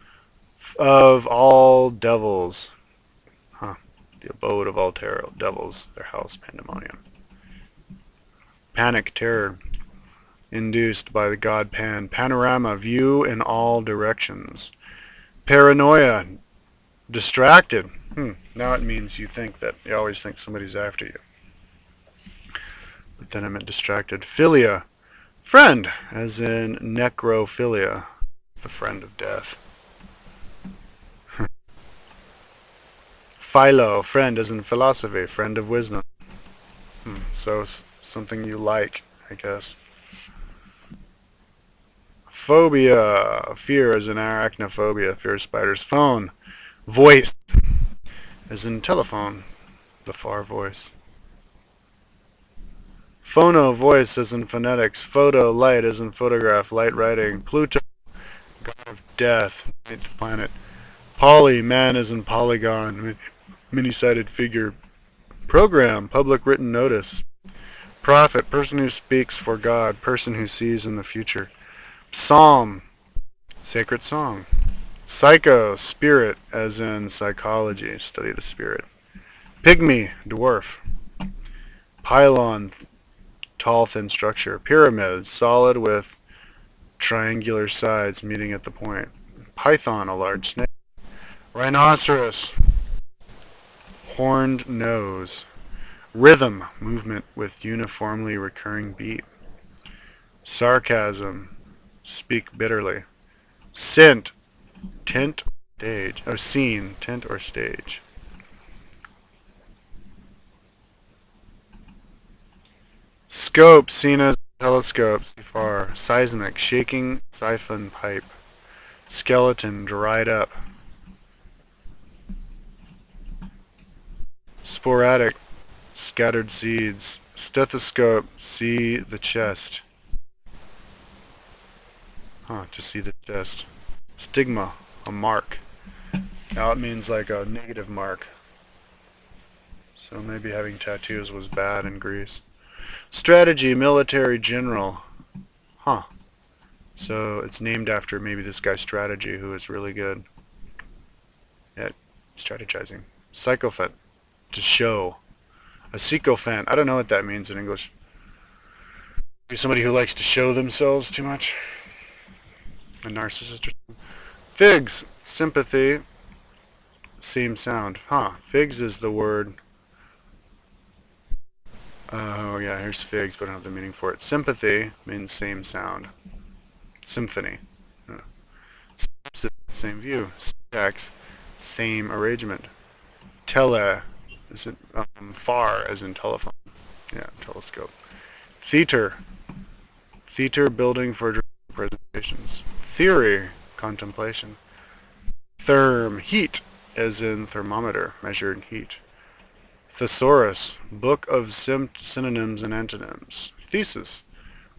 of all devils. Huh. The abode of all devils. Their house, pandemonium. Panic, terror, induced by the god Pan. Panorama, view in all directions. Paranoia, distracted. Now it means you always think somebody's after you. But then I meant distracted. Philia, friend, as in necrophilia, the friend of death. Philo, friend, as in philosophy, friend of wisdom. So something you like, I guess. Phobia, fear, as in arachnophobia, fear of spiders. Phone, voice, as in telephone, the far voice. Phono, voice, as in phonetics. Photo, light, as in photograph, light writing. Pluto, god of death, ninth planet. Poly, man, as in polygon, many-sided figure. Program, public written notice. Prophet, person who speaks for God, person who sees in the future. Psalm, sacred song. Psycho, spirit, as in psychology, study the spirit. Pygmy, dwarf. Pylon, tall, thin structure. Pyramid, solid with triangular sides meeting at the point. Python, a large snake. Rhinoceros, horned nose. Rhythm, movement with uniformly recurring beat. Sarcasm, speak bitterly. Scent, tint, stage. Oh, scene, tent or stage. Scope, seen as telescope, see far. Seismic, shaking siphon pipe. Skeleton, dried up. Sporadic, scattered seeds. Stethoscope, see the chest. To see the chest. Stigma, a mark. Now it means like a negative mark. So maybe having tattoos was bad in Greece. Strategy, military general. So it's named after maybe this guy Strategy, who is really good at strategizing. Sycophant, to show. A sycophant, I don't know what that means in English. Somebody who likes to show themselves too much. A narcissist. Figs, sympathy, same sound. Figs is the word. Oh yeah, here's figs, but I don't have the meaning for it. Sympathy means same sound. Symphony. Same view. Syntax, same arrangement. Tele, is it far as in telephone? Yeah, telescope. Theater. Theater building for presentations. Theory, contemplation. Therm, heat, as in thermometer, measured heat. Thesaurus, book of synonyms and antonyms. Thesis,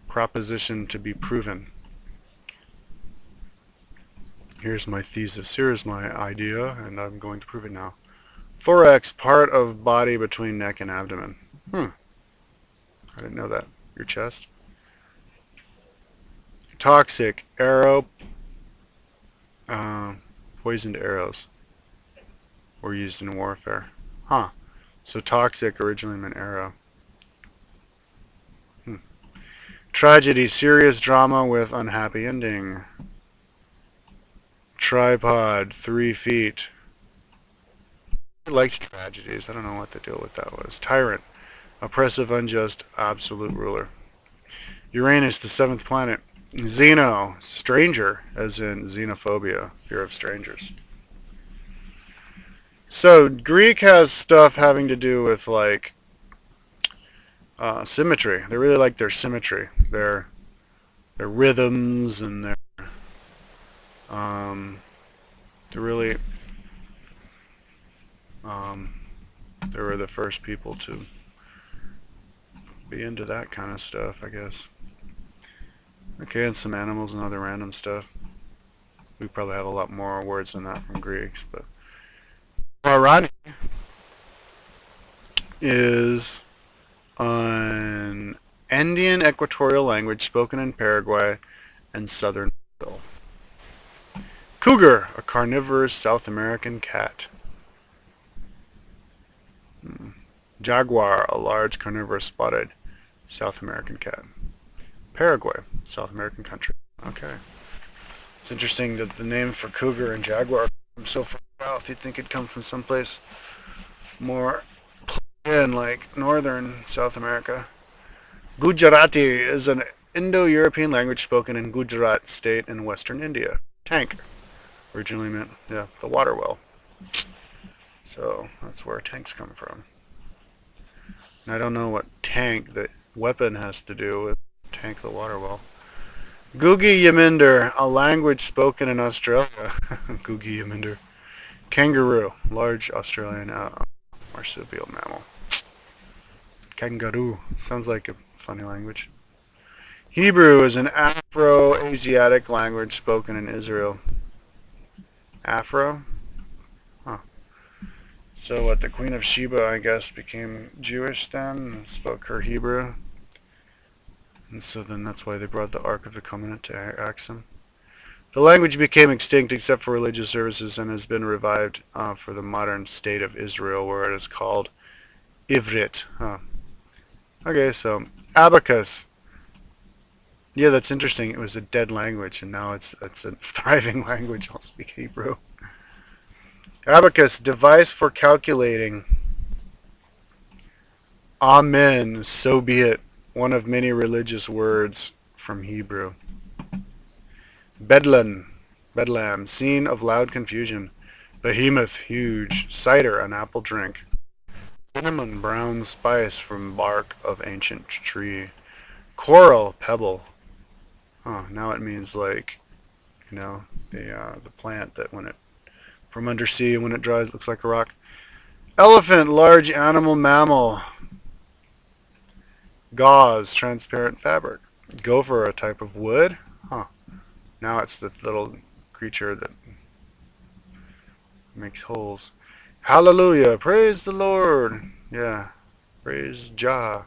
proposition to be proven. Here's my thesis, here's my idea, and I'm going to prove it now. Thorax, part of body between neck and abdomen. I didn't know that. Your chest. Toxic, arrow, poisoned arrows were used in warfare. So toxic originally meant arrow. Tragedy, serious drama with unhappy ending. Tripod, 3 feet. I liked tragedies. I don't know what the deal with that was. Tyrant, oppressive, unjust, absolute ruler. Uranus, the 7th planet. Xeno, stranger, as in xenophobia, fear of strangers. So Greek has stuff having to do with like symmetry. They really like their symmetry, their rhythms, and their really they were the first people to be into that kind of stuff, I guess. Okay, and some animals and other random stuff. We probably have a lot more words than that from Greeks, but Guarani is an Andean equatorial language spoken in Paraguay and southern Brazil. Cougar, a carnivorous South American cat. Jaguar, a large carnivorous spotted South American cat. Paraguay, South American country. Okay. It's interesting that the name for cougar and jaguar come so far south. You'd think it'd come from someplace more in like northern South America. Gujarati is an Indo-European language spoken in Gujarat state in western India. Tank originally meant, the water well. So that's where tanks come from. And I don't know what tank, the weapon, has to do with tank the water well. Gugi Yaminder, a language spoken in Australia. Gugi Yaminder. Kangaroo, large Australian marsupial mammal. Kangaroo, sounds like a funny language. Hebrew is an Afro-Asiatic language spoken in Israel. Afro? So what, the Queen of Sheba, I guess, became Jewish then and spoke her Hebrew? And so then that's why they brought the Ark of the Covenant to Axum. The language became extinct except for religious services and has been revived for the modern state of Israel, where it is called Ivrit. Okay, so abacus. Yeah, that's interesting. It was a dead language, and now it's a thriving language. I'll speak Hebrew. Abacus, device for calculating. Amen, so be it. One of many religious words from Hebrew. Bedlam, Bedlam, scene of loud confusion. Behemoth, huge. Cider, an apple drink. Cinnamon, brown spice from bark of ancient tree. Coral, pebble. Oh, now it means like, the plant that when it from undersea when it dries it looks like a rock. Elephant, large animal mammal. Gauze, transparent fabric. Gopher, a type of wood. Huh. Now it's the little creature that makes holes. Hallelujah, praise the Lord. Yeah, praise Jah.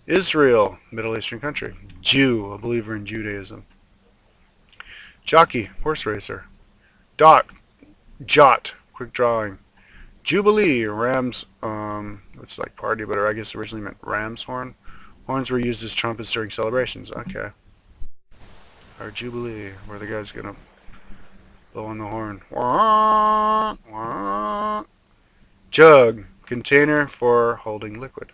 Israel, Middle Eastern country. Jew, a believer in Judaism. Jockey, horse racer. Dot, jot, quick drawing. Jubilee, ram's, it's like party, but I guess originally meant ram's horn. Horns were used as trumpets during celebrations. Okay. Our Jubilee, where the guy's gonna blow on the horn. Wah, wah. Jug, container for holding liquid.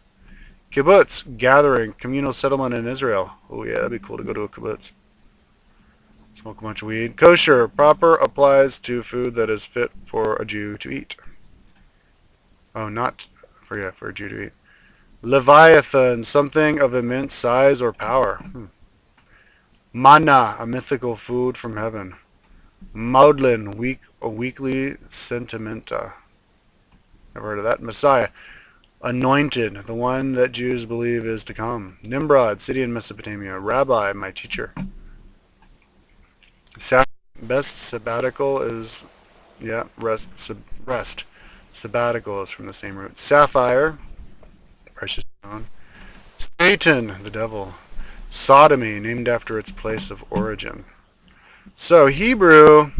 Kibbutz, gathering, communal settlement in Israel. Oh yeah, that'd be cool to go to a kibbutz. Smoke a bunch of weed. Kosher, proper, applies to food that is fit for a Jew to eat. Oh, not, for a Jew to eat. Leviathan, something of immense size or power. Manna, a mythical food from heaven. Maudlin, a weekly sentimenta. Never heard of that. Messiah, anointed, the one that Jews believe is to come. Nimrod, city in Mesopotamia. Rabbi, my teacher. Best sabbatical is, yeah, rest. Sabbatical is from the same root. Sapphire, precious stone. Satan, the devil. Sodomy, named after its place of origin. So Hebrew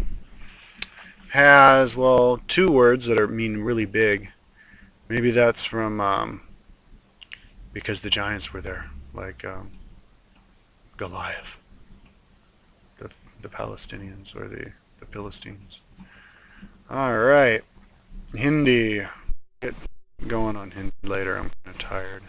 has, well, two words that mean really big. Maybe that's from because the giants were there, like Goliath, the Palestinians or the Philistines. All right, Hindi. Get going on Hindi later. I'm kind of tired.